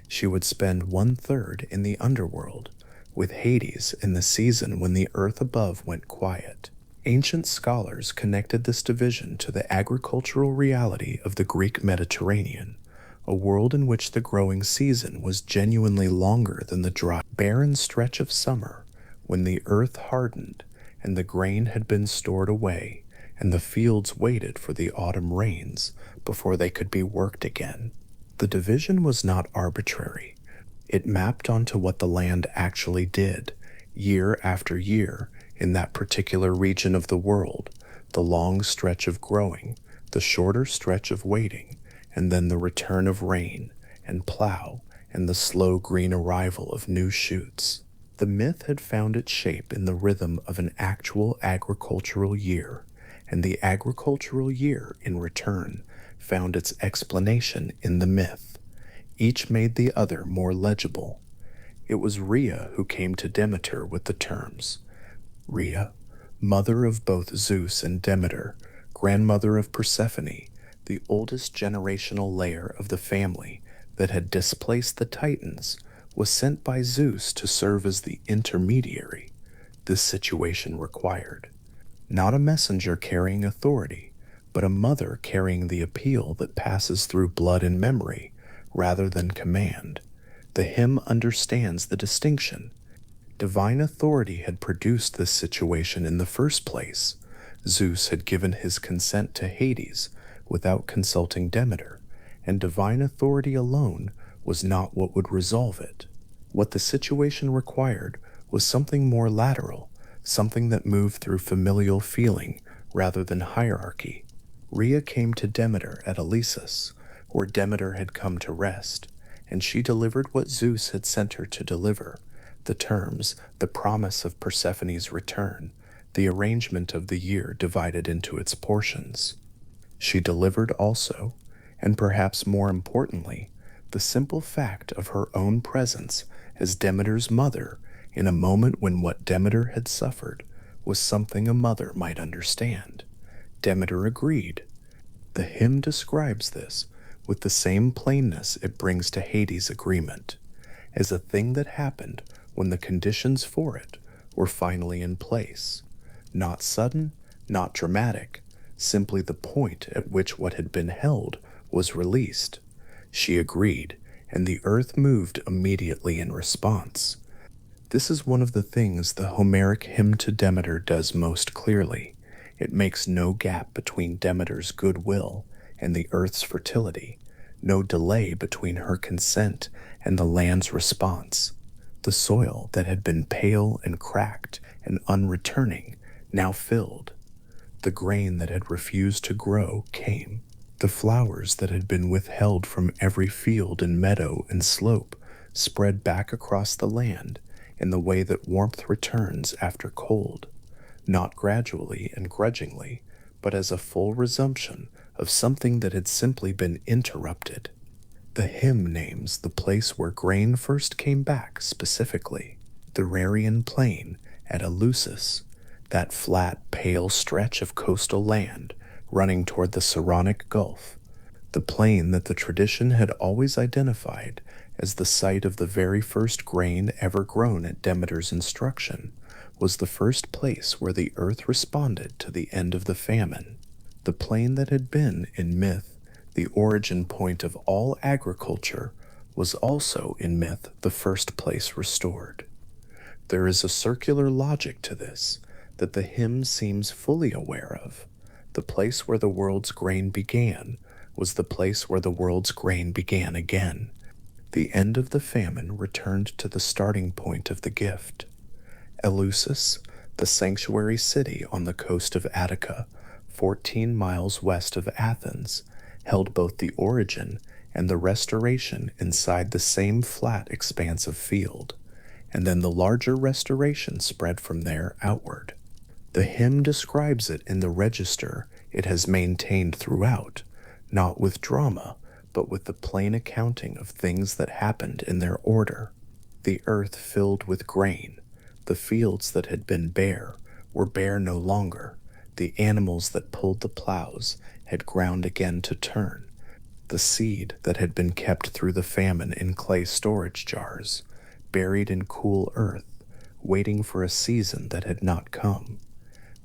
She would spend 1/3 in the underworld, with Hades in the season when the earth above went quiet. Ancient scholars connected this division to the agricultural reality of the Greek Mediterranean, a world in which the growing season was genuinely longer than the dry, barren stretch of summer, when the earth hardened and the grain had been stored away, and the fields waited for the autumn rains before they could be worked again. The division was not arbitrary. It mapped onto what the land actually did, year after year, in that particular region of the world, the long stretch of growing, the shorter stretch of waiting, and then the return of rain and plow and the slow green arrival of new shoots. The myth had found its shape in the rhythm of an actual agricultural year, and the agricultural year, in return, found its explanation in the myth. Each made the other more legible. It was Rhea who came to Demeter with the terms. Rhea, mother of both Zeus and Demeter, grandmother of Persephone, the oldest generational layer of the family that had displaced the Titans, was sent by Zeus to serve as the intermediary this situation required. Not a messenger carrying authority, but a mother carrying the appeal that passes through blood and memory rather than command. The hymn understands the distinction. Divine authority had produced this situation in the first place. Zeus had given his consent to Hades without consulting Demeter, and divine authority alone was not what would resolve it. What the situation required was something more lateral, something that moved through familial feeling rather than hierarchy. Rhea came to Demeter at Eleusis, where Demeter had come to rest, and she delivered what Zeus had sent her to deliver: the terms, the promise of Persephone's return, the arrangement of the year divided into its portions. She delivered also, and perhaps more importantly, the simple fact of her own presence as Demeter's mother in a moment when what Demeter had suffered was something a mother might understand. Demeter agreed. The hymn describes this with the same plainness it brings to Hades' agreement, as a thing that happened when the conditions for it were finally in place. Not sudden, not dramatic, simply the point at which what had been held was released. She agreed, and the earth moved immediately in response. This is one of the things the Homeric hymn to Demeter does most clearly. It makes no gap between Demeter's goodwill and the earth's fertility, no delay between her consent and the land's response. The soil that had been pale and cracked and unreturning now filled. The grain that had refused to grow came. The flowers that had been withheld from every field and meadow and slope spread back across the land in the way that warmth returns after cold, not gradually and grudgingly, but as a full resumption of something that had simply been interrupted. The hymn names the place where grain first came back specifically, the Rarian Plain at Eleusis, that flat, pale stretch of coastal land running toward the Saronic Gulf, the plain that the tradition had always identified as the site of the very first grain ever grown at Demeter's instruction, was the first place where the earth responded to the end of the famine. The plain that had been, in myth, the origin point of all agriculture was also, in myth, the first place restored. There is a circular logic to this that the hymn seems fully aware of. The place where the world's grain began was the place where the world's grain began again. The end of the famine returned to the starting point of the gift. Eleusis, the sanctuary city on the coast of Attica, 14 miles west of Athens, held both the origin and the restoration inside the same flat expanse of field, and then the larger restoration spread from there outward. The hymn describes it in the register it has maintained throughout, not with drama, but with the plain accounting of things that happened in their order. The earth filled with grain. The fields that had been bare were bare no longer. The animals that pulled the plows had ground again to turn. The seed that had been kept through the famine in clay storage jars, buried in cool earth, waiting for a season that had not come.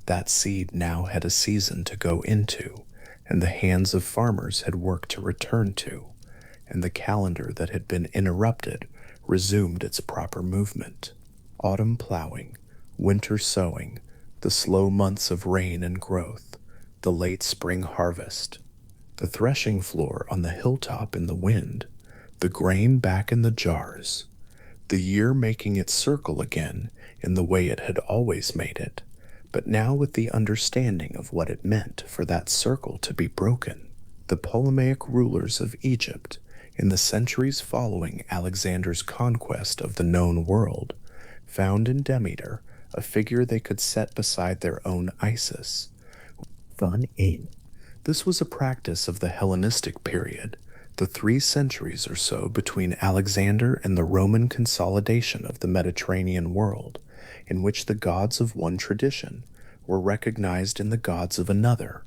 That seed now had a season to go into, and the hands of farmers had work to return to, and the calendar that had been interrupted resumed its proper movement. Autumn plowing, winter sowing, the slow months of rain and growth, the late spring harvest, the threshing floor on the hilltop in the wind, the grain back in the jars, the year making its circle again in the way it had always made it, but now with the understanding of what it meant for that circle to be broken. The Ptolemaic rulers of Egypt, in the centuries following Alexander's conquest of the known world, found in Demeter a figure they could set beside their own Isis. gone in. This was a practice of the Hellenistic period, the 3 centuries or so between Alexander and the Roman consolidation of the Mediterranean world, in which the gods of one tradition were recognized in the gods of another,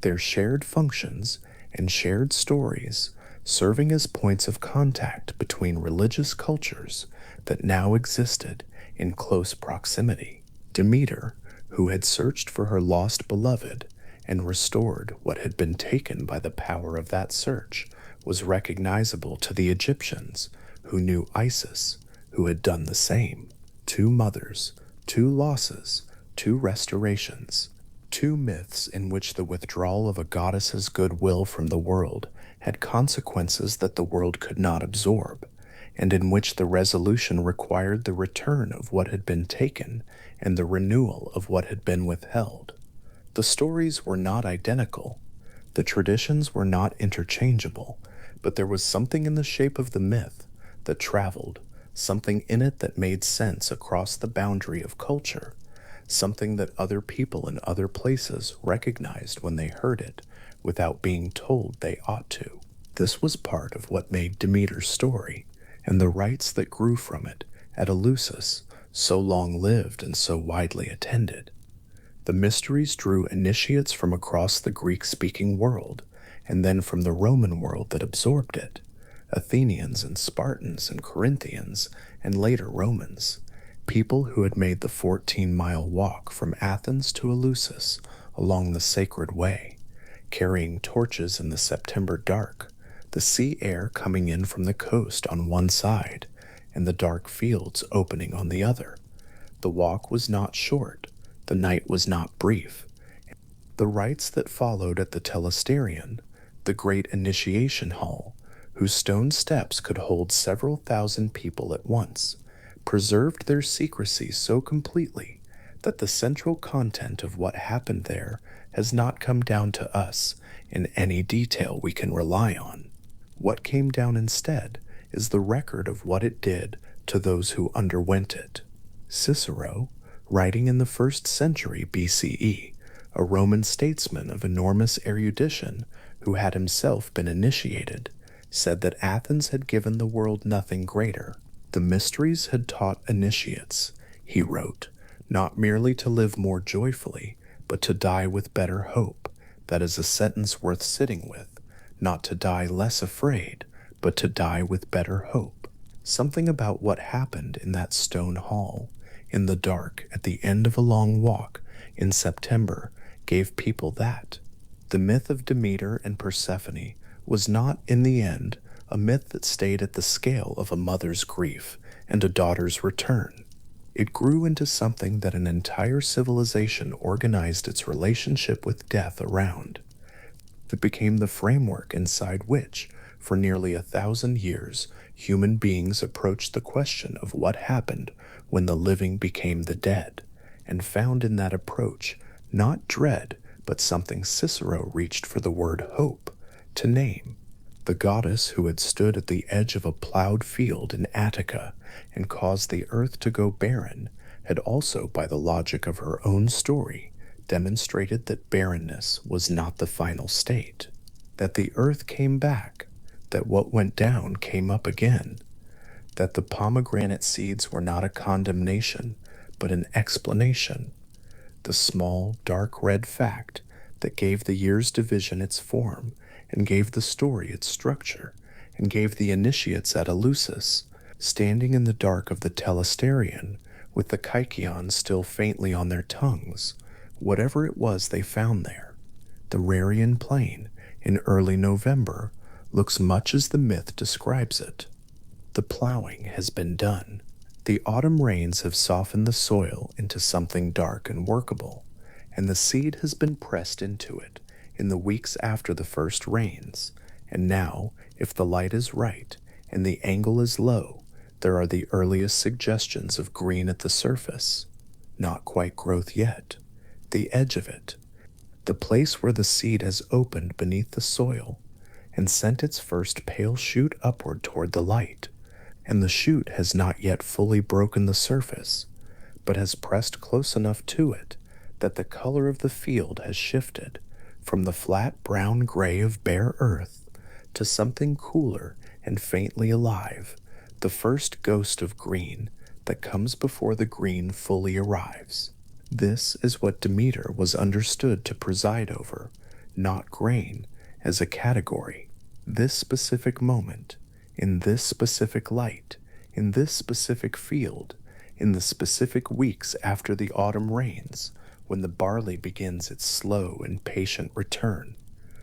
their shared functions and shared stories serving as points of contact between religious cultures that now existed in close proximity. Demeter, who had searched for her lost beloved and restored what had been taken by the power of that search, was recognizable to the Egyptians, who knew Isis, who had done the same. 2 mothers, 2 losses, 2 restorations, 2 myths in which the withdrawal of a goddess's goodwill from the world had consequences that the world could not absorb, and in which the resolution required the return of what had been taken and the renewal of what had been withheld. The stories were not identical, the traditions were not interchangeable, but there was something in the shape of the myth that traveled, something in it that made sense across the boundary of culture, something that other people in other places recognized when they heard it without being told they ought to. This was part of what made Demeter's story, and the rites that grew from it at Eleusis so long lived and so widely attended. The mysteries drew initiates from across the Greek-speaking world, and then from the Roman world that absorbed it, Athenians and Spartans and Corinthians, and later Romans, people who had made the 14-mile walk from Athens to Eleusis along the sacred way, carrying torches in the September dark, the sea air coming in from the coast on one side, and the dark fields opening on the other. The walk was not short, the night was not brief. The rites that followed at the Telesterion, the great initiation hall, whose stone steps could hold several thousand people at once, preserved their secrecy so completely that the central content of what happened there has not come down to us in any detail we can rely on. What came down instead is the record of what it did to those who underwent it. Cicero, writing in the 1st century BCE, a Roman statesman of enormous erudition who had himself been initiated, said that Athens had given the world nothing greater. The mysteries had taught initiates, he wrote, not merely to live more joyfully, but to die with better hope. That is a sentence worth sitting with, not to die less afraid, but to die with better hope. Something about what happened in that stone hall, in the dark at the end of a long walk in September, gave people that. The myth of Demeter and Persephone was not, in the end, a myth that stayed at the scale of a mother's grief and a daughter's return. It grew into something that an entire civilization organized its relationship with death around. It became the framework inside which, for nearly 1,000 years, human beings approached the question of what happened when the living became the dead, and found in that approach not dread, but something Cicero reached for the word hope to name. The goddess who had stood at the edge of a plowed field in Attica and caused the earth to go barren had also, by the logic of her own story, demonstrated that barrenness was not the final state, that the earth came back, that what went down came up again, that the pomegranate seeds were not a condemnation, but an explanation, the small, dark red fact that gave the year's division its form, and gave the story its structure, and gave the initiates at Eleusis, standing in the dark of the Telesterion, with the kykeon still faintly on their tongues, whatever it was they found there. The Rarian plain, in early November, looks much as the myth describes it. The plowing has been done. The autumn rains have softened the soil into something dark and workable, and the seed has been pressed into it in the weeks after the first rains, and now, if the light is right and the angle is low, there are the earliest suggestions of green at the surface. Not quite growth yet. The edge of it, the place where the seed has opened beneath the soil and sent its first pale shoot upward toward the light, and the shoot has not yet fully broken the surface, but has pressed close enough to it that the color of the field has shifted from the flat brown gray of bare earth to something cooler and faintly alive, the first ghost of green that comes before the green fully arrives. This is what Demeter was understood to preside over, not grain as a category. This specific moment, in this specific light, in this specific field, in the specific weeks after the autumn rains, when the barley begins its slow and patient return,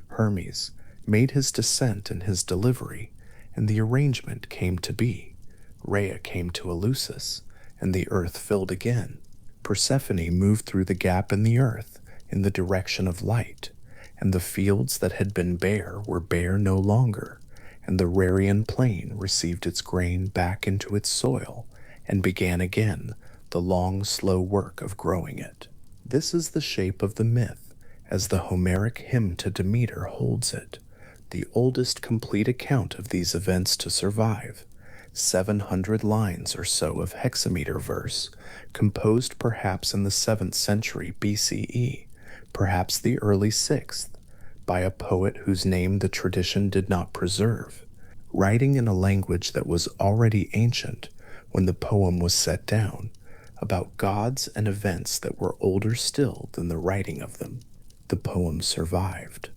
Hermes made his descent and his delivery, and the arrangement came to be. Rhea came to Eleusis, and the earth filled again. Persephone moved through the gap in the earth in the direction of light, and the fields that had been bare were bare no longer, and the Rarian plain received its grain back into its soil and began again the long, slow work of growing it. This is the shape of the myth, as the Homeric hymn to Demeter holds it, the oldest complete account of these events to survive. 700 lines or so of hexameter verse, composed perhaps in the 7th century BCE, perhaps the early 6th, by a poet whose name the tradition did not preserve, writing in a language that was already ancient when the poem was set down, about gods and events that were older still than the writing of them. The poem survived.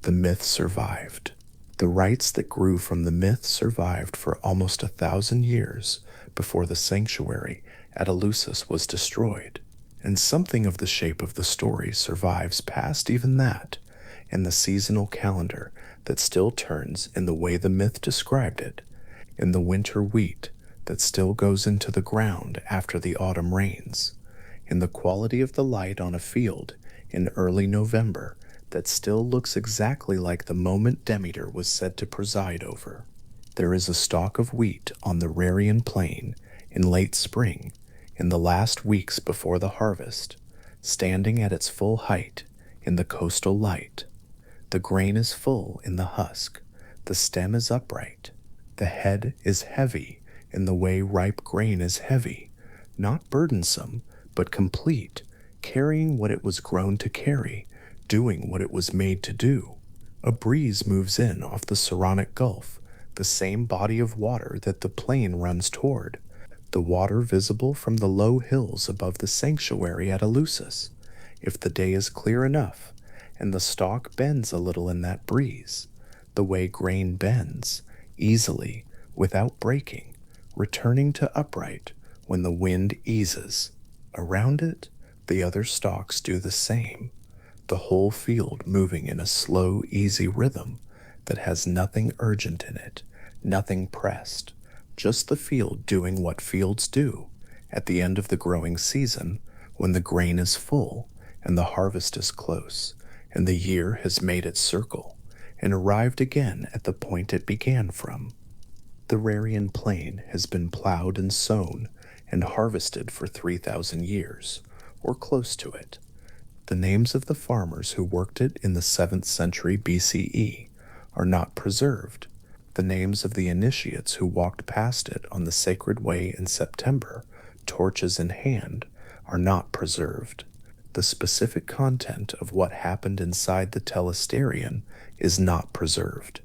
The myth survived. The rites that grew from the myth survived for almost 1,000 years before the sanctuary at Eleusis was destroyed, and something of the shape of the story survives past even that, in the seasonal calendar that still turns in the way the myth described it, in the winter wheat that still goes into the ground after the autumn rains, in the quality of the light on a field in early November that still looks exactly like the moment Demeter was said to preside over. There is a stalk of wheat on the Rarian plain in late spring, in the last weeks before the harvest, standing at its full height in the coastal light. The grain is full in the husk, the stem is upright, the head is heavy in the way ripe grain is heavy, not burdensome, but complete, carrying what it was grown to carry, doing what it was made to do. A breeze moves in off the Saronic Gulf, the same body of water that the plain runs toward, the water visible from the low hills above the sanctuary at Eleusis, if the day is clear enough, and the stalk bends a little in that breeze, the way grain bends, easily, without breaking, returning to upright when the wind eases. Around it, the other stalks do the same, the whole field moving in a slow, easy rhythm that has nothing urgent in it, nothing pressed, just the field doing what fields do at the end of the growing season when the grain is full and the harvest is close and the year has made its circle and arrived again at the point it began from. The Rarian plain has been plowed and sown and harvested for 3,000 years, or close to it. The names of the farmers who worked it in the 7th century BCE are not preserved. The names of the initiates who walked past it on the sacred way in September, torches in hand, are not preserved. The specific content of what happened inside the telesterion is not preserved.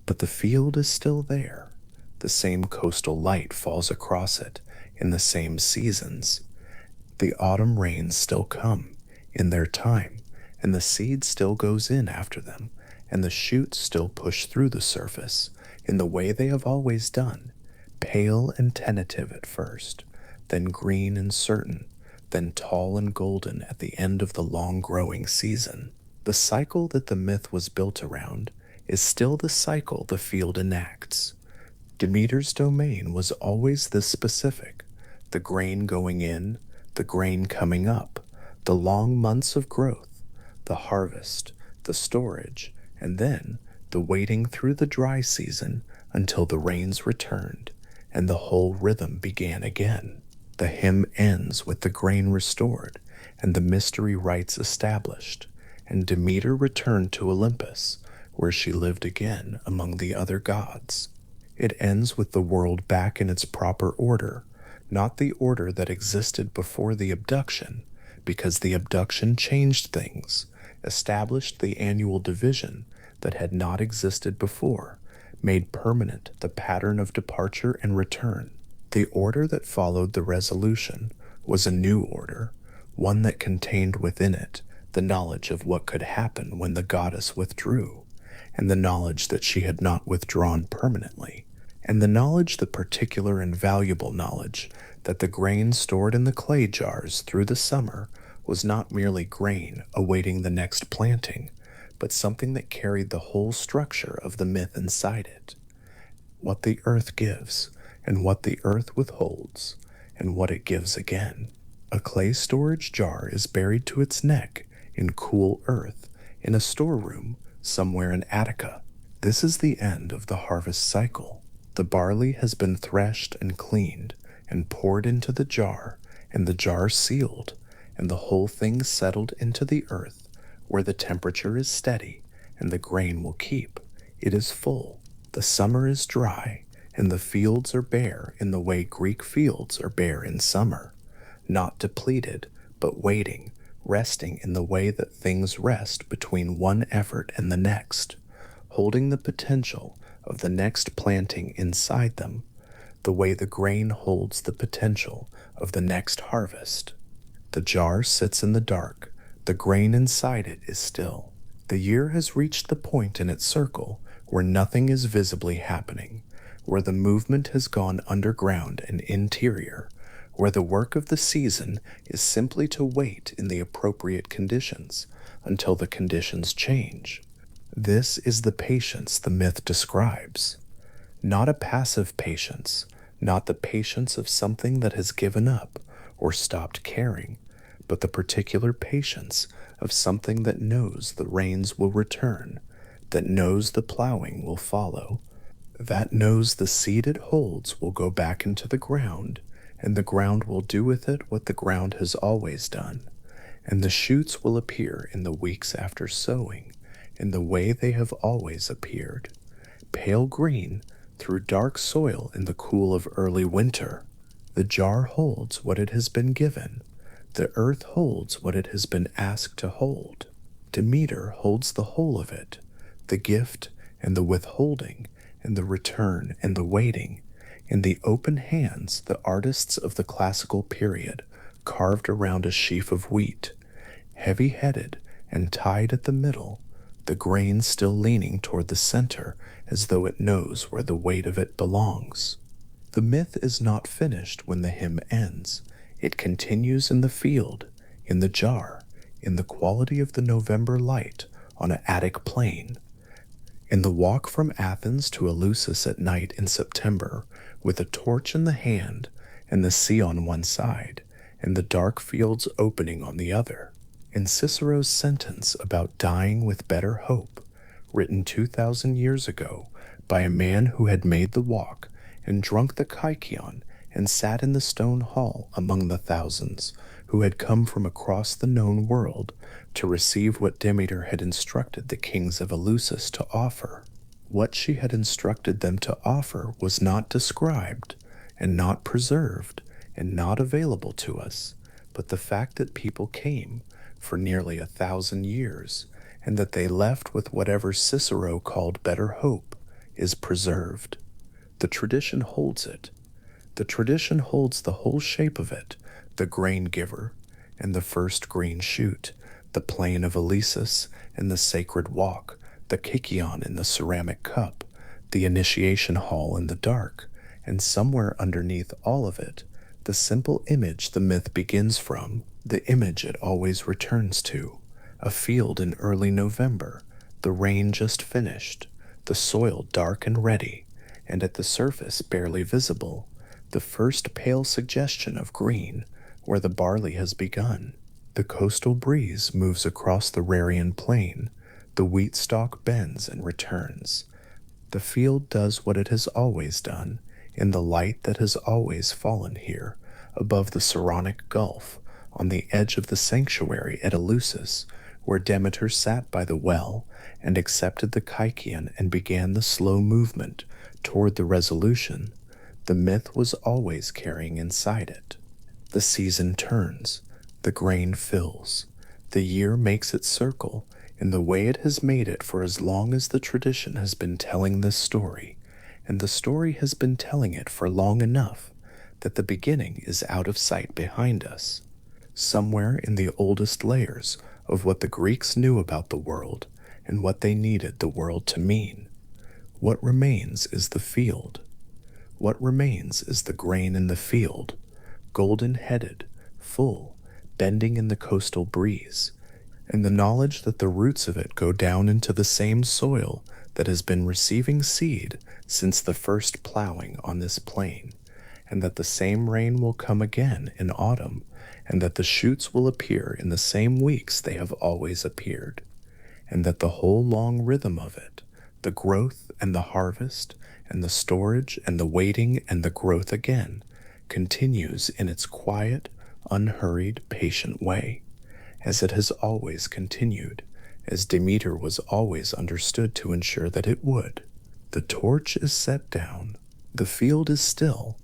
But the field is still there. The same coastal light falls across it in the same seasons. The autumn rains still come in their time, and the seed still goes in after them, and the shoots still push through the surface in the way they have always done, pale and tentative at first, then green and certain, then tall and golden at the end of the long growing season. The cycle that the myth was built around is still the cycle the field enacts. Demeter's domain was always this specific, the grain going in, the grain coming up, the long months of growth, the harvest, the storage, and then the waiting through the dry season until the rains returned and the whole rhythm began again. The hymn ends with the grain restored and the mystery rites established, and Demeter returned to Olympus, where she lived again among the other gods. It ends with the world back in its proper order, not the order that existed before the abduction, because the abduction changed things, established the annual division that had not existed before, made permanent the pattern of departure and return. The order that followed the resolution was a new order, one that contained within it the knowledge of what could happen when the goddess withdrew, and the knowledge that she had not withdrawn permanently, and the knowledge, the particular and valuable knowledge, that the grain stored in the clay jars through the summer was not merely grain awaiting the next planting, but something that carried the whole structure of the myth inside it. What the earth gives, and what the earth withholds, and what it gives again. A clay storage jar is buried to its neck in cool earth in a storeroom somewhere in Attica. This is the end of the harvest cycle. The barley has been threshed and cleaned and poured into the jar, and the jar sealed, and the whole thing settled into the earth, where the temperature is steady and the grain will keep. It is full. The summer is dry, and the fields are bare in the way Greek fields are bare in summer, not depleted, but waiting, resting in the way that things rest between one effort and the next, holding the potential of the next planting inside them, the way the grain holds the potential of the next harvest. The jar sits in the dark, the grain inside it is still. The year has reached the point in its circle where nothing is visibly happening, where the movement has gone underground and interior, where the work of the season is simply to wait in the appropriate conditions until the conditions change. This is the patience the myth describes. Not a passive patience, not the patience of something that has given up or stopped caring, but the particular patience of something that knows the rains will return, that knows the plowing will follow, that knows the seed it holds will go back into the ground, and the ground will do with it what the ground has always done, and the shoots will appear in the weeks after sowing, in the way they have always appeared, pale green through dark soil in the cool of early winter. The jar holds what it has been given. The earth holds what it has been asked to hold. Demeter holds the whole of it, the gift and the withholding and the return and the waiting. In the open hands, the artists of the classical period carved around a sheaf of wheat, heavy-headed and tied at the middle, the grain still leaning toward the center as though it knows where the weight of it belongs. The myth is not finished when the hymn ends. It continues in the field, in the jar, in the quality of the November light on an Attic plain, in the walk from Athens to Eleusis at night in September, with a torch in the hand and the sea on one side, and the dark fields opening on the other. In Cicero's sentence about dying with better hope, written 2,000 years ago by a man who had made the walk and drunk the kykeon and sat in the stone hall among the thousands who had come from across the known world to receive what Demeter had instructed the kings of Eleusis to offer. What she had instructed them to offer was not described, and not preserved, and not available to us, but the fact that people came for nearly 1,000 years, and that they left with whatever Cicero called better hope, is preserved. The tradition holds it. The tradition holds the whole shape of it, the grain giver, and the first green shoot, the plain of Eleusis, and the sacred walk, the kykeon in the ceramic cup, the initiation hall in the dark, and somewhere underneath all of it, the simple image the myth begins from, the image it always returns to, a field in early November, the rain just finished, the soil dark and ready, and at the surface barely visible, the first pale suggestion of green, where the barley has begun. The coastal breeze moves across the Rarian plain, the wheat stalk bends and returns. The field does what it has always done, in the light that has always fallen here, above the Saronic Gulf, on the edge of the sanctuary at Eleusis, where Demeter sat by the well and accepted the kykeon and began the slow movement toward the resolution. The myth was always carrying inside it. The season turns, the grain fills, The year makes its circle in the way it has made it for as long as the tradition has been telling this story, and the story has been telling it for long enough that the beginning is out of sight behind us. Somewhere in the oldest layers of what the Greeks knew about the world and what they needed the world to mean, what remains is the field. What remains is the grain in the field, golden headed, full, bending in the coastal breeze, and the knowledge that the roots of it go down into the same soil that has been receiving seed since the first plowing on this plain, and that the same rain will come again in autumn, and that the shoots will appear in the same weeks they have always appeared, and that the whole long rhythm of it, the growth and the harvest, and the storage and the waiting and the growth again, continues in its quiet, unhurried, patient way, as it has always continued, as Demeter was always understood to ensure that it would. The torch is set down, the field is still,